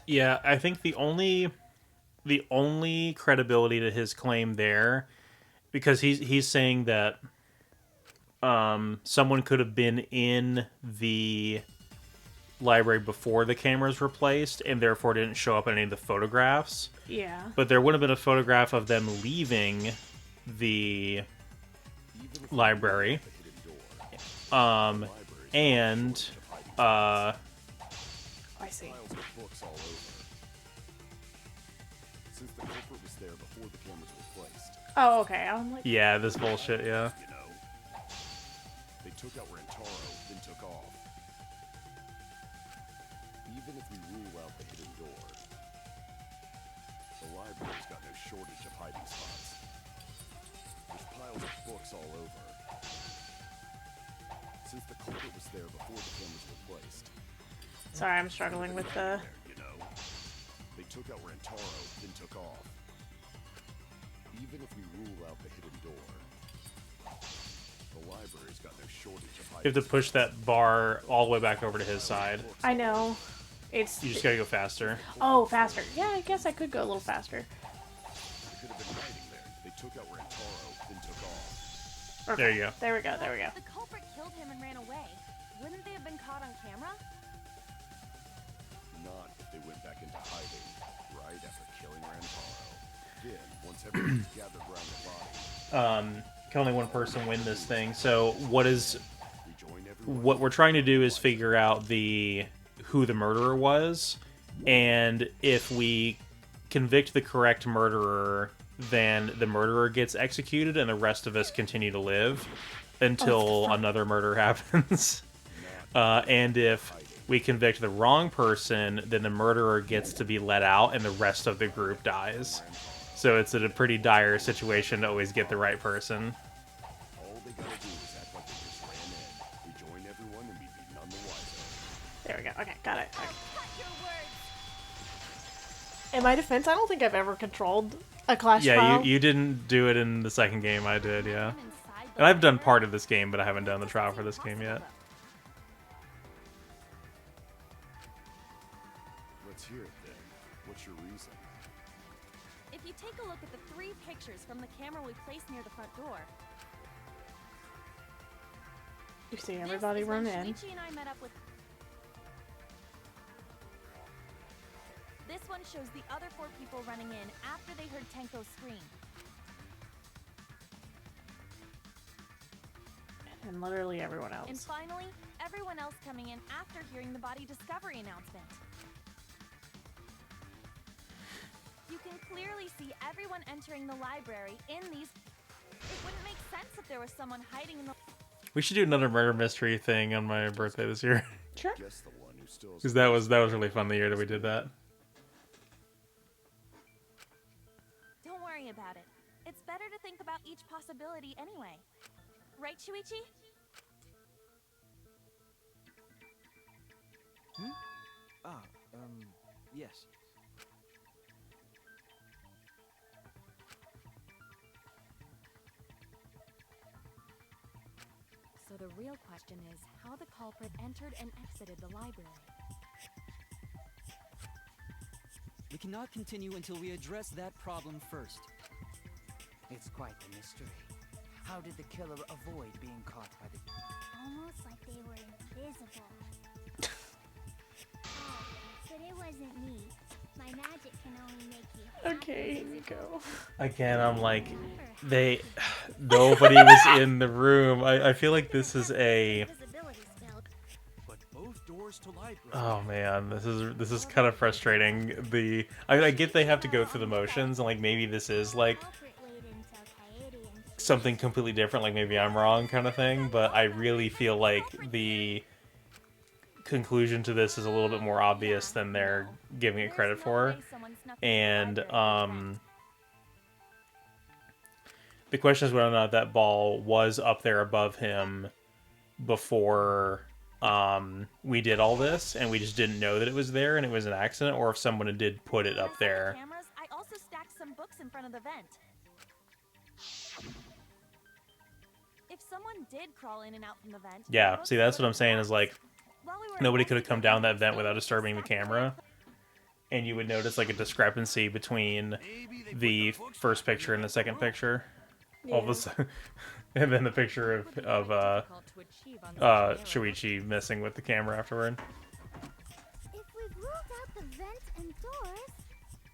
Yeah, I think the only credibility to his claim there, because he's saying that someone could have been in the library before the cameras were placed and therefore didn't show up in any of the photographs. Yeah. But there would have been a photograph of them leaving the library. And I see. Since the culprit was there before the cameras were placed. Oh, okay. I'm like, yeah, this bullshit, yeah. You know, they took out Rantaro, then took off. Even if we rule out the hidden door, the library's got no shortage of hiding spots. There's piles of books all over. Since the culprit was there before the cameras were placed. sorry, I'm struggling with the. You know, they took out Rantaro, then took off. Even if we rule out the hidden door, the library's got no shortage of hiding. You have to push that bar all the way back over to his side. I know. It's. You just gotta go faster. Oh, faster. Yeah, I guess I could go a little faster. They could have been hiding there. They took out Rantaro, then took off. Okay. There you go. There we go. There we go. The culprit killed him and ran away. Wouldn't they have been caught on camera? Not if they went back into hiding right after killing Rantaro. Then, once everyone's gathered around the body, Can only one person win this thing. So what everyone. we're trying to do is figure out who the murderer was, and if we convict the correct murderer, then the murderer gets executed and the rest of us continue to live until another murder happens. And if we convict the wrong person, then the murderer gets to be let out and the rest of the group dies. So it's a pretty dire situation to always get the right person. All they gotta do is act like they just ran in, rejoin everyone, and we'd be none the wiser. There we go. Okay, got it. Okay. Cut your words. In my defense, I don't think I've ever controlled a Clash Yeah, trial. you didn't do it in the second game. I did, yeah. And I've done part of this game, but I haven't done the trial for this game yet. Let's hear it then. What's your reason? If you take a look at the 3 pictures from the camera we placed near the front door. You see everybody This is when run in. Shuichi and I met up with. This one shows the other 4 people running in after they heard Tenko scream. And literally everyone else. And finally, everyone else coming in after hearing the body discovery announcement. You can clearly see everyone entering the library in these. It wouldn't make sense if there was someone hiding in the. We should do another murder mystery thing on my birthday this year. Sure. Guess the one who still. Because that was really fun the year that we did that. Don't worry about it. It's better to think about each possibility anyway. Right, Shuichi? Yes. So the real question is how the culprit entered and exited the library. We cannot continue until we address that problem first. It's quite the mystery. How did the killer avoid being caught by the... Almost like they were invisible. Oh, but it wasn't me. My magic can only make you Okay, here you go. Again, I'm like, nobody was in the room. I feel like this is a... But both doors to library. Oh man, this is kind of frustrating. I get they have to go through the motions, and like maybe this is like something completely different, like maybe I'm wrong kind of thing, but I really feel like the conclusion to this is a little bit more obvious than they're giving it credit for. And the question is whether or not that ball was up there above him before we did all this, and we just didn't know that it was there and it was an accident, or if someone did put it up there. Cameras, I also stacked some books in front of the vent. If someone did crawl in and out from the vent... Yeah, see, that's what I'm saying is like, nobody could have come down that vent without disturbing the camera. and you would notice like a discrepancy between the first picture and the second picture. All of a sudden, and then the picture of Shuichi messing with the camera afterward. If we've ruled out the vent and doors,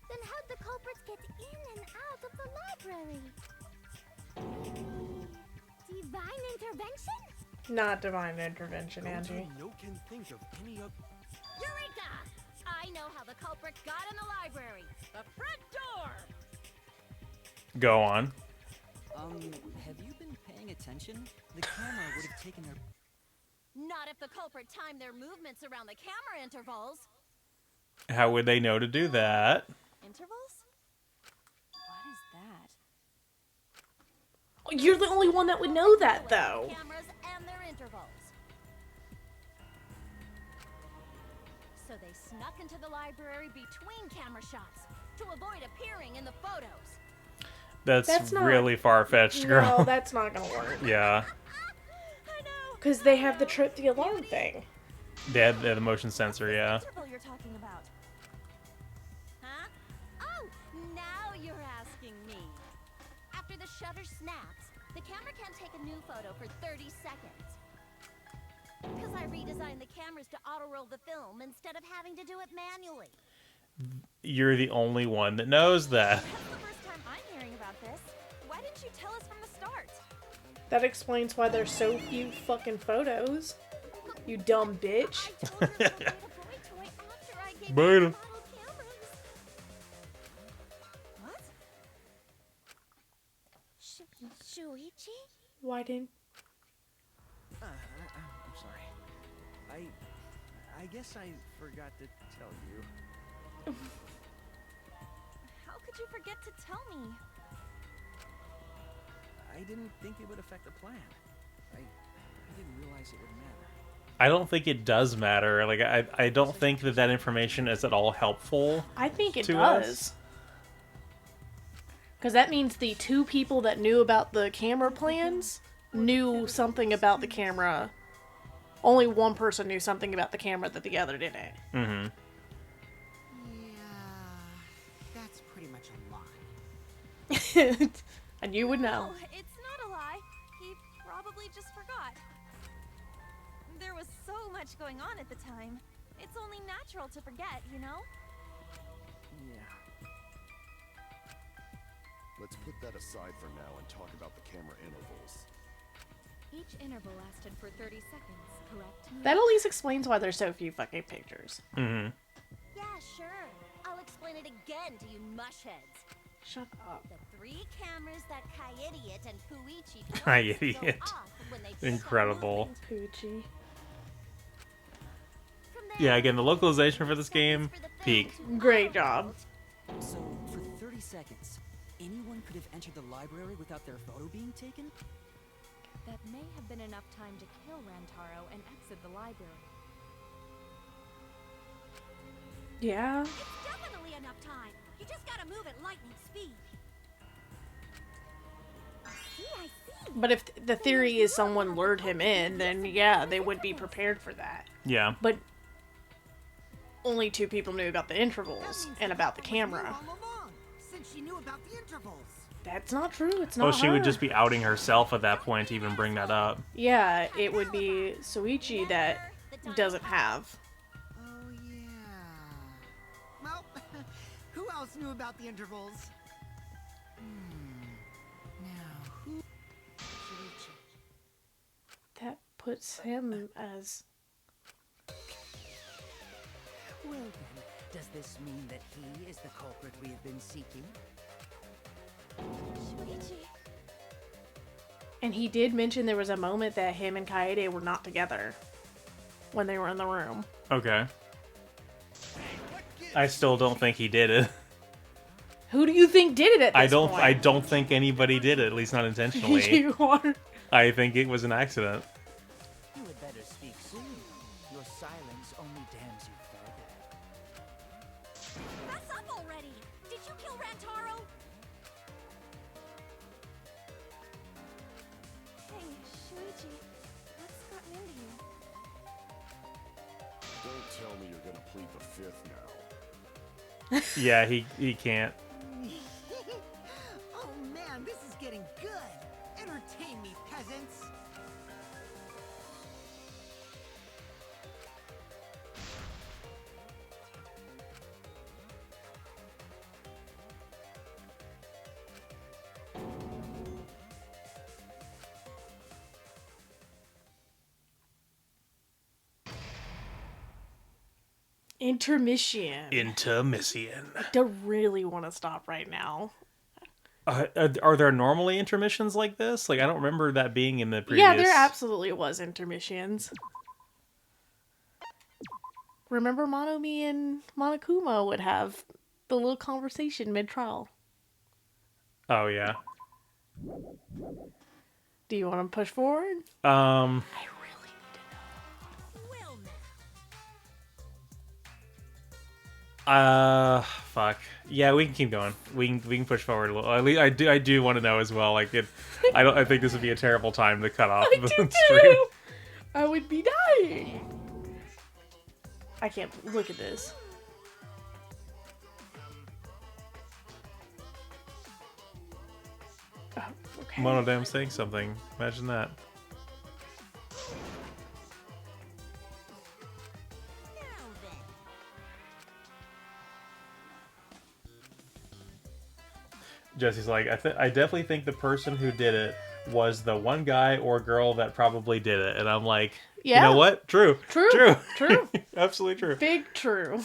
then how'd the culprits get in and out of the library? Divine intervention? Not divine intervention, Angie. No can think of any of. Eureka! I know how the culprit got in the library. The front door! Go on. Have you been paying attention? The camera would have taken their... Not if the culprit timed their movements around the camera intervals. How would they know to do that? Intervals? What is that? You're the only one that would know that, though. Cameras and their intervals. So they snuck into the library between camera shots to avoid appearing in the photos. That's not, really far-fetched, girl. No, that's not gonna work. Yeah. Because they have the trip the alarm thing. They had the motion sensor, yeah. Interval you're talking about? Huh? Oh, now you're asking me. After the shutter snaps, the camera can't take a new photo for 30 seconds. Because I redesigned the cameras to auto-roll the film instead of having to do it manually. You're the only one that knows that. That's the first time I'm hearing about this. Why didn't you tell us from the start? That explains why there's so few fucking photos. You dumb bitch. Beta. What? Shuichi? Why didn't... I'm sorry. I guess I forgot to tell you. How could you forget to tell me? I didn't think it would affect the plan. I didn't realize it would matter. I don't think it does matter. Like, I don't think that information is at all helpful. I think it to does. us. Because that means the two people that knew about the camera plans knew something about the camera. Only one person knew something about the camera that the other didn't. Mm-hmm. That's pretty much a lie. And you would know. No, it's not a lie. He probably just forgot. There was so much going on at the time. It's only natural to forget, you know? Yeah. Let's put that aside for now and talk about the camera intervals. Each interval lasted for 30 seconds, correct? That at least explains why there's so few fucking pictures. Mm-hmm. Yeah, sure. I'll explain it again to you mushheads. Shut up. The three cameras that Kaidiot and Puichi Kaidiot. Incredible. Puichi. Yeah, again, the localization for this game, peak. Great job. So, for 30 seconds, anyone could have entered the library without their photo being taken? That may have been enough time to kill Rantaro and exit the library. Yeah. It's definitely enough time. You just gotta move at lightning speed. I see. But if the theory is someone lured him in, then yeah, they would be prepared for that. Yeah. But only two people knew about the intervals and about the camera. All along, since she knew about the intervals. That's not true. It's not Well, she her. would just be outing herself at that point to even bring that up. Yeah, it would be Shuichi that doesn't have. Oh, yeah. Well, who else knew about the intervals? Now, who... Shuichi. That puts him as... Well then, does this mean that he is the culprit we have been seeking? Shuichi. And he did mention there was a moment that him and Kaede were not together when they were in the room. Okay. I still don't think he did it. Who do you think did it at this point? I don't think anybody did it, at least not intentionally. You are... I think it was an accident. You had better speak soon. Your silence only damns you further. Fess up already! Did you kill Rantaro? Hey, Shuichi. What's gotten into you? Don't tell me you're gonna plead the fifth now. Yeah, he can't. Oh man, this is getting good. Entertain me, peasants. Intermission. Intermission. I don't really want to stop right now. Are there normally intermissions like this? Like, I don't remember that being in the previous... Yeah, there absolutely was intermissions. Remember Monomi and Monokuma would have the little conversation mid-trial. Oh, yeah. Do you want to push forward? I really fuck. Yeah, we can keep going. We can push forward a little. At least I do want to know as well. Like, I think this would be a terrible time to cut off the stream. Too. I would be dying. I can't look at this. Oh, okay. Monodam's saying something. Imagine that. Jesse's like, I definitely think the person who did it was the one guy or girl that probably did it. And I'm like, yeah. You know what? True. True. Absolutely true. Big true.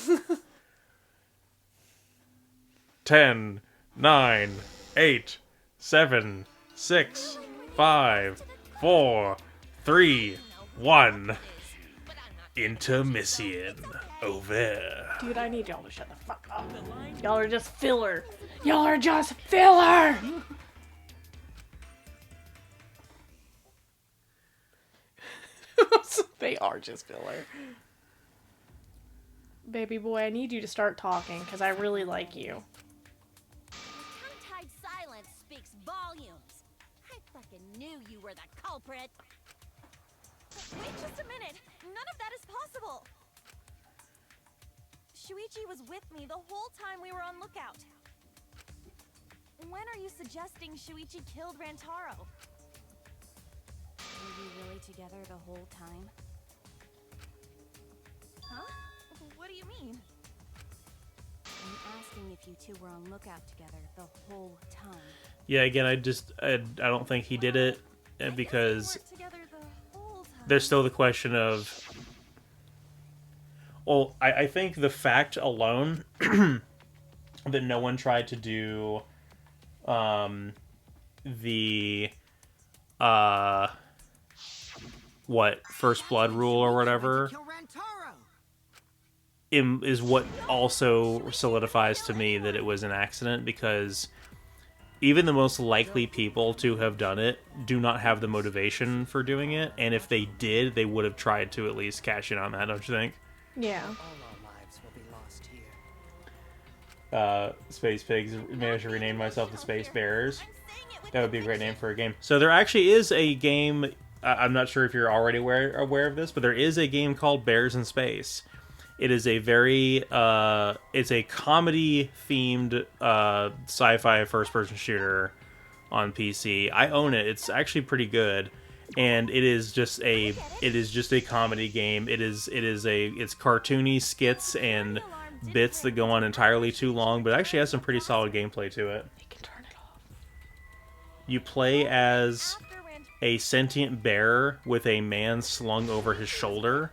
10, 9, 8, 7, 6, 5, 4, 3, 1. Intermission over. Dude, I need y'all to shut the fuck up. Y'all are just filler. Y'all are just filler! They are just filler. Baby boy, I need you to start talking, because I really like you. Tongue-tied silence speaks volumes. I fucking knew you were the culprit. Wait just a minute. None of that is possible. Shuichi was with me the whole time we were on lookout. When are you suggesting Shuichi killed Rantaro? Were you really together the whole time? Huh? What do you mean? I'm asking if you two were on lookout together the whole time. Yeah, again, I don't think he did it because there's still the question of... Well, I think the fact alone that no one tried to do the first blood rule or whatever is what also solidifies to me that it was an accident, because even the most likely people to have done it do not have the motivation for doing it, and if they did, they would have tried to at least cash in on that, don't you think? Yeah. All our lives will be lost here. Space Pigs managed to rename myself the Space Bears. That would be a great name for a game. So there actually is a game, I'm not sure if you're already aware of this, but there is a game called Bears in Space. It is a very, it's a comedy-themed sci-fi first-person shooter on PC. I own it. It's actually pretty good. And it is just a comedy game. It's cartoony skits and bits that go on entirely too long, but it actually has some pretty solid gameplay to it. You can turn it off. You play as a sentient bear with a man slung over his shoulder.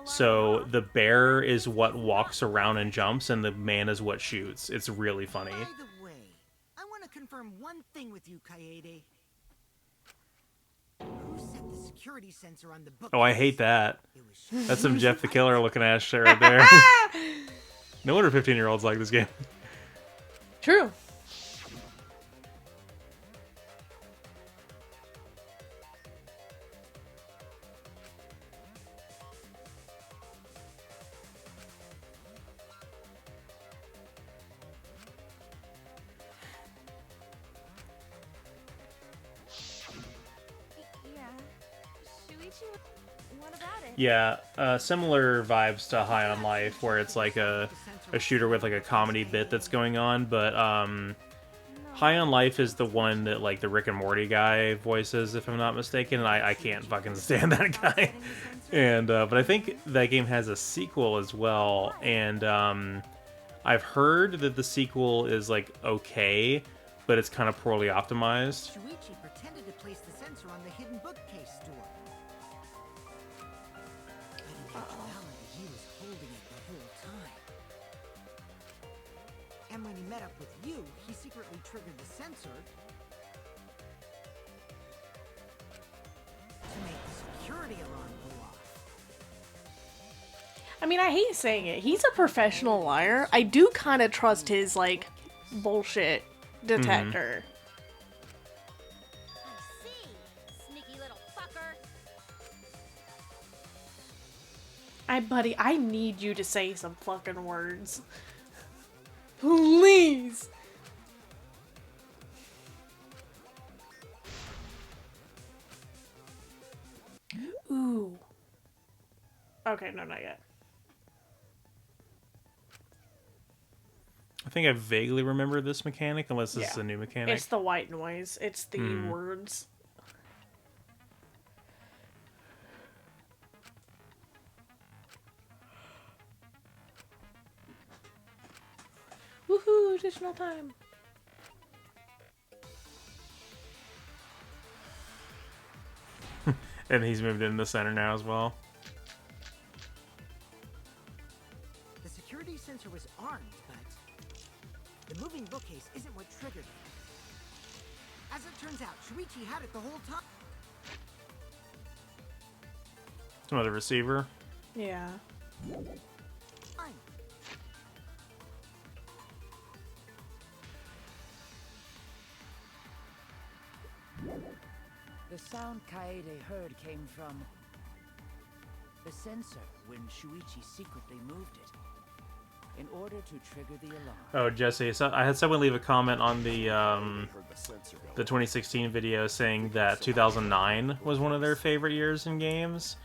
So the bear is what walks around and jumps, and the man is what shoots. It's really funny. By the way, I want to confirm one thing with you, Kaede. Who set the security sensor on the book? Oh, I hate that. That's some Jeff the Killer looking ass shit right there. No wonder 15-year-olds like this game. True. What about it? Yeah, similar vibes to High on Life, where it's like a a shooter with like a comedy bit that's going on, but High on Life is the one that like the Rick and Morty guy voices, if I'm not mistaken, and I can't fucking stand that guy. And but I think that game has a sequel as well, and I've heard that the sequel is like okay, but it's kind of poorly optimized. Shuichi pretended to place the sensor on the hidden bookcase door. But in actuality, he was holding it the whole time. And when he met up with you, he secretly triggered the sensor to make the security alarm go off. I mean, I hate saying it. He's a professional liar. I do kind of trust his, like, bullshit detector. I see, sneaky little fucker. Buddy, I need you to say some fucking words. Please! Ooh. Okay, no, not yet. I think I vaguely remember this mechanic, unless this is Yeah. a new mechanic. It's the white noise. It's the words. Woohoo! Additional time. And he's moved in the center now as well. The security sensor was armed, but the moving bookcase isn't what triggered it. As it turns out, Shuichi had it the whole time. Another receiver. Yeah. The sound Kaede heard came from the sensor when Shuichi secretly moved it in order to trigger the alarm. Oh, Jesse, so I had someone leave a comment on the 2016 video saying that 2009 was one of their favorite years in games,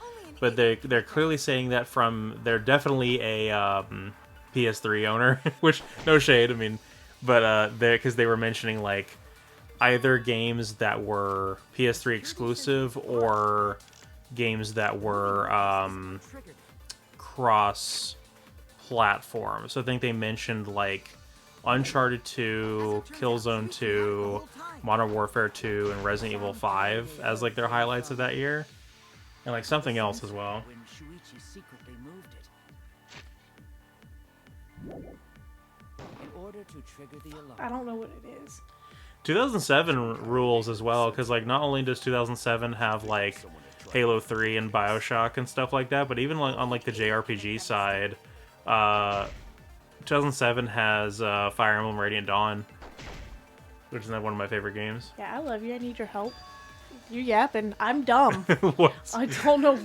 but they're clearly saying that from they're definitely a PS3 owner, which no shade, I mean, but because they were mentioning like either games that were PS3 exclusive or games that were cross-platform. So I think they mentioned like Uncharted 2, Killzone 2, Modern Warfare 2, and Resident Evil 5 as like their highlights of that year, and like something else as well. When Shuichi secretly moved it in order to trigger the alarm. I don't know what it is. 2007 rules as well, because like not only does 2007 have like Halo 3 and BioShock and stuff like that, but even like on like the JRPG side, 2007 has Fire Emblem Radiant Dawn, which is one of my favorite games. Yeah, I love you. I need your help. You yapping. I'm dumb. What? I don't know.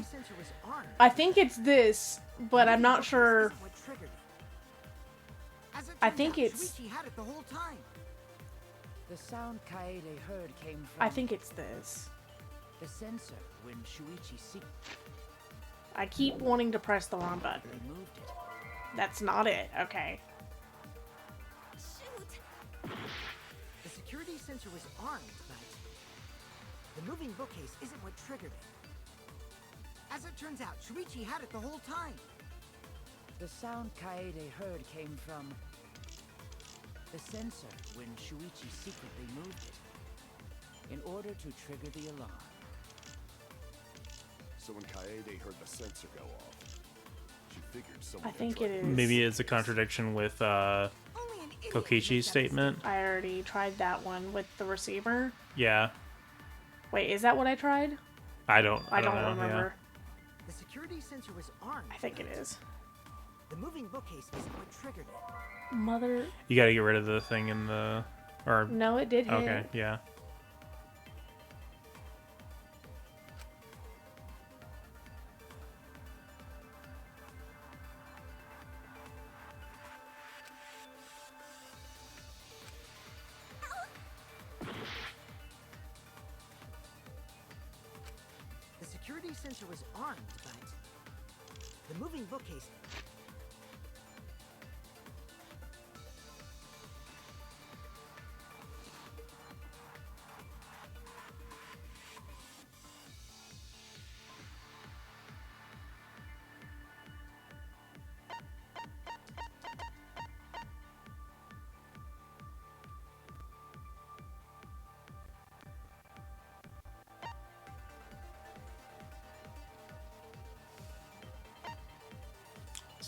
I think it's this, but I'm not sure. I think it's... Shuichi had it the whole time. The sound Kaede heard came from I think it's this. the sensor when Shuichi secretly I keep wanting to press the wrong button. moved it. That's not it. Okay. Shoot! The security sensor was armed, but the moving bookcase isn't what triggered it. As it turns out, Shuichi had it the whole time. The sound Kaede heard came from the sensor when Shuichi secretly moved it in order to trigger the alarm. So when Kaede heard the sensor go off, she figured someone I had think tried it to- is. Maybe it's a contradiction with Kokichi's statement. I already tried that one with the receiver. Yeah, Wait, is that what I tried? I don't I don't know, remember. The security sensor was armed. I think it is. The moving bookcase isn't what triggered it. Mother... You got to get rid of the thing in the... Or No, it did hit. Okay, yeah. The security sensor was armed, but the moving bookcase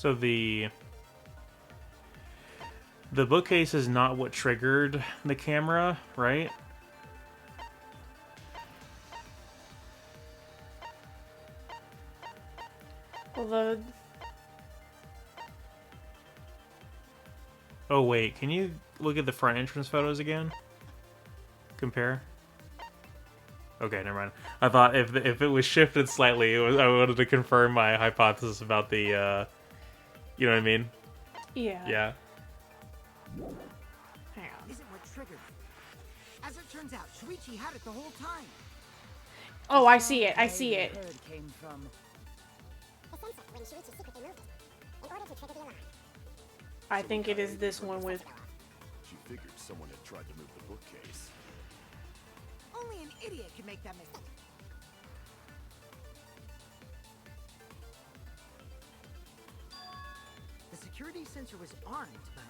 So the bookcase is not what triggered the camera, right? Although, oh wait, can you look at the front entrance photos again? Compare. Okay, never mind. I thought if it was shifted slightly, I wanted to confirm my hypothesis about the, you know what I mean? yeah. Yeah. Hang on. Isn't what triggered it. As it turns out, Shuichi had it the whole time. Oh, I see it. I see it. Heard came from The sensor when Shuichi secretly moved it. In order to trigger the alarm. I think it is this one with. She figured someone had tried to move the bookcase. Only an idiot can make that mistake. The security sensor was armed, but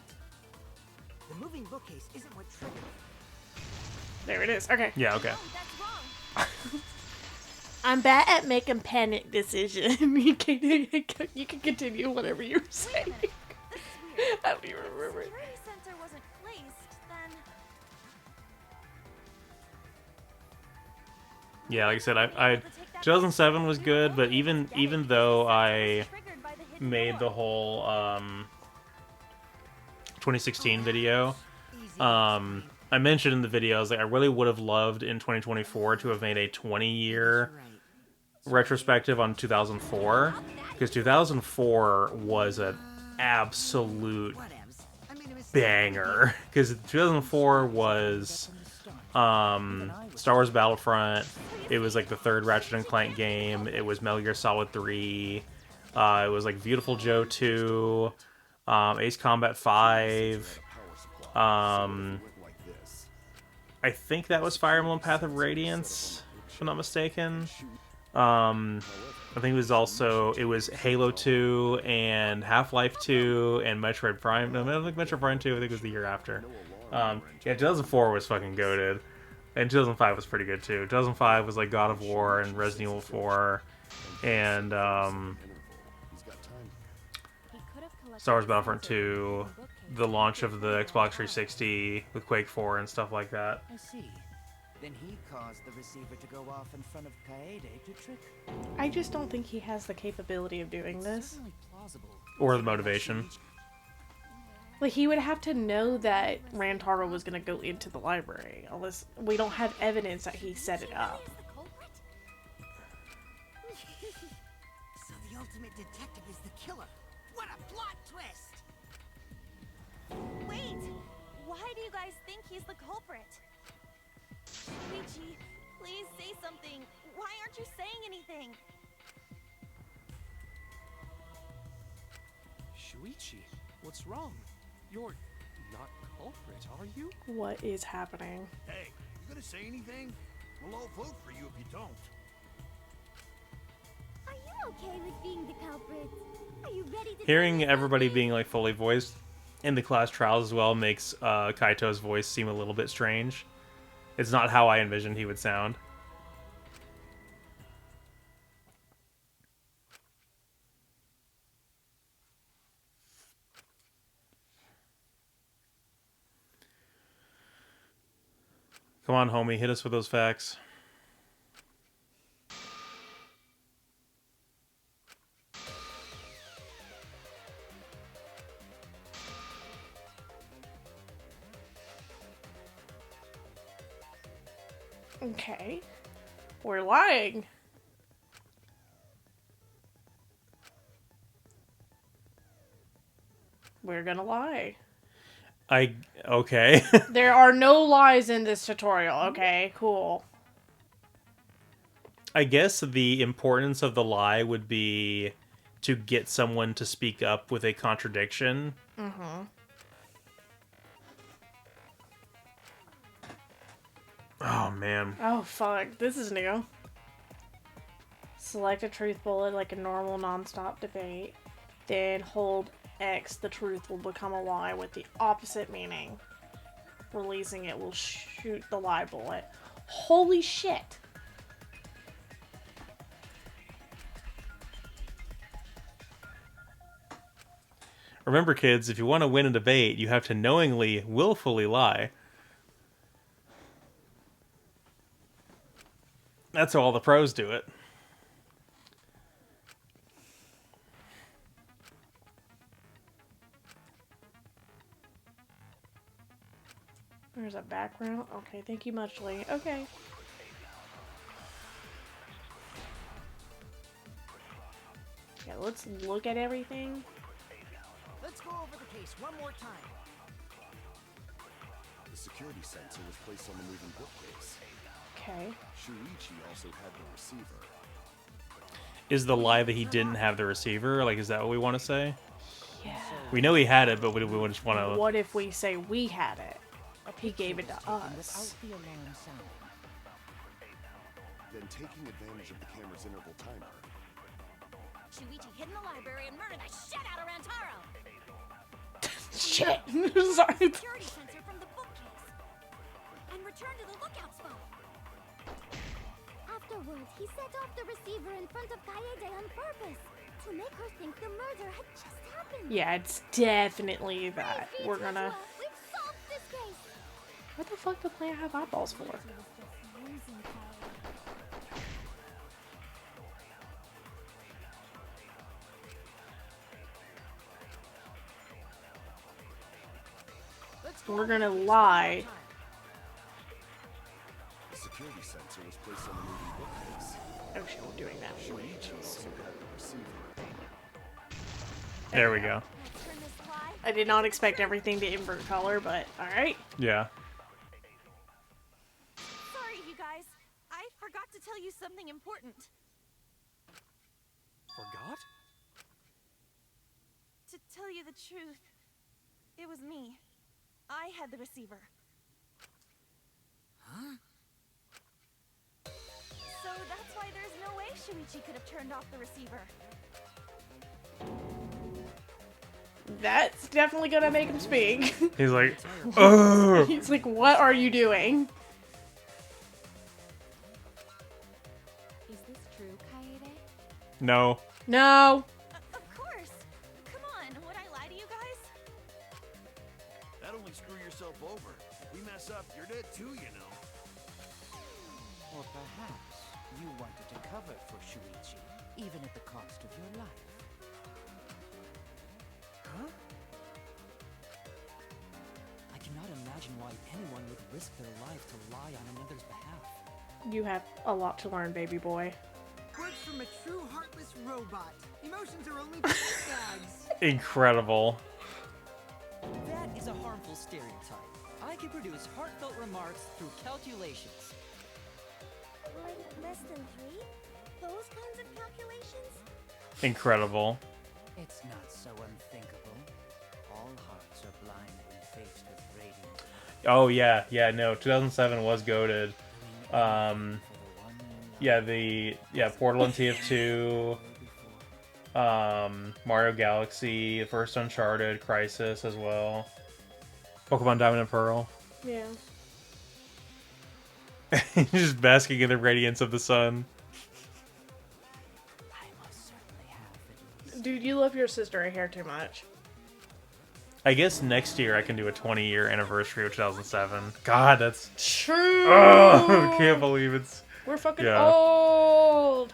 the moving bookcase isn't what triggered it. There it is. Okay. Yeah, okay. No, that's wrong. I'm bad at making panic decisions. you can continue whatever you were Wait a saying. minute. This is weird. I don't even If the remember. security sensor wasn't placed, then Yeah, like I said, I 2007 was good, but even though I triggered by the hidden made the door. whole 2016 video, I mentioned in the video, I was like, I really would have loved in 2024 to have made a 20-year retrospective on 2004, because 2004 was an absolute banger. Because 2004 was Star Wars Battlefront. It was like the third Ratchet and Clank game. It was Metal Gear Solid 3. It was like Beautiful Joe 2, Ace Combat 5. I think that was Fire Emblem Path of Radiance, if I'm not mistaken. I think it was Halo 2 and Half-Life 2 and Metroid Prime. No, I don't think Metroid Prime 2, I think it was the year after. Yeah, 2004 was fucking goated. And 2005 was pretty good too. 2005 was like God of War and Resident Evil 4 and Star Wars Battlefront 2, the launch of the Xbox 360 with Quake 4 and stuff like that. I see. Then he caused the receiver to go off in front of Kaede to trick. I just don't think he has the capability of doing this. Certainly plausible. Or the motivation. Like, he would have to know that Rantaro was going to go into the library. Unless we don't have evidence that he set it up. So the ultimate detective is the killer. What a plot twist! Wait! Why do you guys think he's the culprit? Shuichi, please say something. Why aren't you saying anything? Shuichi, what's wrong? You're not culprit, are you? What is happening? Hey, you gonna say anything? We'll all vote for you if you don't. Are you okay with being the culprit? Are you ready to Hearing everybody being like fully voiced in the class trials as well makes Kaito's voice seem a little bit strange. It's not how I envisioned he would sound. Come on, homie, hit us with those facts. Okay. We're lying. We're gonna lie. Okay. There are no lies in this tutorial. Okay, cool. I guess the importance of the lie would be to get someone to speak up with a contradiction. Mm-hmm. Oh, man. Oh, fuck. This is new. Select a truth bullet like a normal non-stop debate. Then hold X. The truth will become a lie with the opposite meaning. Releasing it will shoot the lie bullet. Holy shit. Remember, kids, if you want to win a debate, you have to knowingly, willfully lie. That's how all the pros do it. There's a background. Okay, thank you muchly. Okay. Yeah, let's look at everything. Let's go over the case one more time. The security sensor was placed on the moving bookcase. Okay. Shuichi also had the receiver. Is the lie that he didn't have the receiver? Like, is that what we want to say? Yeah. We know he had it, but we just want to... What if we say we had it? He gave it to us. The alarm sound. Then taking advantage of the camera's interval timer, Shuichi hid in the library and murdered the shit out of Rantaro. Shit. Sorry. Security sensor from the bookcase and returned to the lookout spot. Afterwards, he set off the receiver in front of Kaede on purpose to make her think the murder had just happened. Yeah, it's definitely that. We're gonna... We've solved this case. What the fuck does Leia have eyeballs for? We're gonna lie. the security sensor was placed on the moving bookcase. Oh shit, we're doing that. Shuichi also had the receiver. There we go. I did not expect everything to invert color, but alright. Yeah. Sorry, you guys. I forgot to tell you something important. Forgot? To tell you the truth, it was me. I had the receiver. Huh? So that's why there's no way Shuichi could have turned off the receiver. That's definitely gonna make him speak. He's like, oh. He's like, what are you doing? Is this true, Kaede? No. No. Of course. Come on, would I lie to you guys? That only screw yourself over. If we mess up, you're dead too, you know. Or perhaps you wanted to cover for Shuichi, even at the cost of your life. Huh? I cannot imagine why anyone would risk their life to lie on another's behalf. You have a lot to learn, baby boy. Words from a true heartless robot. Emotions are only gags. Incredible. That is a harmful stereotype. I can produce heartfelt remarks through calculations. Like less than 3? Those kinds of calculations? Incredible. It's not so unthinkable. All hearts are blind when faced with radiant. Oh yeah, yeah. No, 2007 was goated. Yeah, Portal and TF2. Mario Galaxy, the first Uncharted, Crisis as well. Pokemon Diamond and Pearl. Yeah. Just basking in the radiance of the sun. I must certainly have at least. Dude, you love your sister a hair too much. I guess next year I can do a 20-year anniversary of 2007. God, that's... True! Oh, I can't believe it's... We're fucking Yeah. old!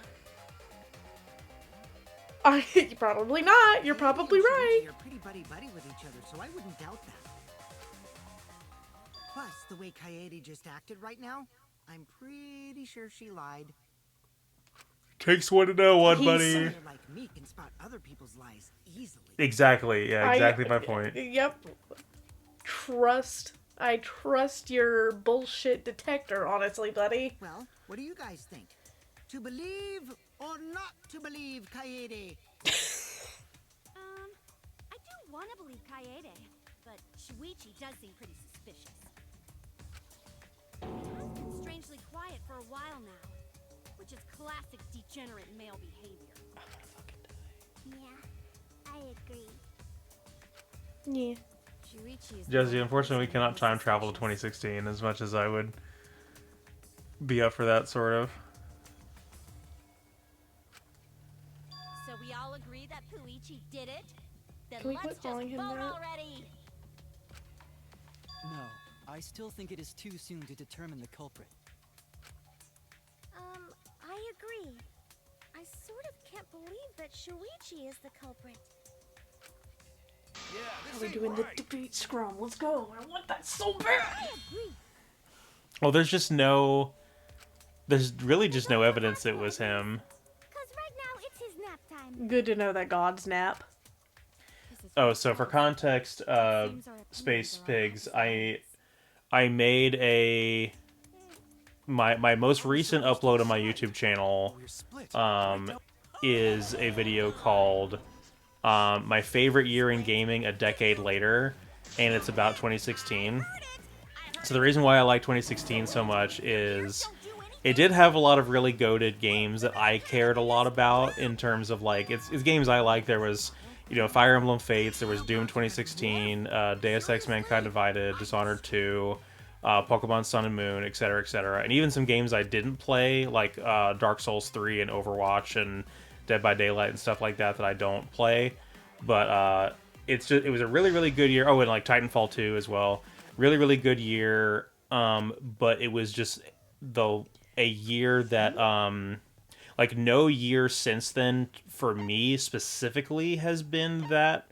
Probably not. You're probably right. You're pretty buddy-buddy with each other, so I wouldn't doubt that. Plus, the way Kaede just acted right now, I'm pretty sure she lied. Takes one to know one, buddy. Someone like me can spot other people's lies easily. Exactly. Yeah, exactly my point. Yep. I trust your bullshit detector, honestly, buddy. Well, what do you guys think? To believe or not to believe Kaede? I do want to believe Kaede, but Shuichi does seem pretty suspicious. He has been strangely quiet for a while now, which is classic degenerate male behavior. Yeah, I agree. Yeah. Shuichi is Jesse, unfortunately, we cannot time travel to 2016 as much as I would be up for that, sort of. So we all agree that Puichi did it? Then Can we let's quit just calling him vote that? already. No, I still think it is too soon to determine the culprit. I agree. I sort of can't believe that Shuichi is the culprit. Yeah, Are this we ain't doing right. the debate scrum? Let's go. I want that so bad. Well, there's really just no evidence it was him. Cause right now it's his nap time. Good to know that God's nap. Oh, so for context, Space Pigs, I made my most recent upload on my YouTube channel is a video called My Favorite Year in Gaming a Decade Later, and it's about 2016. So the reason why I like 2016 so much is it did have a lot of really goated games that I cared a lot about in terms of, like, it's games I like. There was, Fire Emblem Fates, there was Doom 2016, Deus Ex Mankind Divided, Dishonored 2, Pokemon Sun and Moon, etc., etc. And even some games I didn't play, like Dark Souls 3 and Overwatch and Dead by Daylight and stuff like that I don't play. But it was a really, really good year. Oh, and like Titanfall 2 as well. Really, really good year. But it was just a year that like no year since then for me specifically has been that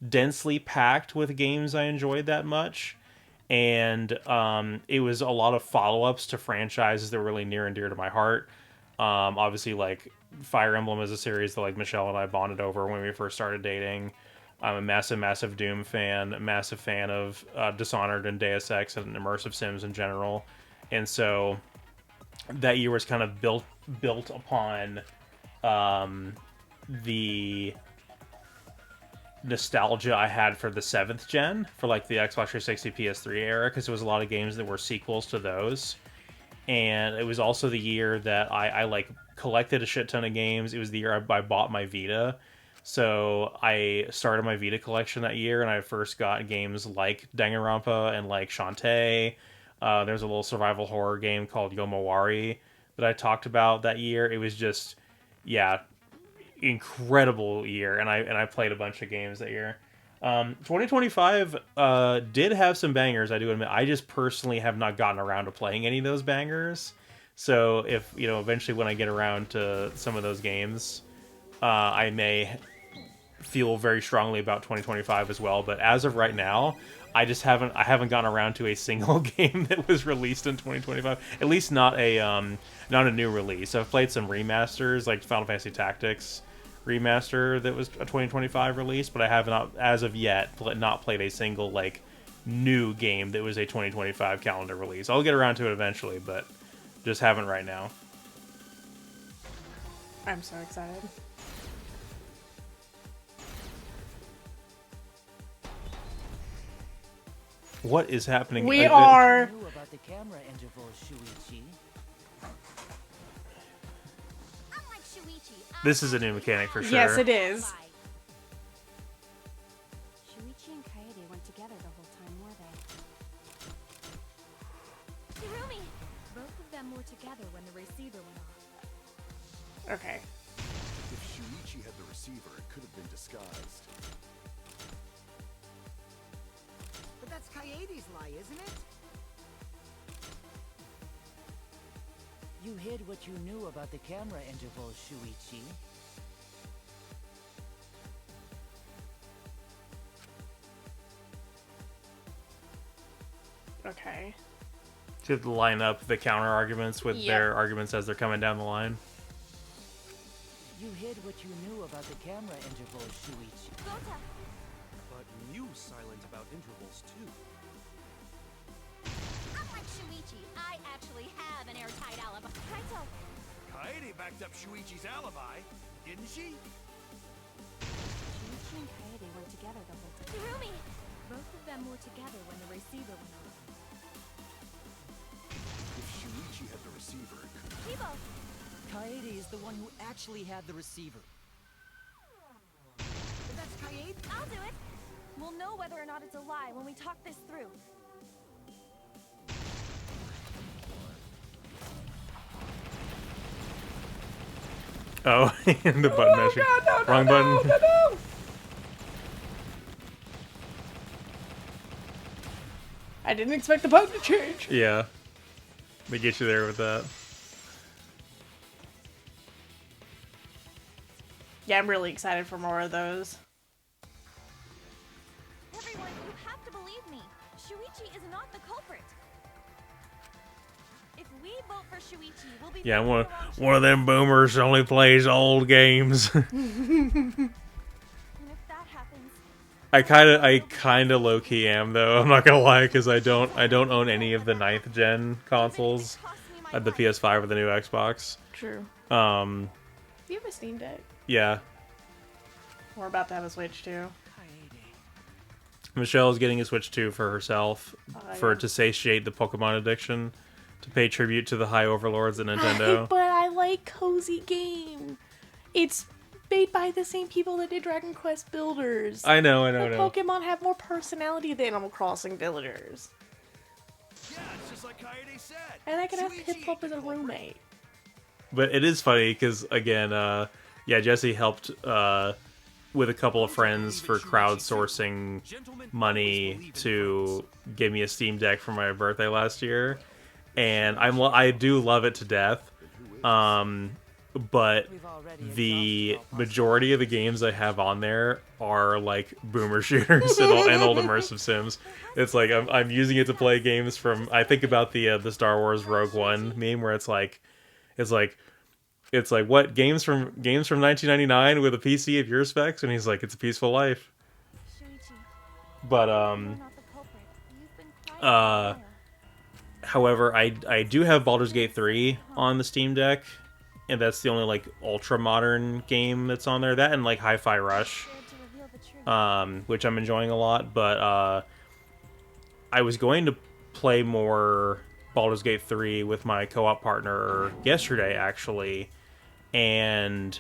densely packed with games I enjoyed that much. And it was a lot of follow-ups to franchises that were really near and dear to my heart. Obviously, like Fire Emblem is a series that like Michelle and I bonded over when we first started dating. I'm a massive Doom fan, a massive fan of Dishonored and Deus Ex and immersive sims in general. And so that year was kind of built upon the nostalgia I had for the 7th gen, for like the Xbox 360 PS3 era, because there was a lot of games that were sequels to those. And it was also the year that I like collected a shit ton of games. It was the year I bought my Vita. So I started my Vita collection that year, and I first got games like Danganronpa and like Shantae. There's a little survival horror game called Yomawari that I talked about that year. It was just, yeah, incredible year, and I played a bunch of games that year. 2025 did have some bangers, I do admit. I just personally have not gotten around to playing any of those bangers. So if, eventually when I get around to some of those games, I may feel very strongly about 2025 as well. But as of right now, I haven't gotten around to a single game that was released in 2025. At least not a new release. I've played some remasters, like Final Fantasy Tactics remaster that was a 2025 release, but I have not, as of yet, not played a single like new game that was a 2025 calendar release. I'll get around to it eventually, but just haven't right now. I'm so excited. What is happening? We are. Knew about the camera interval, Shuichi. Unlike Shuichi, This is a new mechanic for sure. Yes, it is. Shuichi and Kaede weren't together the whole time, were they? Hirumi! Both of them were together when the receiver went off. Okay. If Shuichi had the receiver, it could have been disguised. But that's Kaede's lie, isn't it? You hid what you knew about the camera interval, Shuichi. Okay. To line up the counter arguments with their arguments as they're coming down the line. You hid what you knew about the camera interval, Shuichi. Gota! But Mew silent about intervals too. Unlike Shuichi, I actually have an airtight alibi. Kaito! Kaede backed up Shuichi's alibi, didn't she? Shuichi and Kaede weren't together the whole time. Hirumi! Both of them were together when the receiver went off. If Shuichi had the receiver, it could have... Kibo! Kaede is the one who actually had the receiver. But that's Kaede? I'll do it! We'll know whether or not it's a lie when we talk this through. Oh, the button mashing. God, no, Wrong button. No. I didn't expect the bug to change. Yeah. They get you there with that. Yeah, I'm really excited for more of those. Everyone, you have to believe me. Shuichi is not the culprit. If we vote for Shuichi, we'll be Yeah, voting the wrong one of them boomers only plays old games. And if that happens, I kind of low key am though. I'm not gonna lie, because I don't own any of the 9th gen consoles, the PS5 or the new Xbox. True. Um, You have a Steam Deck. yeah. We're about to have a Switch too. Michelle's getting a Switch 2 for herself, Yeah. to satiate the Pokemon addiction, to pay tribute to the high overlords at Nintendo. But I like Cozy Game. It's made by the same people that did Dragon Quest Builders. I know. The Pokemon have more personality than Animal Crossing villagers. Yeah, it's just like Kaede said. And I can have Piplup as a roommate. But it is funny because, again, yeah, Jesse helped with a couple of friends for crowdsourcing money to give me a Steam Deck for my birthday last year, and I do love it to death. But the majority of the games I have on there are like boomer shooters and old immersive sims. It's like I'm using it to play games from. I think about the Star Wars Rogue One meme where it's like what games from 1999 with a PC of your specs, and he's like, it's a peaceful life. But however, I do have Baldur's Gate 3 on the Steam Deck, and that's the only like ultra modern game that's on there. That and like Hi-Fi Rush, which I'm enjoying a lot. But I was going to play more Baldur's Gate 3 with my co-op partner yesterday, actually, and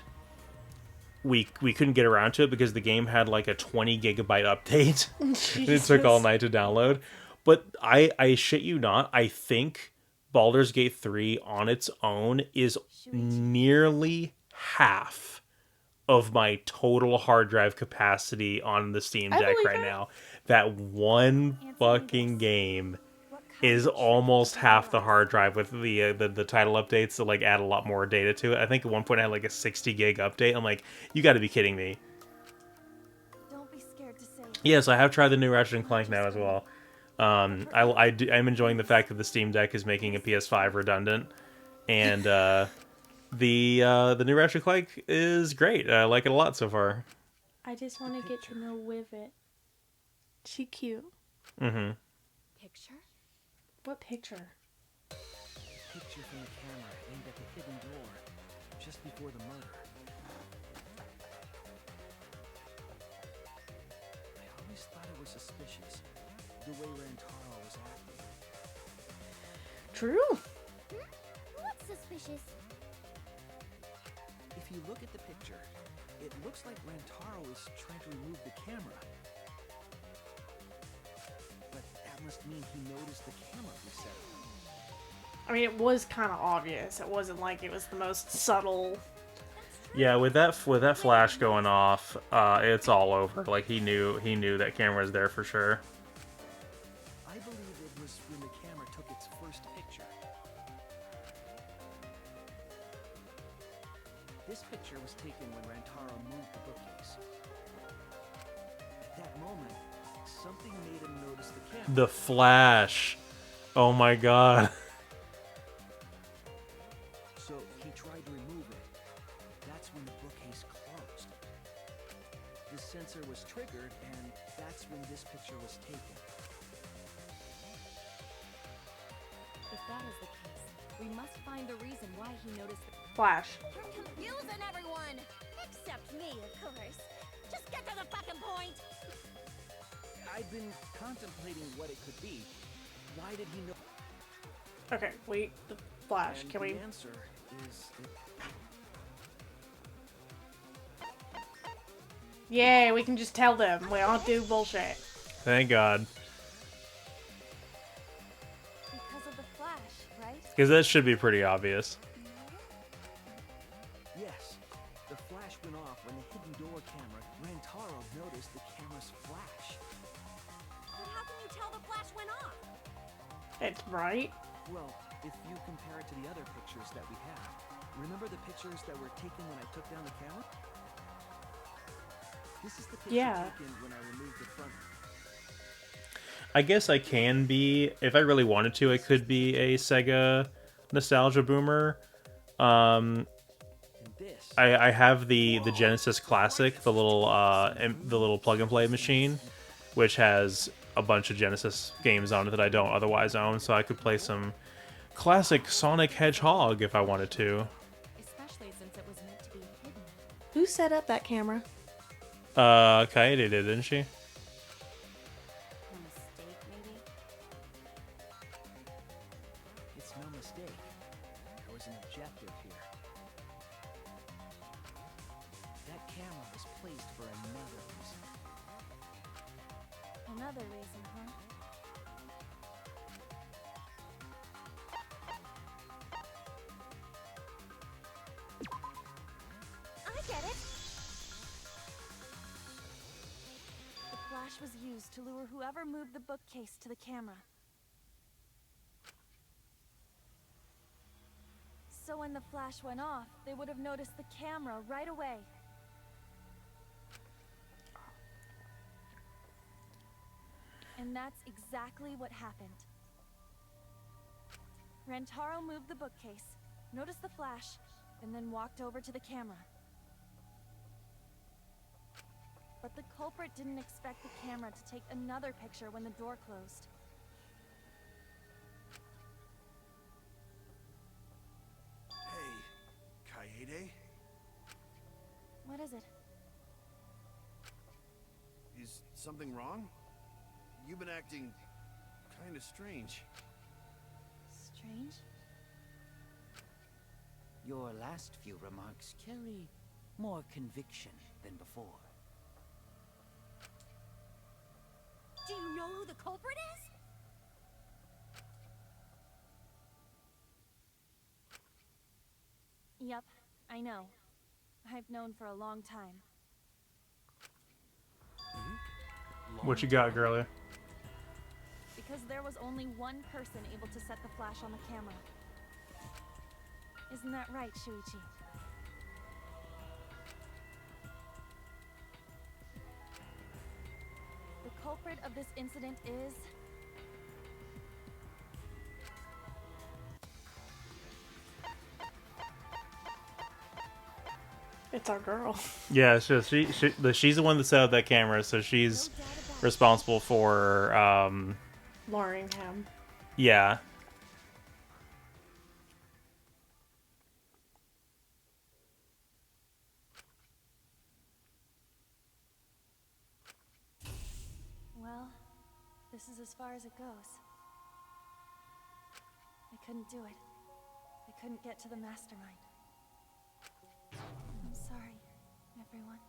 we couldn't get around to it because the game had like a 20 gigabyte update. It took all night to download. But I shit you not, I think Baldur's Gate 3 on its own is nearly half of my total hard drive capacity on the Steam Deck right now. That one fucking game is almost half the hard drive with the title updates that like add a lot more data to it. I think at one point I had like a 60 gig update. I'm like, you got to be kidding me. don't be scared to say it. Yes, I have tried the new Ratchet & Clank now as well. I'm enjoying the fact that the Steam Deck is making a PS5 redundant, and the new Ratchet & Clank is great. I like it a lot so far. I just want to get to know Wivet. She cute. Mm-hmm. Picture? What picture? Picture from the camera aimed at the hidden door, just before the murder. I always thought it was suspicious, the way Rantaro was acting. True. What's suspicious? If you look at the picture, it looks like Rantaro is trying to remove the camera. But that must mean he noticed the camera reset. I mean, it was kind of obvious. It wasn't like it was the most subtle. Yeah, with that flash going off, it's all over. Like he knew that camera was there for sure. I believe it was when the camera took its first picture. This picture was taken when Rantaro moved the bookcase. At that moment, something made him notice the camera. The flash. Oh my god. So he tried to remove it. That's when the bookcase closed. The sensor was triggered, and that's when this picture was taken. If that is the case, we must find the reason why he noticed the Flash. You're confusing everyone! Except me, of course. Just get to the fucking point! I've been contemplating what it could be. Why did he know? Okay, wait. The Flash. And Can we? the answer is Yeah, we can just tell them. We don't do bullshit. Thank God. Because of the flash, right? Because that should be pretty obvious. yes. The flash went off when the hidden door camera, Rantaro, noticed the camera's flash. But how can you tell the flash went off? Right? Well, if you compare it to the other pictures that we have, remember the pictures that were taken when I took down the camera? This is the picture taken when I removed the front. I guess I can be, if I really wanted to, I could be a Sega nostalgia boomer. I have the Genesis Classic, the little plug and play machine, which has a bunch of Genesis games on it that I don't otherwise own, so I could play some classic Sonic Hedgehog if I wanted to. Especially since it was meant to be hidden. Who set up that camera? Kaede did, didn't she? A mistake, maybe? It's no mistake. There was an objective here. That camera was placed for another reason. Another reason, huh? I get it. The flash was used to lure whoever moved the bookcase to the camera. So when the flash went off, they would have noticed the camera right away. And that's exactly what happened. Rantaro moved the bookcase, noticed the flash, and then walked over to the camera. But the culprit didn't expect the camera to take another picture when the door closed. Hey, Kaede? What is it? Is something wrong? You've been acting kind of strange. Strange? Your last few remarks carry more conviction than before. Do you know who the culprit is? Yep, I know. I've known for a long time. What you got, girlie? Because there was only one person able to set the flash on the camera. Isn't that right, Shuichi? The culprit of this incident is... It's our girl. Yeah, she's the one that set up that camera, so she's responsible for, Luring him. yeah. Well, this is as far as it goes. I couldn't do it. I couldn't get to the mastermind. I'm sorry, everyone.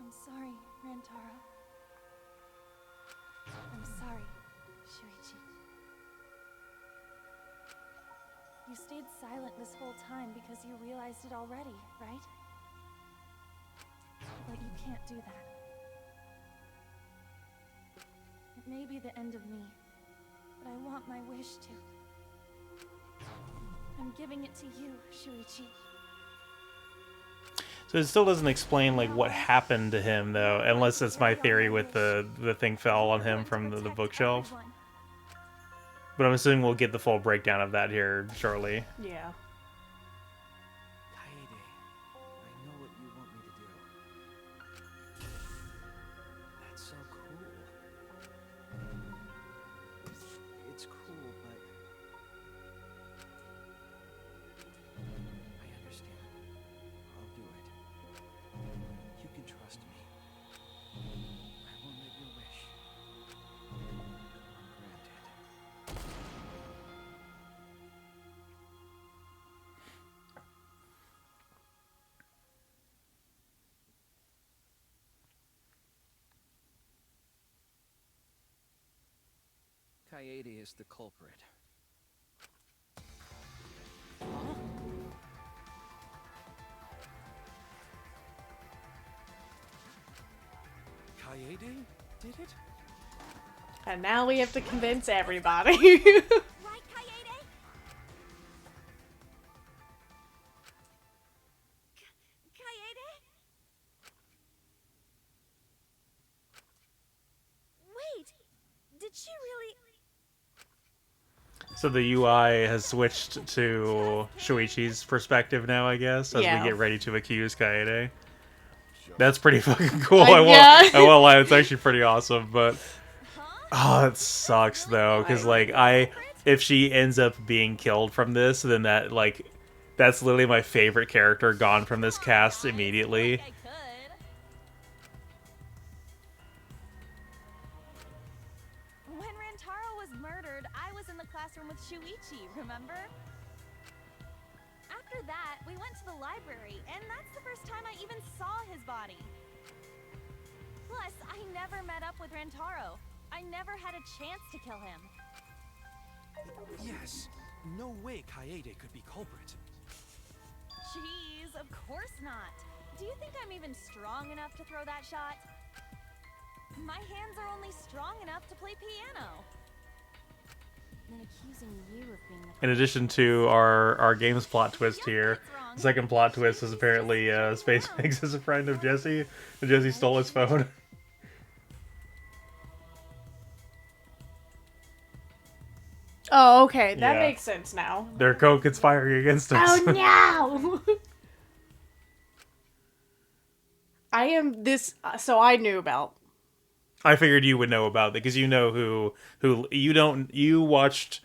I'm sorry, Rantaro. I'm sorry, Shuichi. You stayed silent this whole time because you realized it already, right? But you can't do that. It may be the end of me, but I want my wish to. I'm giving it to you, Shuichi. So it still doesn't explain like what happened to him though, unless it's my theory with the thing fell on him from the bookshelf. But I'm assuming we'll get the full breakdown of that here shortly. Yeah. Kaede, I know what you want me to do. That's so cool. It's cool, but I understand. I'll do it. You can trust me. I won't let your wish go ungranted. Kaede is the culprit. Kaede did it? And now we have to convince everybody. Right, Kaede? Kaede? Wait, did she really... So the UI has switched to Shuichi's perspective now, I guess, as Yeah. we get ready to accuse Kaede. That's pretty fucking cool. I Yeah. won't lie, it's actually pretty awesome, but oh, it sucks though, because like if she ends up being killed from this, then that's literally my favorite character gone from this cast immediately. I could. When Rantaro was murdered, I was in the classroom with Shuichi, remember? After that, we went to the library, and that's the first time I even saw his body. Plus, I never met up with Rantaro. I never had a chance to kill him. Yes. No way Kaede could be culprit. Jeez, of course not. Do you think I'm even strong enough to throw that shot? My hands are only strong enough to play piano. Then accusing you of being the In addition to our game's plot twist here, the second plot twist is apparently Space Pigs is a friend of Jesse, and Jesse stole his phone. Oh, okay. That Yeah. makes sense now. They're co-conspiring against us. Oh no! I am this. So I knew about. I figured you would know about it because you know who you watched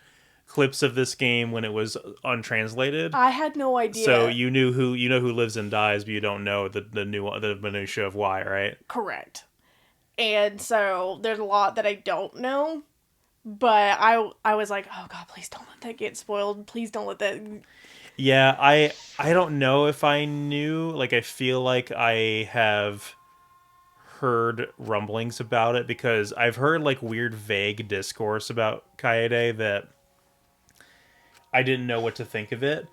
clips of this game when it was untranslated. I had no idea. So you know who lives and dies, but you don't know the minutia of why, right? Correct. And so there's a lot that I don't know, but I was like, oh god, please don't let that get spoiled. Please don't let that. Yeah, I don't know if I knew. Like, I feel like I have heard rumblings about it because I've heard like weird vague discourse about Kaede that I didn't know what to think of it.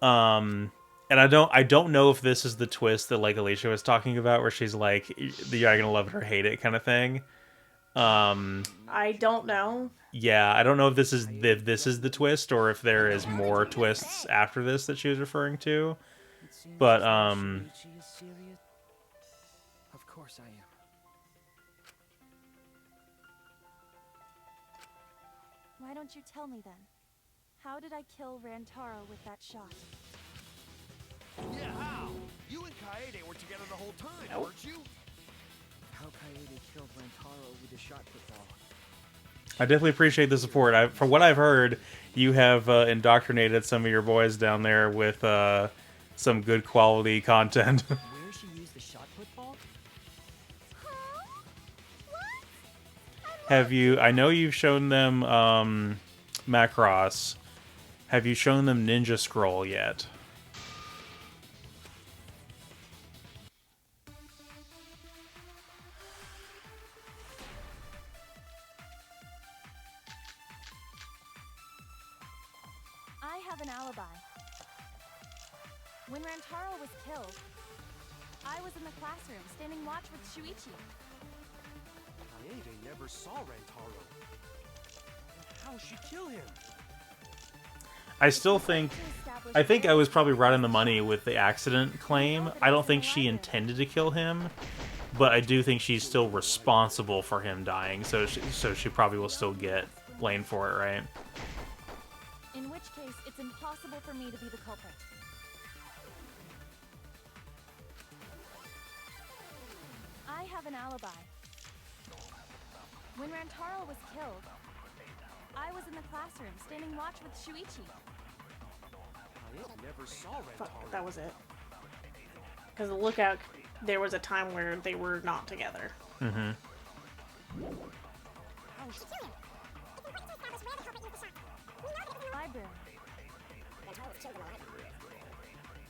And I don't know if this is the twist that like Alicia was talking about where she's like, you're gonna love it or hate it kind of thing. I don't know. Yeah, I don't know if this is the twist or if there is more twists after this that she was referring to. But Shuichi is serious? Of course I am. Why don't you tell me then? How did I kill Rantaro with that shot? Yeah, how? You and Kaede were together the whole time, weren't you? How Kaede killed Rantaro with a shot football. I definitely appreciate the support. From what I've heard, you have indoctrinated some of your boys down there with some good quality content. Where she used the shot football? Have you? I know you've shown them Macross. Have you shown them Ninja Scroll yet? I have an alibi. When Rantaro was killed, I was in the classroom standing watch with Shuichi. Kaede never saw Rantaro. How'd she kill him? I still think... I think I was probably right on the money with the accident claim. I don't think she intended to kill him, but I do think she's still responsible for him dying, so she probably will still get blamed for it, right? In which case, it's impossible for me to be the culprit. I have an alibi. When Rantaro was killed, I was in the classroom standing watch with Shuichi. Kaede never saw Rantaro. Fuck, that was it. Because the lookout, there was a time where they were not together. Mm-hmm. Library.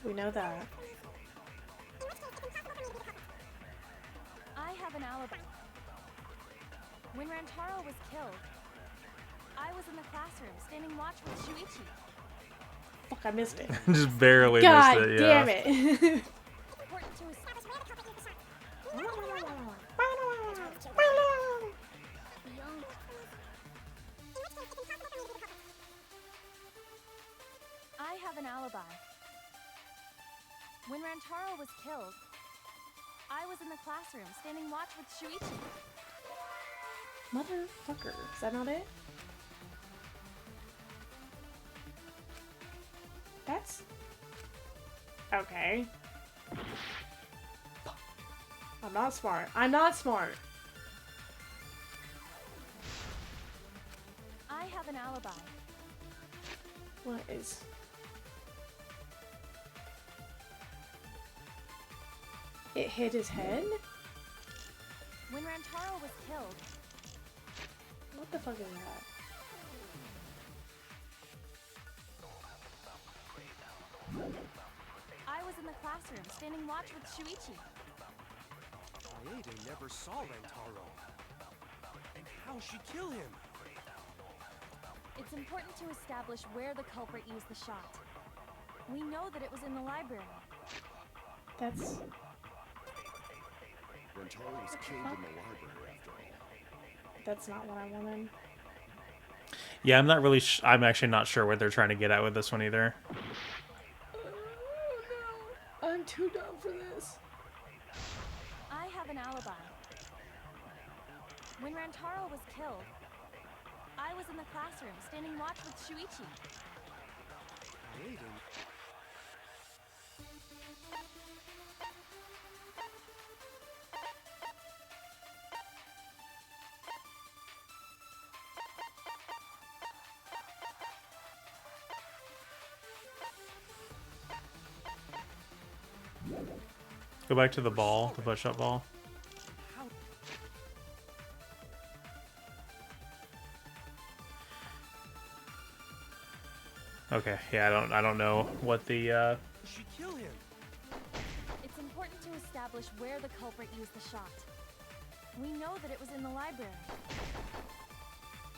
We know that. I have an alibi. When Rantaro was killed, I was in the classroom standing watch with Shuichi. Fuck, I missed it. Just barely God missed it, yeah. damn it. Important to an alibi. When Rantaro was killed, I was in the classroom standing watch with Shuichi. Motherfucker. Is that not it? That's... Okay. I'm not smart. I'm not smart. I have an alibi. What is... It hit his head? When Rantaro was killed, What the fuck is that? I was in the classroom standing watch with Shuichi. Kaede never saw Rantaro. And how'd she kill him? It's important to establish where the culprit used the shot. We know that it was in the library. That's... Rantaro was killed in the library after all. That's not what I wanted. Yeah, I'm not really. I'm actually not sure what they're trying to get at with this one either. I'm too dumb for this. I have an alibi. When Rantaro was killed, I was in the classroom standing watch with Shuichi. Kaede. Go back to the ball, the butt shot ball. Okay, yeah, I don't know what the She kill him. It's important to establish where the culprit used the shot. We know that it was in the library.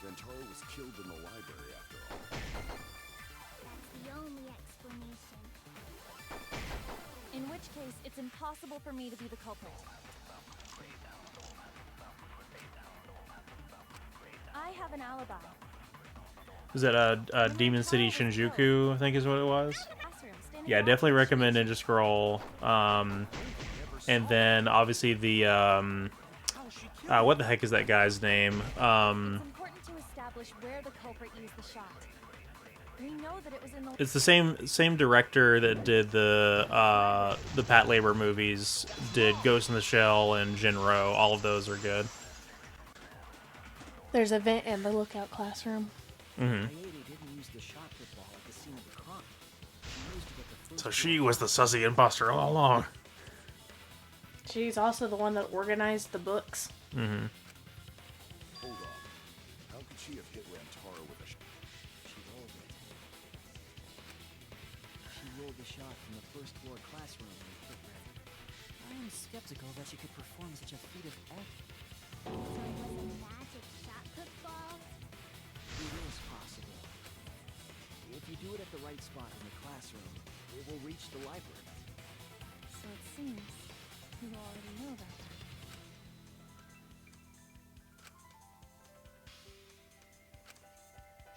Rantaro was killed in the library after all. That's the only explanation. In which case, it's impossible for me to be the culprit. I have an alibi. was that Demon City Shinjuku, I think is what it was. Yeah, definitely recommend Ninja Scroll. And then obviously the what the heck is that guy's name? It's important to establish where the culprit used the shot. We know that it was in the... It's the same director that did the Pat Labor movies, did Ghost in the Shell and Jinro. All of those are good. There's a vent in the lookout classroom. Mm-hmm. Kaede didn't use the shot put ball at the scene of the crime. She used it at the first... So she was the sussy imposter all along. She's also the one that organized the books. Mm-hmm. Hold on. How could she have hit Rantaro with a shot? She rolled it. She rolled the shot from the first floor classroom when it hit Ren. I am skeptical that she could perform such a feat of acting. So it was a magic shot put ball? It is possible. If you do it at the right spot in the classroom, it will reach the library. So it seems you already know that.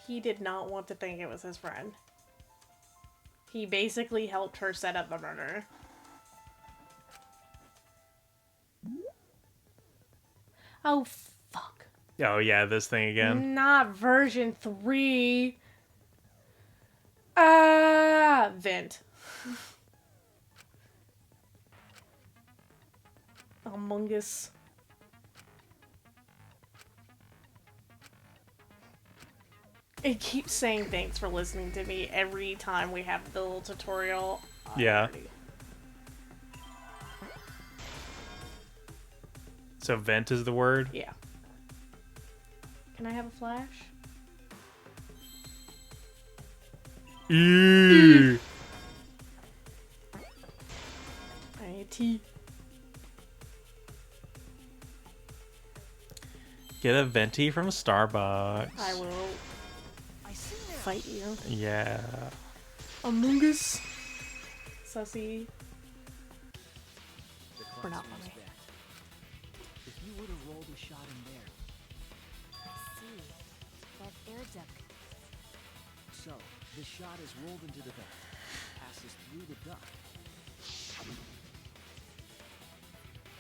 He did not want to think it was his friend. He basically helped her set up the murder. Oh, fuck. Oh yeah, this thing again. Not version 3. Vent. Among Us. It keeps saying thanks for listening to me every time we have the little tutorial. Yeah. So vent is the word? Yeah. Can I have a flash? Eee. I need tea. Get a venti from Starbucks. I will fight you. Yeah. Among Us. Sussy. We're not funny. If you would have rolled a shot in there. I see. That air duct. So, the shot is rolled into the vent. passes through the duct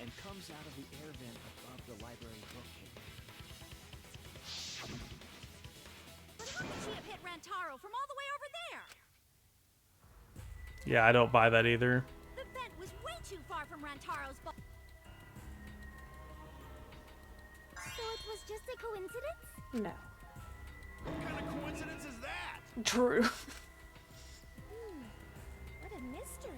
and comes out of the air vent above the library bookcase. But how could she have hit Rantaro from all the way over there? Yeah, I don't buy that either. The vent was way too far from Rantaro's ball. So it was just a coincidence? No. What kind of coincidence is that? True. What a mystery.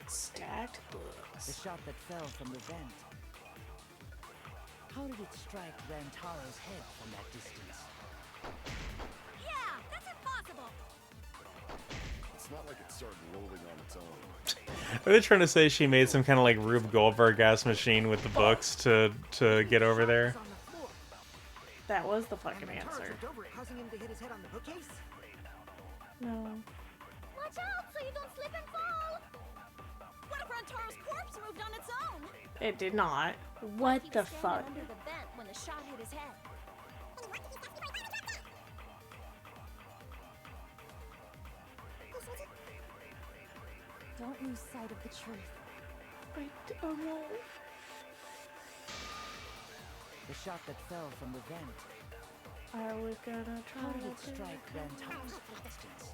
Stacked The books. shot that fell from the vent. How did it strike Rantaro's head from that distance? Yeah, that's impossible. It's not like it started rolling on its own. Are they trying to say she made some kind of like Rube Goldberg gas machine with the books to get over there? On the floor. That was the fucking And Rantaro answer. jumped over it, causing him to hit his head on the bookcase. No. Watch out so you don't slip and fall! What if Rantaro's corpse moved on its own? It did not. What He the was standing fuck? under the vent when the shot hit his head. Don't lose sight of the truth. I don't know. The shot that fell from the vent. I was gonna try How did it to strike Rantaro's distance?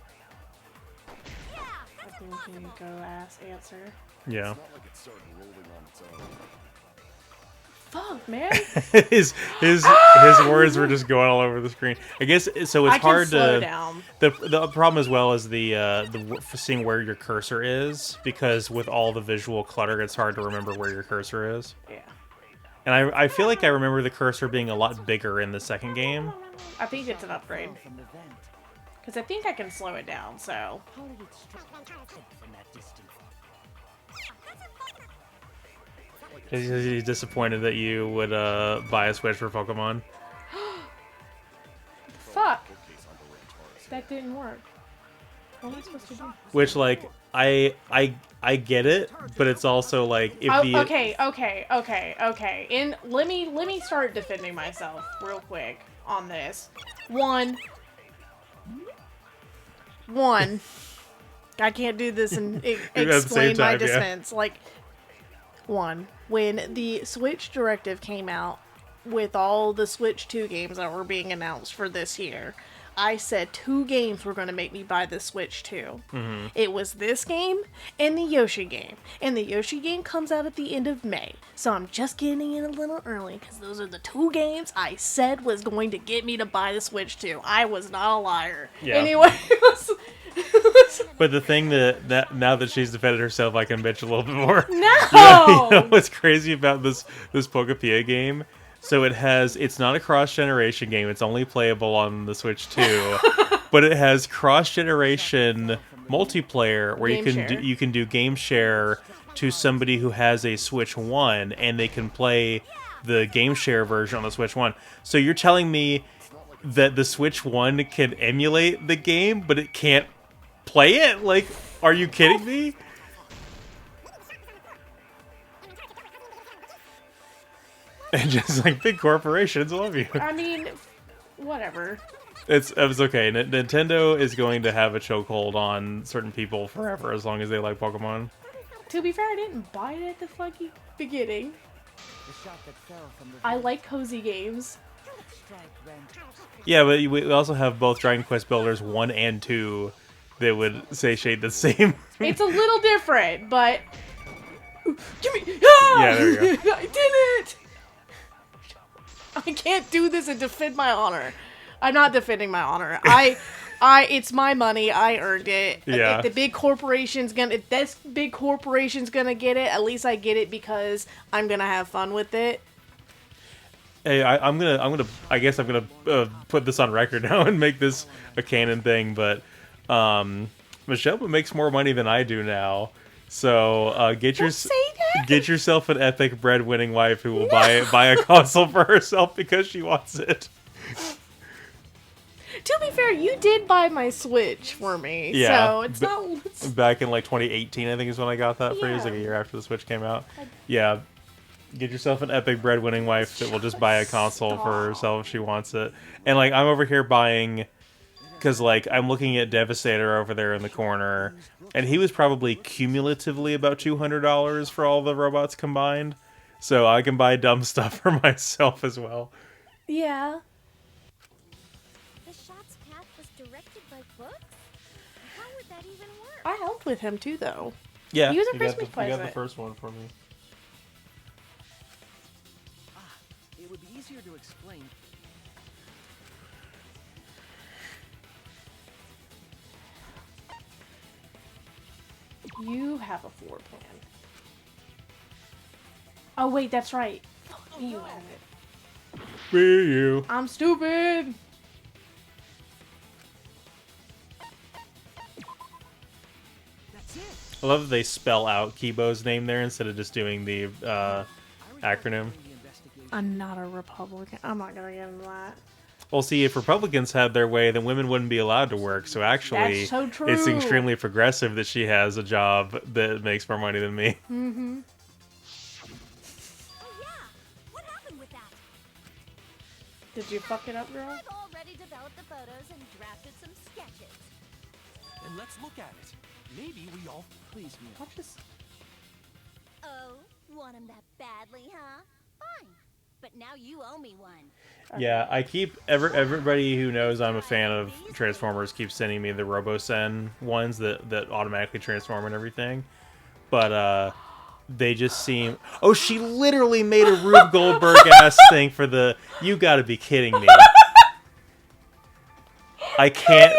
Yeah, I that's think you impossible. go ass answer. Yeah. It's not like it started rolling on its own. Fuck, man. his words were just going all over the screen. I guess so. It's I can hard slow to. down. The problem as well is the seeing where your cursor is, because with all the visual clutter, it's hard to remember where your cursor is. Yeah. And I feel like I remember the cursor being a lot bigger in the second game. I think it's an upgrade. From the vent. Because I think I can slow it down, so. How did it strike Rantaro's head from that distance? He's disappointed that you would buy a Switch for Pokemon. Fuck. That didn't work. What am I supposed to do? Which, like, I get it, but it's also like if Oh, the okay. And let me start defending myself real quick on this. One. I can't do this and explain my time, yeah. defense. Like, one, when the Switch Directive came out with all the Switch 2 games that were being announced for this year, I said 2 games were going to make me buy the Switch 2. Mm-hmm. It was this game and the Yoshi game. And the Yoshi game comes out at the end of May. So I'm just getting in a little early because those are the 2 games I said was going to get me to buy the Switch 2. I was not a liar. Yeah. Anyway, But the thing that now that she's defended herself, I can bitch a little bit more. No! You know what's crazy about this Pokepia game? So it's not a cross-generation game. It's only playable on the Switch 2. But it has cross-generation multiplayer where you can do game share to somebody who has a Switch 1, and they can play the game share version on the Switch 1. So you're telling me that the Switch 1 can emulate the game, but it can't play it? Like, are you kidding me? And just like big corporations love you. I mean, whatever. It's okay. Nintendo is going to have a chokehold on certain people forever as long as they like Pokemon. To be fair, I didn't buy it at the fucking beginning. The shot that fell from the I vent. like cozy games. Strike Rantaro's head. Yeah, but we also have both Dragon Quest Builders 1 and 2 that would satiate the same. It's a little different, but... Give me... Ah! Yeah, there you go. I did it! I can't do this and defend my honor. I'm not defending my honor. It's my money. I earned it. Yeah. If the big corporation's gonna... If this big corporation's gonna get it, at least I get it because I'm gonna have fun with it. Hey, I guess I'm gonna put this on record now and make this a canon thing. But Michelle makes more money than I do now. So get yourself an epic bread-winning wife who will buy a console for herself because she wants it. To be fair, you did buy my Switch for me, Yeah, so it's not... back in like 2018, I think is when I got that for you, like a year after the Switch came out. Yeah, get yourself an epic bread-winning wife that will just buy a console for herself if she wants it. And like I'm over here buying, because like I'm looking at Devastator over there in the corner, and he was probably cumulatively about $200 for all the robots combined. So I can buy dumb stuff for myself as well. Yeah. The shot's path was directed by books? How would that even work? I helped with him too, though. Yeah, He was a you Christmas got present. the first one for me. It would be easier to explain. You have a floor plan. Oh, wait, that's right. You have it. Be you. I'm stupid. I love that they spell out Kibo's name there instead of just doing the acronym. I'm not a Republican. I'm not gonna get into that. Well, see, if Republicans had their way, then women wouldn't be allowed to work. So actually, That's so true. it's extremely progressive that she has a job that makes more money than me. Mm-hmm. Oh yeah, what happened with that? Did you fuck it up, girl? I've already developed the photos and drafted some sketches. Then let's look at it. Maybe we all... Please, Mia. Watch this. Oh, want him that badly, huh? Fine. But now you owe me one. Yeah, I keep everybody who knows I'm a fan of Transformers keeps sending me the RoboSen ones that automatically transform and everything, but they just seem. Oh, she literally made a Rube Goldberg ass thing for the. You got to be kidding me! I can't.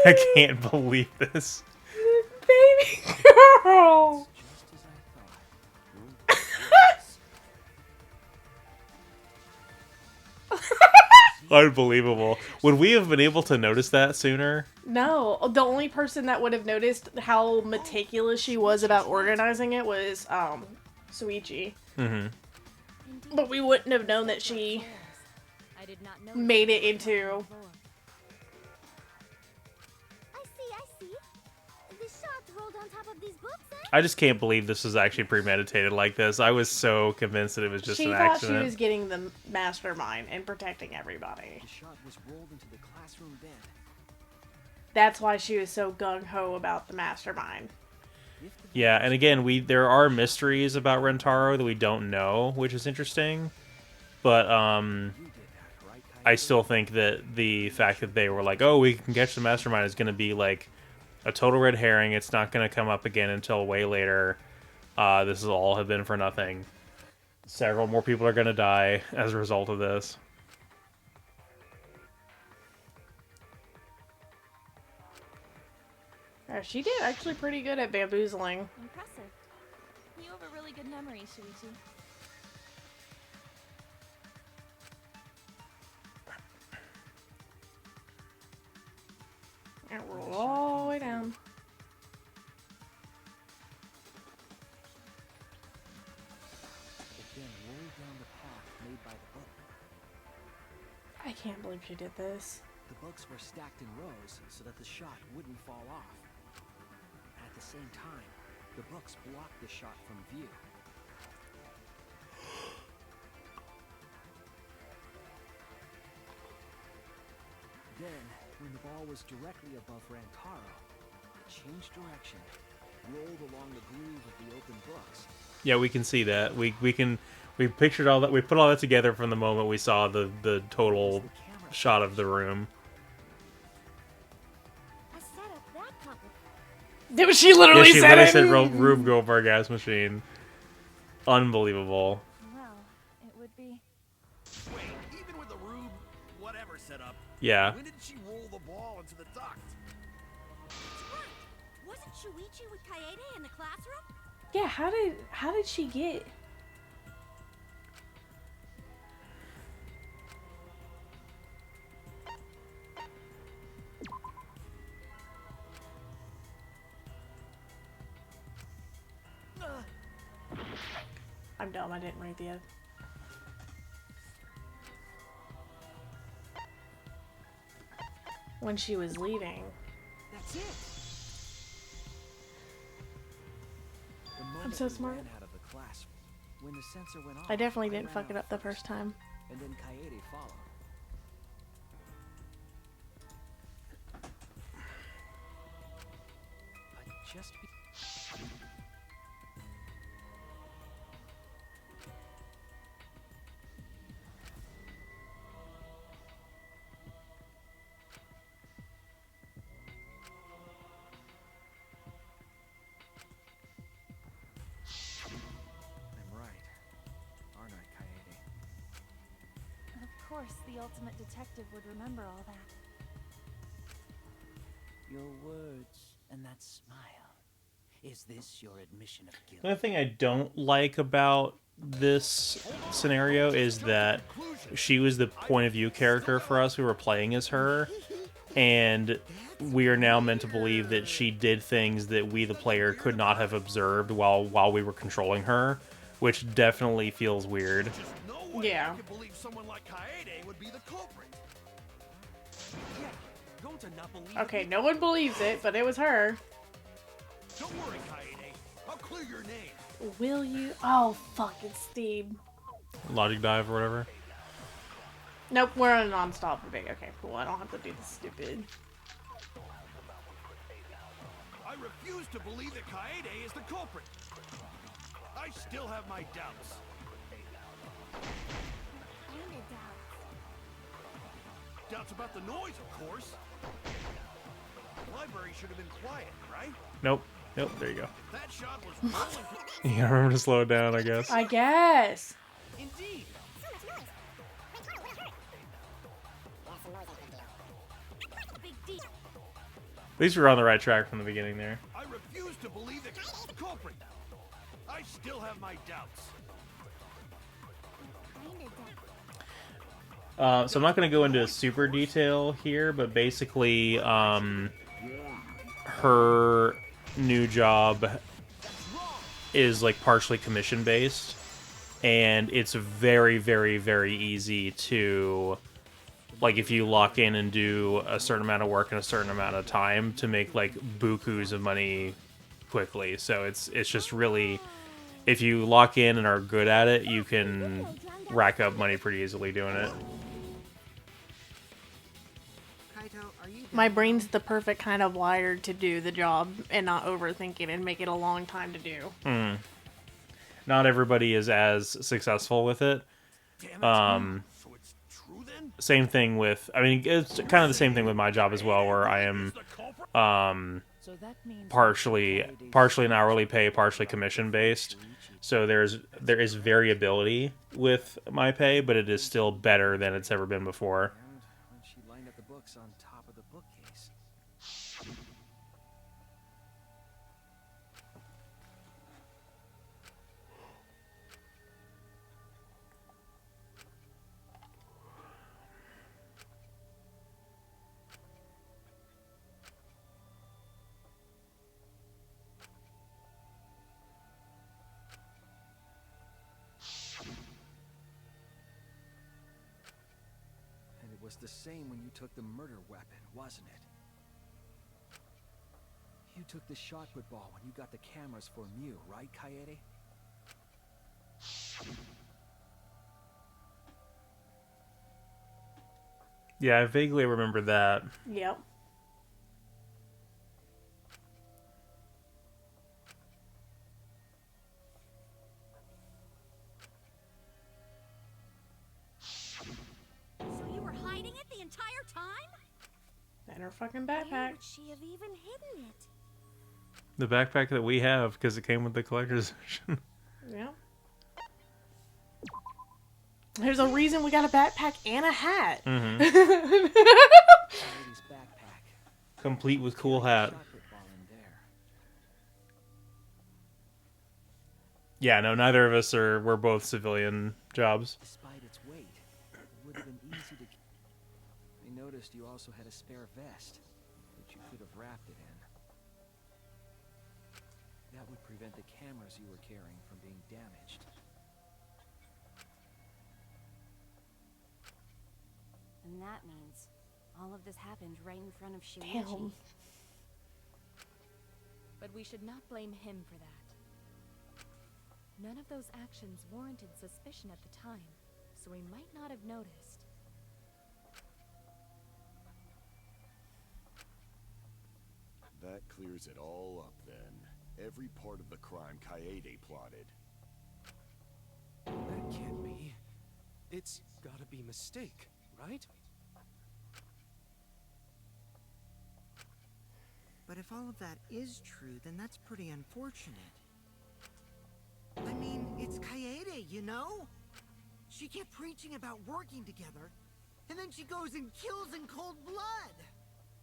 I can't believe this. Baby girl. Unbelievable. Would we have been able to notice that sooner? No, the only person that would have noticed how meticulous she was about organizing it was Suichi. Mm-hmm. But we wouldn't have known that she made it into. I see. The shots rolled on top of these books, eh? I just can't believe this was actually premeditated like this. I was so convinced that it was just She an thought accident. she was getting the mastermind and protecting everybody. The shot was rolled into the classroom bed. That's why she was so gung-ho about the mastermind. Yeah, and again, there are mysteries about Rentaro that we don't know, which is interesting. But I still think that the fact that they were like, "Oh, we can catch the mastermind," is going to be like a total red herring. It's not going to come up again until way later. This will all have been for nothing. Several more people are going to die as a result of this. Yeah, she did actually pretty good at bamboozling. Impressive. You have a really good memory, Shuichi. And roll all the way down. It then rolled down the path made by the book. I can't believe she did this. The books were stacked in rows so that the shot wouldn't fall off. At the same time, the books blocked the shot from view. Then, when the ball was directly above Rantaro, it changed direction, rolled along the groove of the open books. Yeah, we can see that. We pictured all that. We put all that together from the moment we saw the total shot of the room. She literally she said literally it. said Rube Goldberg ass machine. Unbelievable. Well, it would be. Wait, even with the Rube whatever set up, Yeah. when did she roll the ball into the duct? That's right. Wasn't Shuichi with Kaede in the classroom? Yeah, how did she get? I'm dumb. I didn't read the other. When she was leaving. That's it. I'm so smart. Out of the class, when the sensor went off, I definitely didn't ran fuck it out up the first, first time. and then Kaede followed. But just I'm right, aren't I, Kaede? Of course, the ultimate detective would remember all that. Your words and that smile. Is this your admission of guilt? Another thing I don't like about this scenario is that she was the point of view character for us who were playing as her, and we are now meant to believe that she did things that we, the player, could not have observed while we were controlling her, which definitely feels weird. Yeah. I could believe someone like Kaede would be the culprit. Yeah, Gonta not believe Okay, no one believes it, but it was her. Don't worry, Kaede. I'll clear your name. Will you? Oh, fuck, it's Steve. Logic dive or whatever. Nope, we're on a non-stop debate. Okay, cool. I don't have to do this stupid. I refuse to believe that Kaede is the culprit. I still have my doubts. Kinda doubts. Doubts about the noise, of course. The library should have been quiet, right? Nope. Nope, there you go. That shot was rolling. You gotta remember to slow it down, I guess. I guess. Indeed. At least we were on the right track from the beginning there. I refuse to believe that the culprit. I still have my doubts. Kinda doubts. So I'm not going to go into super detail here, but basically, her new job is like partially commission based, and it's very, very, very easy to, like, if you lock in and do a certain amount of work in a certain amount of time, to make like bukus of money quickly. So it's just really, if you lock in and are good at it, you can rack up money pretty easily doing it. My brain's the perfect kind of wired to do the job and not overthink it and make it a long time to do. Not everybody is as successful with it. So it's true then? Same thing with, I mean, it's kind of the same thing with my job as well, where I am So that means partially an hourly pay, partially commission based. So there is variability with my pay, but it is still better than it's ever been before. And when she lined up the books on top of the bookcase. And it was the same when you took the murder weapon, wasn't it? You took the shot put ball when you got the cameras for Mew, right, Kaede? Yeah, I vaguely remember that. Yep. So you were hiding it the entire time? And her fucking Where backpack. would she have even hidden it? The backpack that we have, because it came with the collector's edition. Yeah. There's a reason we got a backpack and a hat. Kaede's backpack. Complete with cool hat. Shot put ball in there. Yeah, no, neither of us are, we're both civilian jobs. Despite its weight, it would have been easy to... I noticed you also had a spare vest, which you could have wrapped it in. That would prevent the cameras you were carrying from being damaged. And that means all of this happened right in front of Shuichi. Damn. But we should not blame him for that. None of those actions warranted suspicion at the time, so he might not have noticed. That clears it all up then. Every part of the crime Kaede plotted. That can't be. It's gotta be a mistake, right? But if all of that is true, then that's pretty unfortunate. I mean, it's Kaede, you know? She kept preaching about working together, and then she goes and kills in cold blood!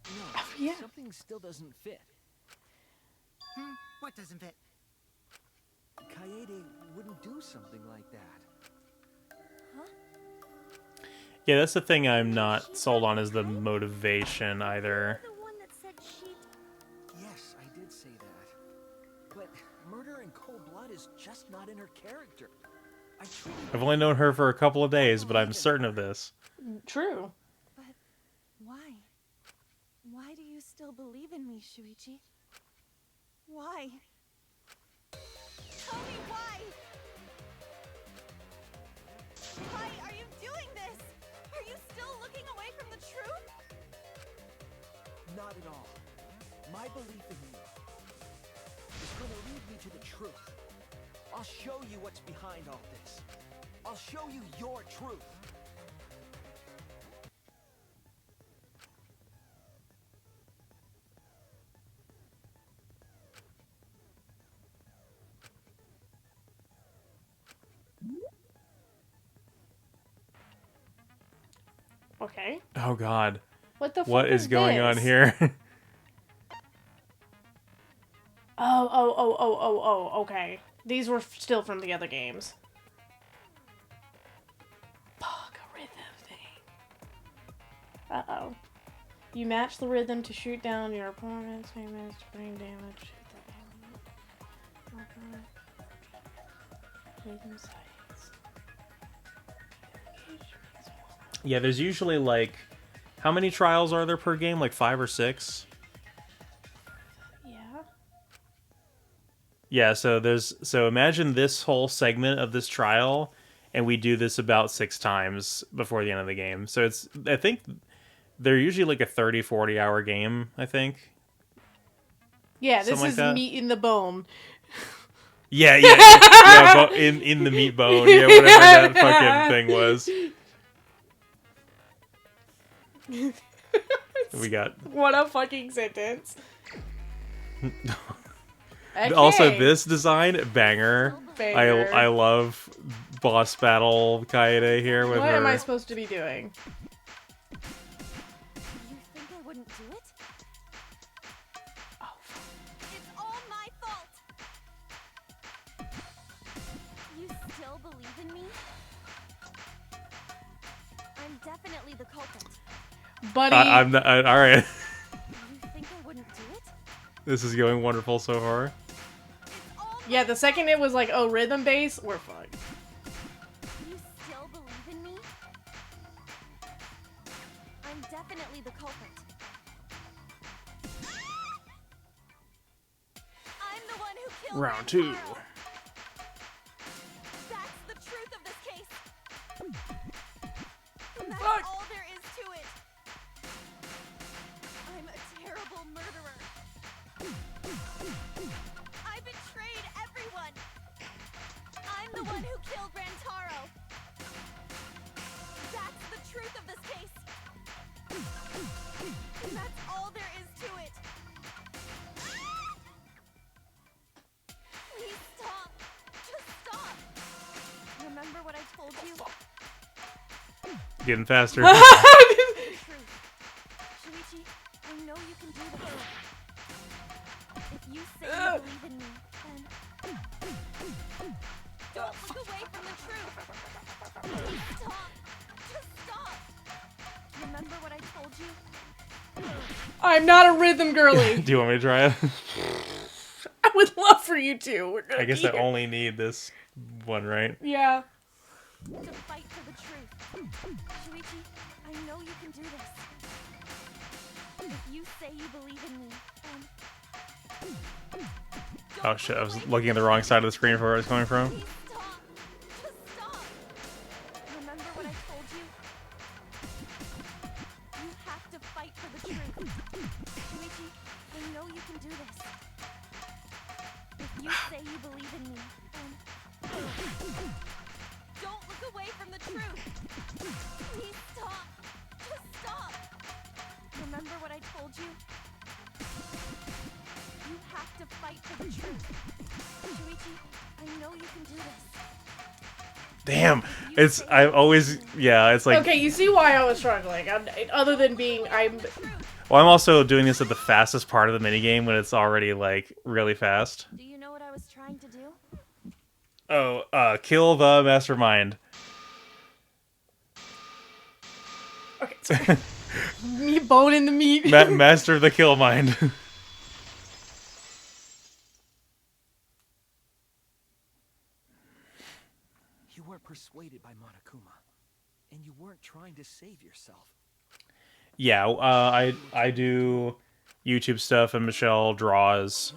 No, Yeah. something still doesn't fit. What doesn't fit? Kaede wouldn't do something like that. Yeah, that's the thing I'm not sold on, is the motivation either. The one that said she... Yes, I did say that. But murder in cold blood is just not in her character. I've only known her for a couple of days, but I'm certain of this. True. But why? Why do you still believe in me, Shuichi? Why? Tell me why! Why are you doing this? Are you still looking away from the truth? Not at all. My belief in you is going to lead me to the truth. I'll show you what's behind all this. I'll show you your truth. Okay. Oh God. What the fuck What is going on this? here? Oh, okay. These were still from the other games. Fuck, a rhythm thing. Uh-oh. You match the rhythm to shoot down your opponent's famous to bring damage to the enemy. Rhythm sights. Yeah, there's usually like, how many trials are there per game? Like 5 or 6? Yeah. Yeah, so imagine this whole segment of this trial, and we do this about 6 times before the end of the game. So I think they're usually like a 30-40 hour game, I think. Yeah, this Something like is that. meat in the bone. Yeah, in the meat bone. Yeah, whatever that fucking thing was. We got. What a fucking sentence. Also, Okay. this design, banger. Banger. I love boss battle Kaede here with What her. am I supposed to be doing? You think I wouldn't do it? Oh. It's all my fault! You still believe in me? I'm definitely the culprit. Buddy. I'm not, all right. You think I wouldn't do it? This is going wonderful so far. Yeah, the second it was like, oh, rhythm bass, we're fucked. You still believe in me? I'm definitely the culprit. I'm the one who killed Round 2. Rantaro. That's the truth of this case. And that's all there is to it. I'm a terrible murderer. I betrayed everyone. I'm the one who killed Rantaro. That's the truth of this case. And that's all there is to it. Please stop. Just stop. Remember what I told you? Getting faster. Truth. Shuichi, I know you can do this. If you say you believe in me, then don't look away from the truth. Please stop. Just stop. Remember what I told you? I'm not a rhythm girly. Do you want me to try it? I would love for you to. We're gonna I guess be I here. only need this one, right? Yeah. To fight for the truth. Shuichi, I know you can do this. If you say you believe in me, then... Oh shit, I was looking at the wrong side of the screen for where I was coming from. Please stop. Just stop. Remember what I told you? You have to fight for the truth. Shuichi, I know you can do this. If you say you believe in me, then... Don't look away from the truth. Please stop. Just stop. Remember what I told you? You have to fight for the truth. Shuichi, I know you can do this. Damn, I always, yeah, it's like. Okay, you see why I was struggling. Other than being, Well, I'm also doing this at the fastest part of the minigame when it's already like really fast. Do you know what I was trying to do? Oh, kill the mastermind. Okay. Me bone in the meat. Master of the kill mind. You weren't persuaded by Monokuma, and you weren't trying to save yourself. Yeah, I do YouTube stuff and Michelle draws,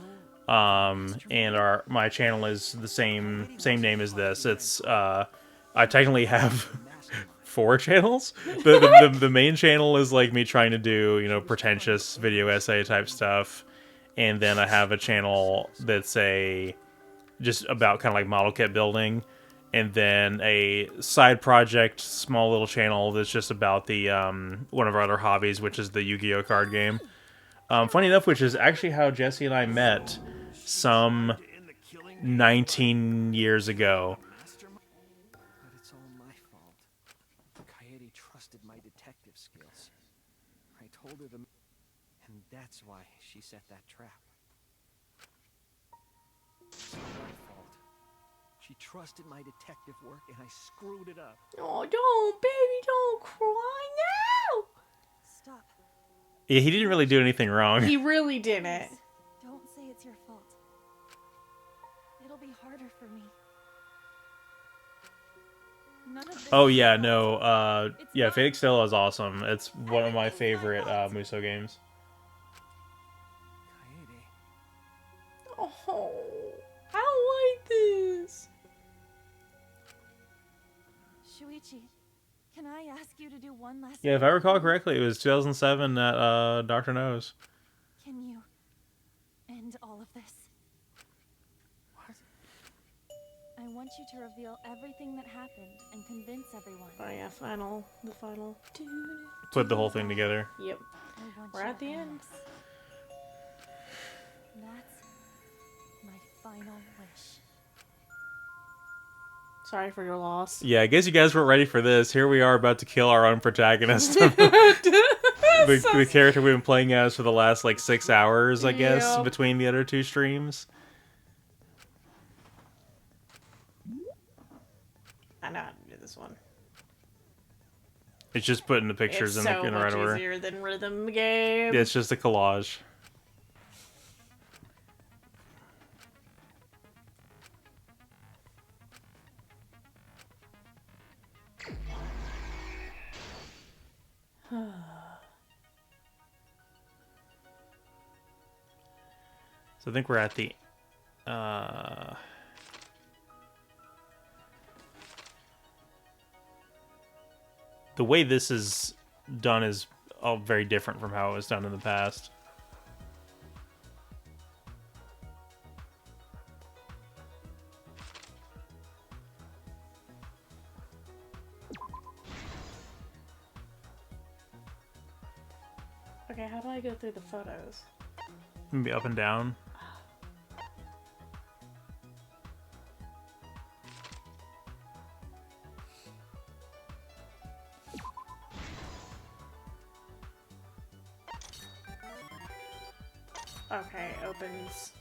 and my channel is the same name as this. It's I technically have 4 channels. The main channel is like me trying to do, you know, pretentious video essay type stuff, and then I have a channel that's just about kind of like model kit building, and then a side project, small little channel that's just about the one of our other hobbies, which is the Yu-Gi-Oh card game. Funny enough, which is actually how Jesse and I met some 19 years ago. But it's all my fault. Kaede trusted my detective skills. I told her and that's why she set that trap. It's all my fault. She trusted my detective work, and I screwed it up. Oh, don't, baby, don't cry now. Stop. Yeah, he didn't really do anything wrong. He really didn't. Don't say it's your fault. It'll be harder for me. None of this Oh is yeah, your no, fault. yeah, Fate Extella is awesome. It's one of my favorite Muso games. Oh, I don't like this. Shuichi, can I ask you to do one last Yeah, if I favor? recall correctly, it was 2007 at Dr. Knows. Can you end all of this? What? I want you to reveal everything that happened and convince everyone. Oh yeah, the final. Put the whole thing together. Yep. I want We're you at the to end. this. That's my final wish. Sorry for your loss. Yeah, I guess you guys weren't ready for this. Here we are about to kill our own protagonist. the character we've been playing as for the last, like, 6 hours, I guess, Yep. between the other 2 streams. I know how to do this one. It's just putting the pictures It's in so the much right order. easier than rhythm game. Yeah, it's just a collage. So I think we're at the the way this is done is all very different from how it was done in the past. Okay, how do I go through the photos? Maybe up and down. Okay, opens.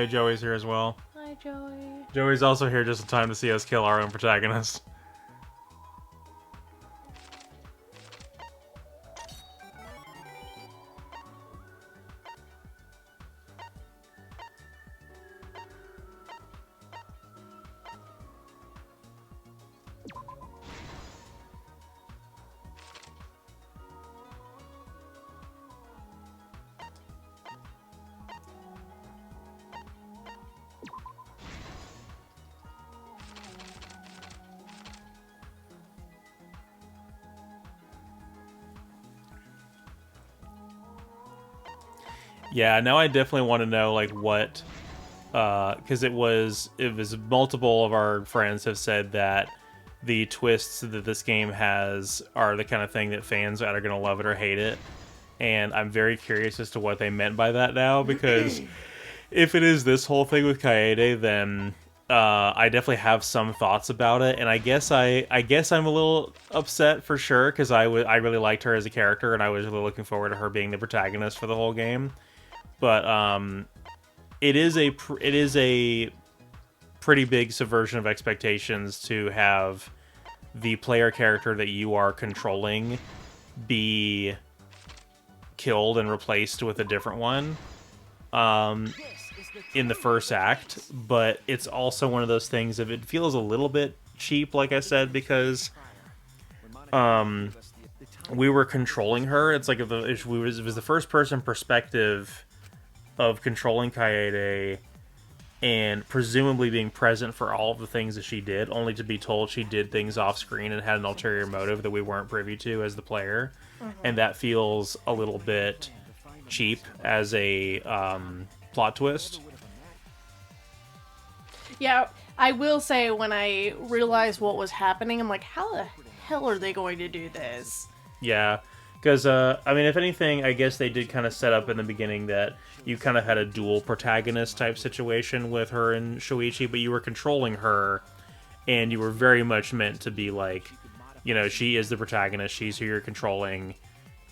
Joey's here as well. Hi, Joey. Joey's also here just in time to see us kill our own protagonist. Yeah, now I definitely want to know like what, because it was multiple of our friends have said that the twists that this game has are the kind of thing that fans are going to love it or hate it, and I'm very curious as to what they meant by that now, because if it is this whole thing with Kaede, then I definitely have some thoughts about it, and I guess I'm a little upset for sure, because I really liked her as a character, and I was really looking forward to her being the protagonist for the whole game. But it is a pretty big subversion of expectations to have the player character that you are controlling be killed and replaced with a different one in the first act. But it's also one of those things of it feels a little bit cheap, like I said, because we were controlling her. It's like if it was the first person perspective of controlling Kaede and presumably being present for all of the things that she did, only to be told she did things off screen and had an ulterior motive that we weren't privy to as the player. And that feels a little bit cheap as a plot twist. Yeah, I will say when I realized what was happening, I'm like, how the hell are they going to do this? Yeah, because, I mean, if anything, I guess they did kind of set up in the beginning that you kind of had a dual protagonist type situation with her and Shuichi, but you were controlling her, and you were very much meant to be like, you know, she is the protagonist, she's who you're controlling.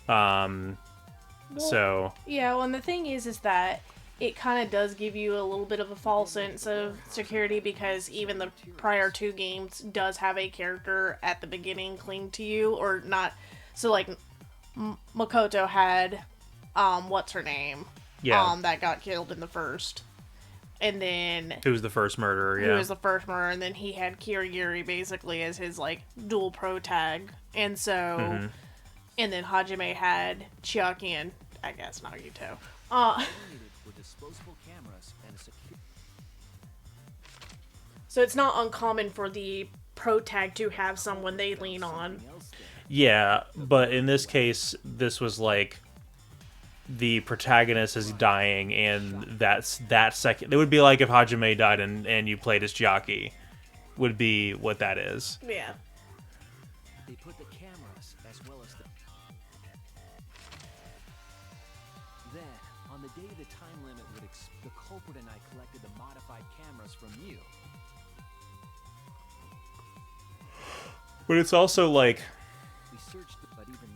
So... Yeah, well, and the thing is that it kind of does give you a little bit of a false sense of security, because even the prior two games does have a character at the beginning cling to you, or not. So, like, Makoto had, what's her name? Yeah. That got killed in the first. And then... Who was the first murderer, yeah. Who was the first murderer, and then he had Kirigiri basically as his, like, dual pro tag. And so... Mm-hmm. And then Hajime had Chiaki and, I guess, Nagito. So it's not uncommon for the pro tag to have someone they lean on. Yeah, but in this case, this was like the protagonist is dying, and that's that second. It would be like if Hajime died and you played as Chiaki, would be what that is. Yeah. They put the cameras as well as the... Then, on the day the time limit would the culprit and I collected the modified cameras from you. But it's also like,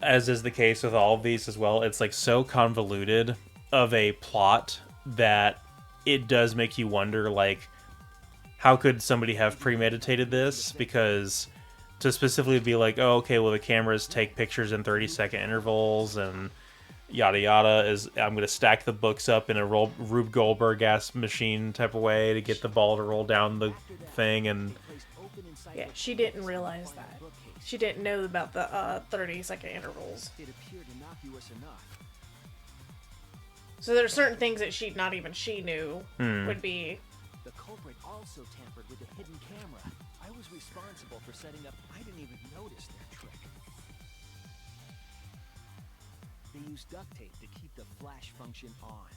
as is the case with all of these as well, it's like so convoluted of a plot that it does make you wonder, like, how could somebody have premeditated this? Because to specifically be like, oh, okay, well, the cameras take pictures in 30-second intervals and yada yada, is I'm going to stack the books up in a Rube Goldberg-ass machine type of way to get the ball to roll down the thing. And yeah, she didn't realize that. She didn't know about the 30-second intervals. It appeared innocuous enough. So there's certain things that she knew would be... The culprit also tampered with the hidden camera. I was responsible for setting up... I didn't even notice their trick. They used duct tape to keep the flash function on.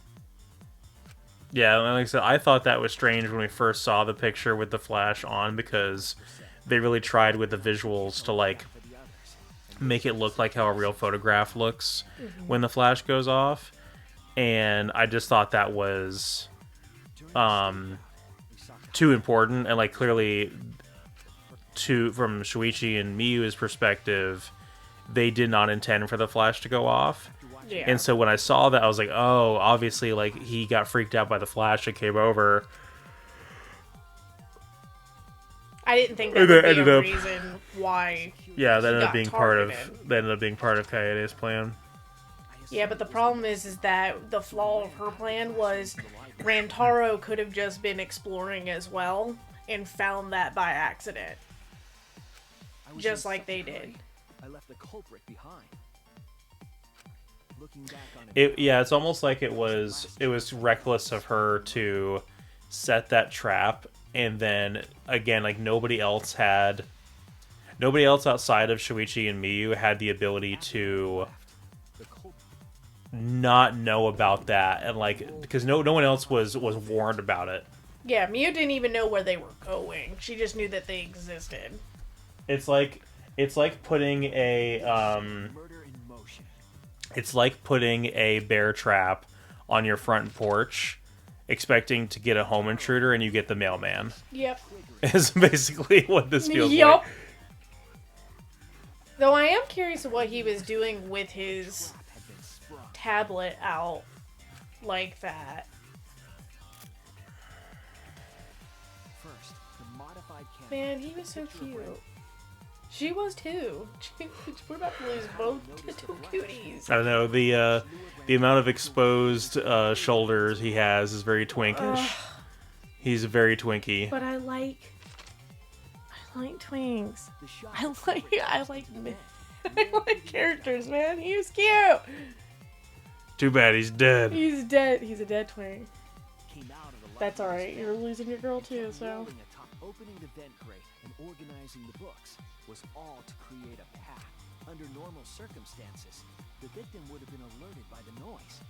yeah, like I said, I thought that was strange when we first saw the picture with the flash on, because they really tried with the visuals to, like, make it look like how a real photograph looks when the flash goes off. And I just thought that was too important, and, like, clearly from Shuichi and Miyu's perspective, they did not intend for the flash to go off. Yeah. And so when I saw that, I was like, oh, obviously, like, he got freaked out by the flash and came over. I didn't think And that would that be ended a up- reason why. Yeah, that He ended up got being targeted. part of Kaede's plan. Yeah, but the problem is that the flaw of her plan was Rantaro could have just been exploring as well and found that by accident, just like they did. I left the culprit behind. Looking back on It's almost like it was reckless of her to set that trap, and then again, like nobody else outside of Shuichi and Miyu had the ability to not know about that, and like because no one else was warned about it. Yeah, Miyu didn't even know where they were going. She just knew that they existed. It's like putting a bear trap on your front porch, expecting to get a home intruder, and you get the mailman. Yep. Is basically what this feels Yep. like. Though I am curious what he was doing with his tablet out like that. first, the modified camera. Man, he was so cute. She was too. We're about to lose both two cuties. I don't know, the amount of exposed shoulders he has is very twinkish. He's very twinky. But I like twinks. I like characters, man. He was cute. Too bad he's dead. He's dead. He's a dead twink. That's alright. You're losing your girl too, so. Opening the vent crate and organizing the books was all to create a path. Under normal circumstances, the victim would have been alerted by the noise.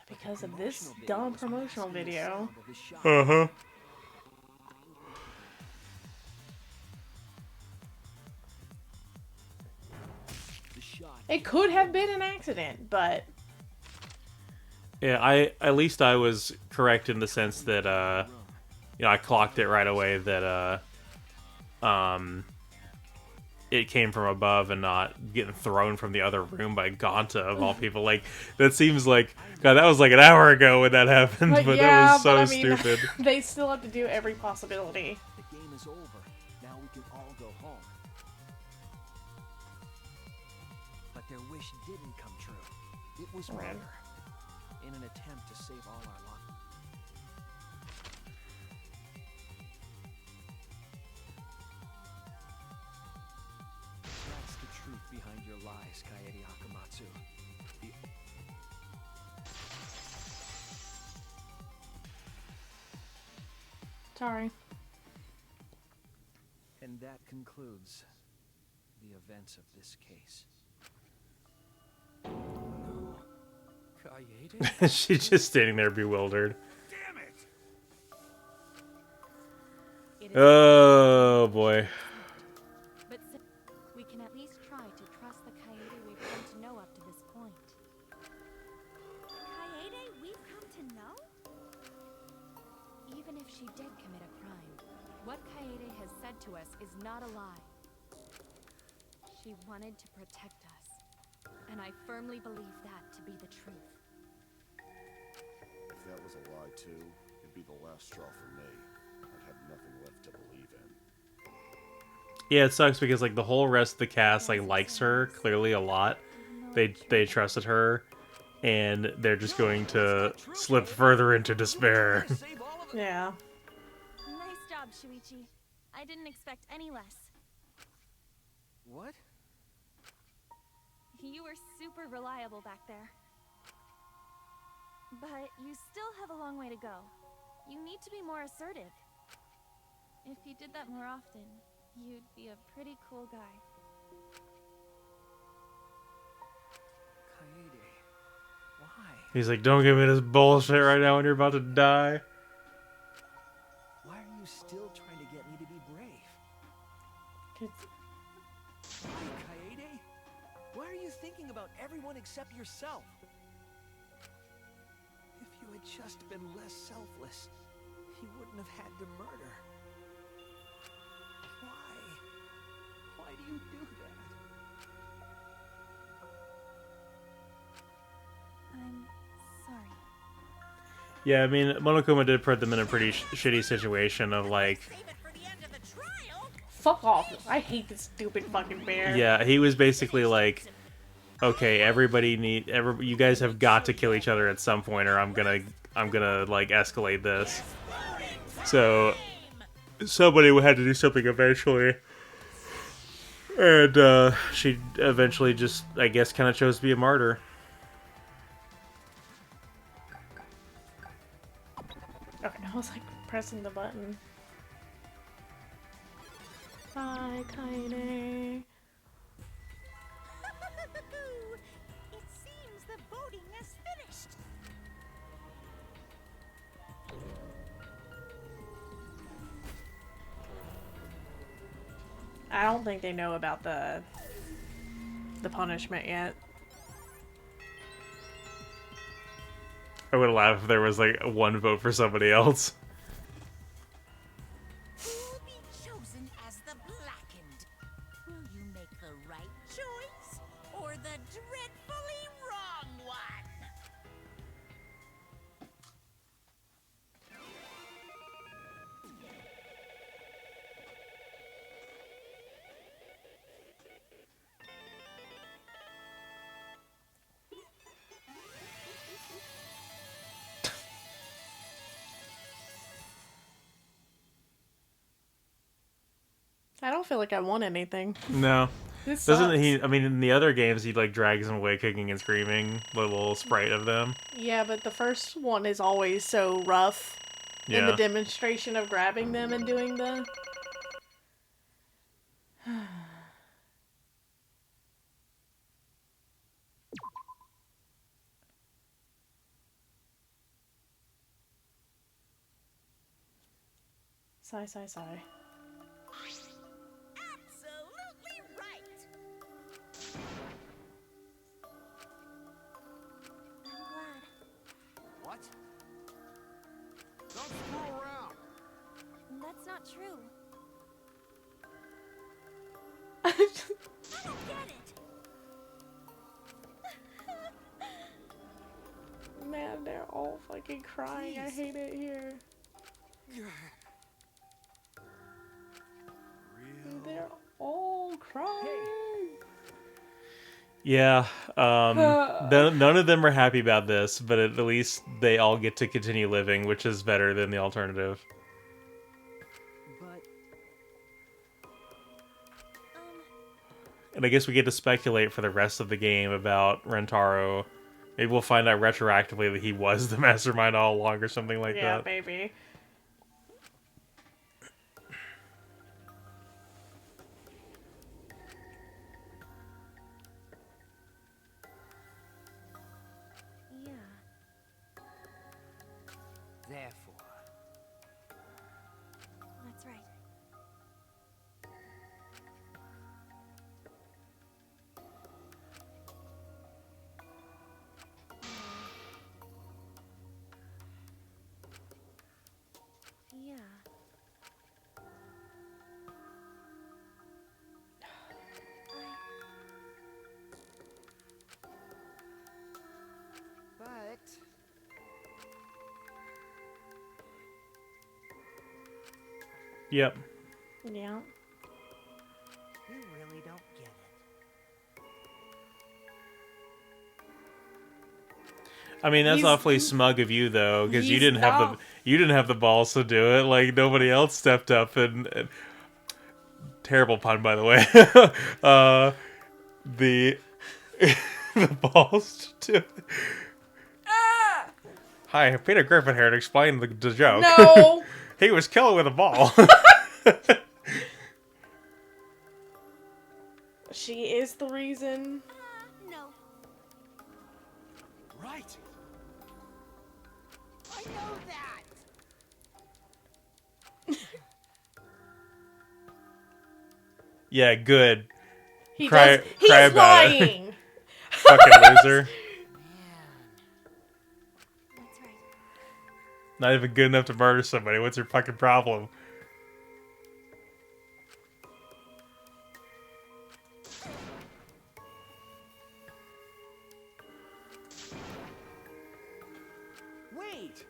Because of this dumb promotional video. Uh-huh. It could have been an accident, but Yeah, at least I was correct in the sense that I clocked it right away that it came from above and not getting thrown from the other room by Ganta of all people. Like that seems like God, that was like an hour ago when that happened, but yeah, that was so but I mean, stupid. They still have to do every possibility. The game is over. Now we can all go home. But their wish didn't come true. It was murder. In an attempt to save all our lives. That's the truth behind your lies, Kaede Akamatsu. Sorry. And that concludes the events of this case. Kaede? She's just standing there bewildered. Damn it! Oh boy. But we can at least try to trust the Kaede we've come to know up to this point. Kaede, we've come to know? Even if she did commit a crime, what Kaede has said to us is not a lie. She wanted to protect us, and I firmly believe that to be the truth. If that was a lie too, it'd be the last straw for me. I'd have nothing left to believe in. Yeah, it sucks because like the whole rest of the cast like likes her clearly a lot. They trusted her, and they're just going to slip further into despair. Yeah. Nice job, Shuichi. I didn't expect any less. What? You were super reliable back there. But you still have a long way to go. You need to be more assertive. If you did that more often, you'd be a pretty cool guy. Kaede, why? He's like, don't give me this bullshit right now when you're about to die. Why are you still trying to get me to be brave? Why, Kaede? Why are you thinking about everyone except yourself? If you had just been less selfless, you wouldn't have had to murder. Why? Why do you do that? I'm sorry. Yeah, I mean, Monokuma did put them in a pretty shitty situation of, like... Fuck off. I hate this stupid fucking bear. Yeah, he was basically like, okay, you guys have got to kill each other at some point, or I'm gonna like escalate this. So somebody had to do something eventually, and she eventually just, I guess, kind of chose to be a martyr. Okay, I was like pressing the button. Bye, Kaede. It seems the voting has finished. I don't think they know about the punishment yet. I would laugh if there was like one vote for somebody else. Who will be chosen as the blackened? Will you make the right choice or the dreadfully wrong one? I don't feel like I won anything. No. This Doesn't sucks. he? I mean, in the other games, he like drags them away, kicking and screaming. The little sprite of them. Yeah, but the first one is always so rough. Yeah. In the demonstration of grabbing them and doing the... Sigh, sigh, sigh. Absolutely right. I'm glad. What? Don't screw around. That's not true. I don't get it. Man, they're all fucking crying. I hate it here. They're all crying. Yeah. None of them are happy about this, but at least they all get to continue living, which is better than the alternative. But And I guess we get to speculate for the rest of the game about Rentaro. Maybe we'll find out retroactively that he was the mastermind all along or something like Yeah, that. baby. Yeah. therefore, That's right. Yeah. But Yep. Yeah. you really don't get it. I mean, that's He's- awfully smug of you, though, because you He's didn't have not- you didn't have the balls to do it. Like nobody else stepped up and terrible pun, by the way. The the balls to do it. Hi, Peter Griffin here to explain the joke. No! He was killing with a ball. She is the reason. No. Right. I know that. Yeah, good. He Cry- does. He's cry about it. lying. Fucking loser. That's right. Not even good enough to murder somebody. What's your fucking problem? Wait!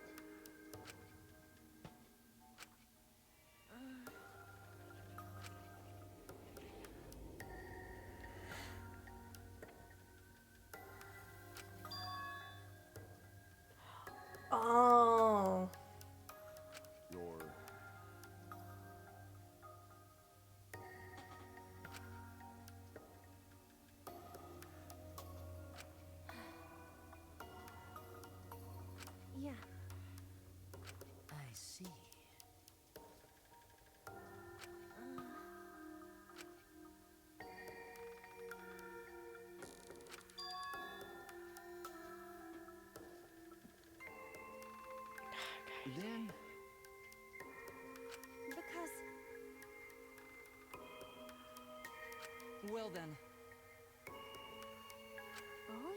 Well then. Oh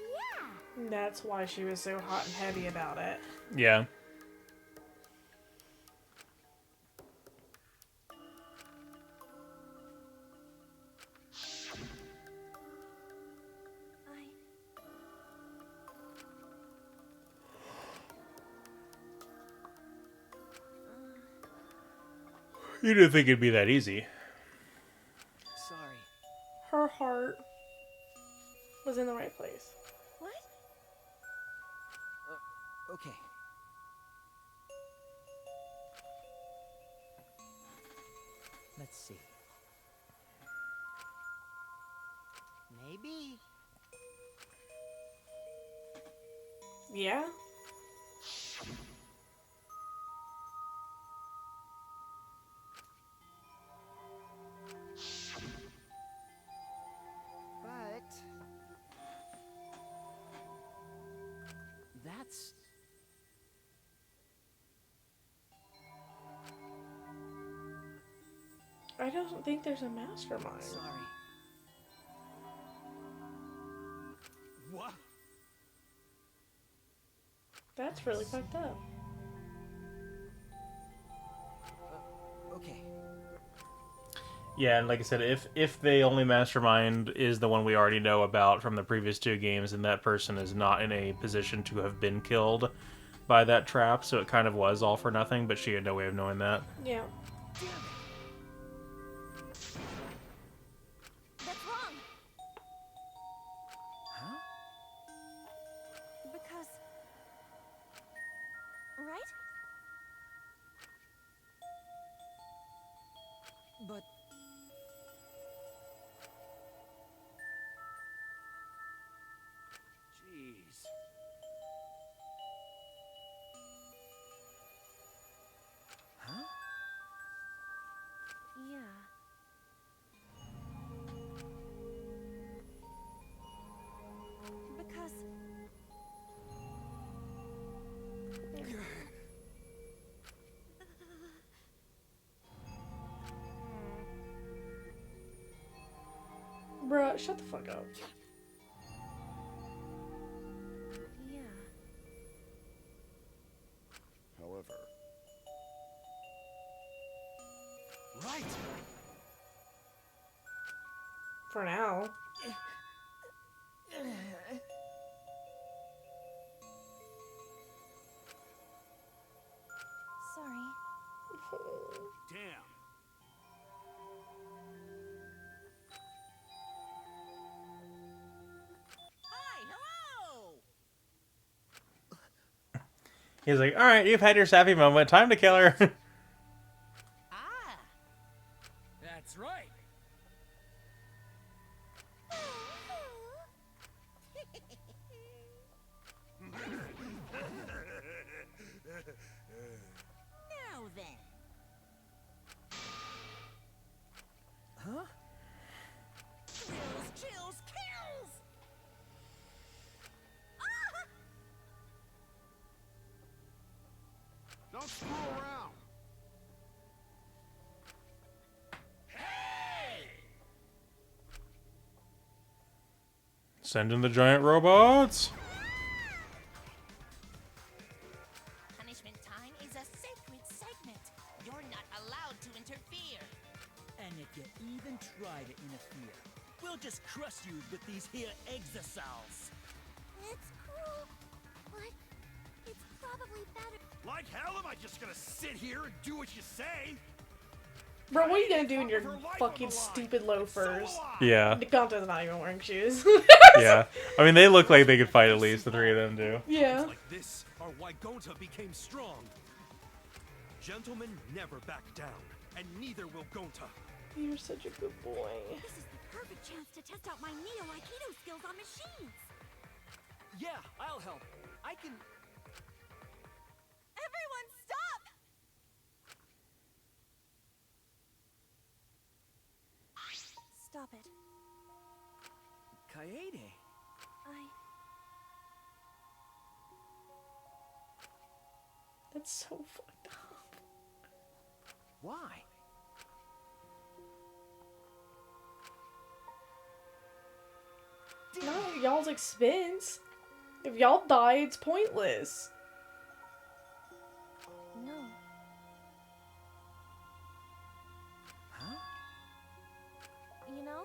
yeah. That's why she was so hot and heavy about it. Yeah. You didn't think it'd be that easy. Sorry. Her heart was in the right place. What? Okay. Let's see. Maybe. Yeah? But That's... I don't think there's a mastermind. Sorry. What? That's really fucked up. Okay. Yeah, and like I said, if the only mastermind is the one we already know about from the previous two games, and that person is not in a position to have been killed by that trap, so it kind of was all for nothing, but she had no way of knowing that. Yeah. That's wrong. Huh? Because... Right? But... Jeez. Huh? Yeah. Because... Bruh, shut the fuck up. Yeah. However, Right. For now. Sorry. Damn. Hi, hello! He's like, alright, you've had your sappy moment, time to kill her. Ah, That's right. now then. Huh? Thrills, chills, kills! Ah! Don't screw around. Send in the giant robots. Punishment time is a sacred segment. You're not allowed to interfere. And if you even try to interfere, we'll just crush you with these here exosols. It's cool, but it's probably better. Like hell am I just gonna sit here and do what you say? Bro, what are you gonna do in your fucking stupid loafers? Yeah. Nikanta's not even wearing shoes. Yeah. I mean, they look like they could fight at least, the three of them do. Yeah. Moments like this are why Gonta became strong. Gentlemen never back down, and neither will Gonta. You're such a good boy. This is the perfect chance to test out my Neo Aikido skills on machines. Yeah, I'll help. I can... Everyone stop! Stop it. Kaede. That's so fucked up. Why? y'all's expense. If y'all die, it's pointless. No. Huh? You know?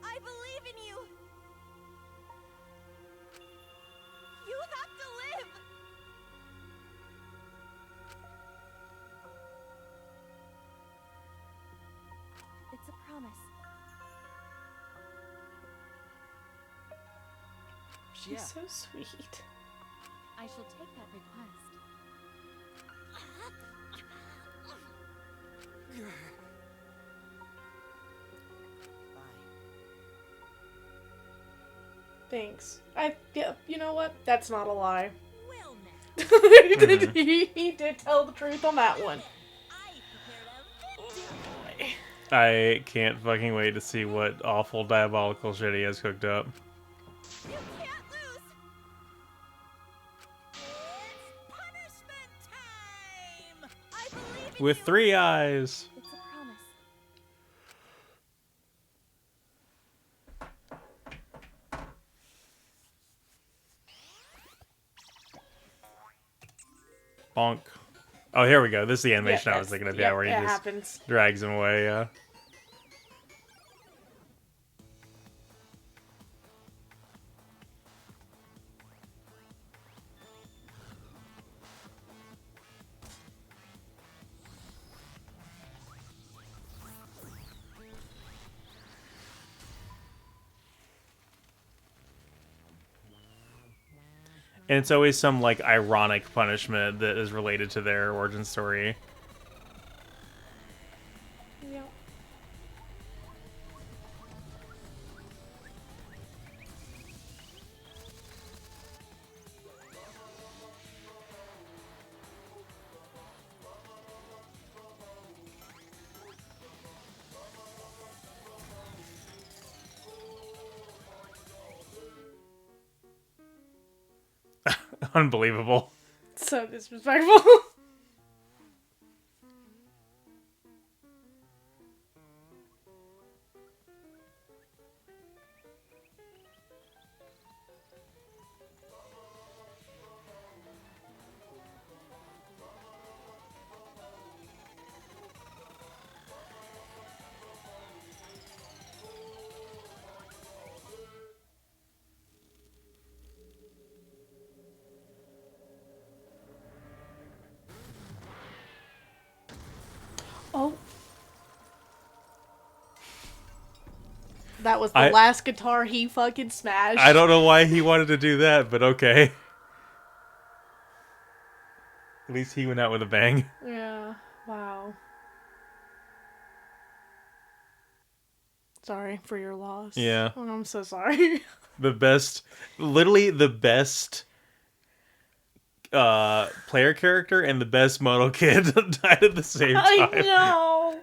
I believe in you! You have to live! It's a promise. She's Yeah. so sweet. I shall take that request. Thanks. Yeah, you know what? That's not a lie. Well now, He did tell the truth on that one. I prepared a video. I can't fucking wait to see what awful diabolical shit he has cooked up. You can't lose! It's punishment time! I believe in With you! 3 eyes. It's a promise. Bonk. Oh, here we go. This is the animation I was that's- thinking of. yeah, Yeah, where he it just happens. drags him away. Yeah. And it's always some like ironic punishment that is related to their origin story. Yeah. Unbelievable. So disrespectful. Oh. That was the last guitar he fucking smashed. I don't know why he wanted to do that, but okay. At least he went out with a bang. Yeah. Wow. Sorry for your loss. Yeah. Oh, I'm so sorry. The best, literally the best player character and the best model kid died at the same time. I know.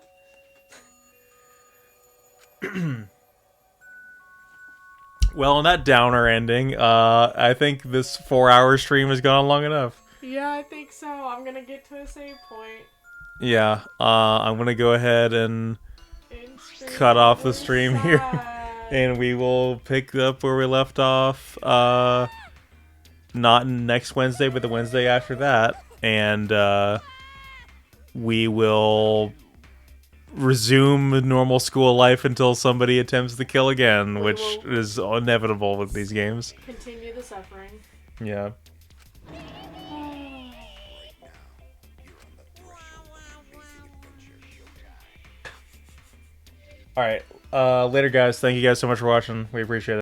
Well, on that downer ending, I think this 4-hour stream has gone long enough. Yeah, I think so. I'm gonna get to a save point. Yeah, I'm gonna go ahead and cut off the stream here, and we will pick up where we left off. Not next Wednesday, but the Wednesday after that, and we will resume normal school life until somebody attempts to kill again, which is inevitable with these games. Continue the suffering. Yeah. All right. Later, guys. Thank you guys so much for watching. We appreciate it.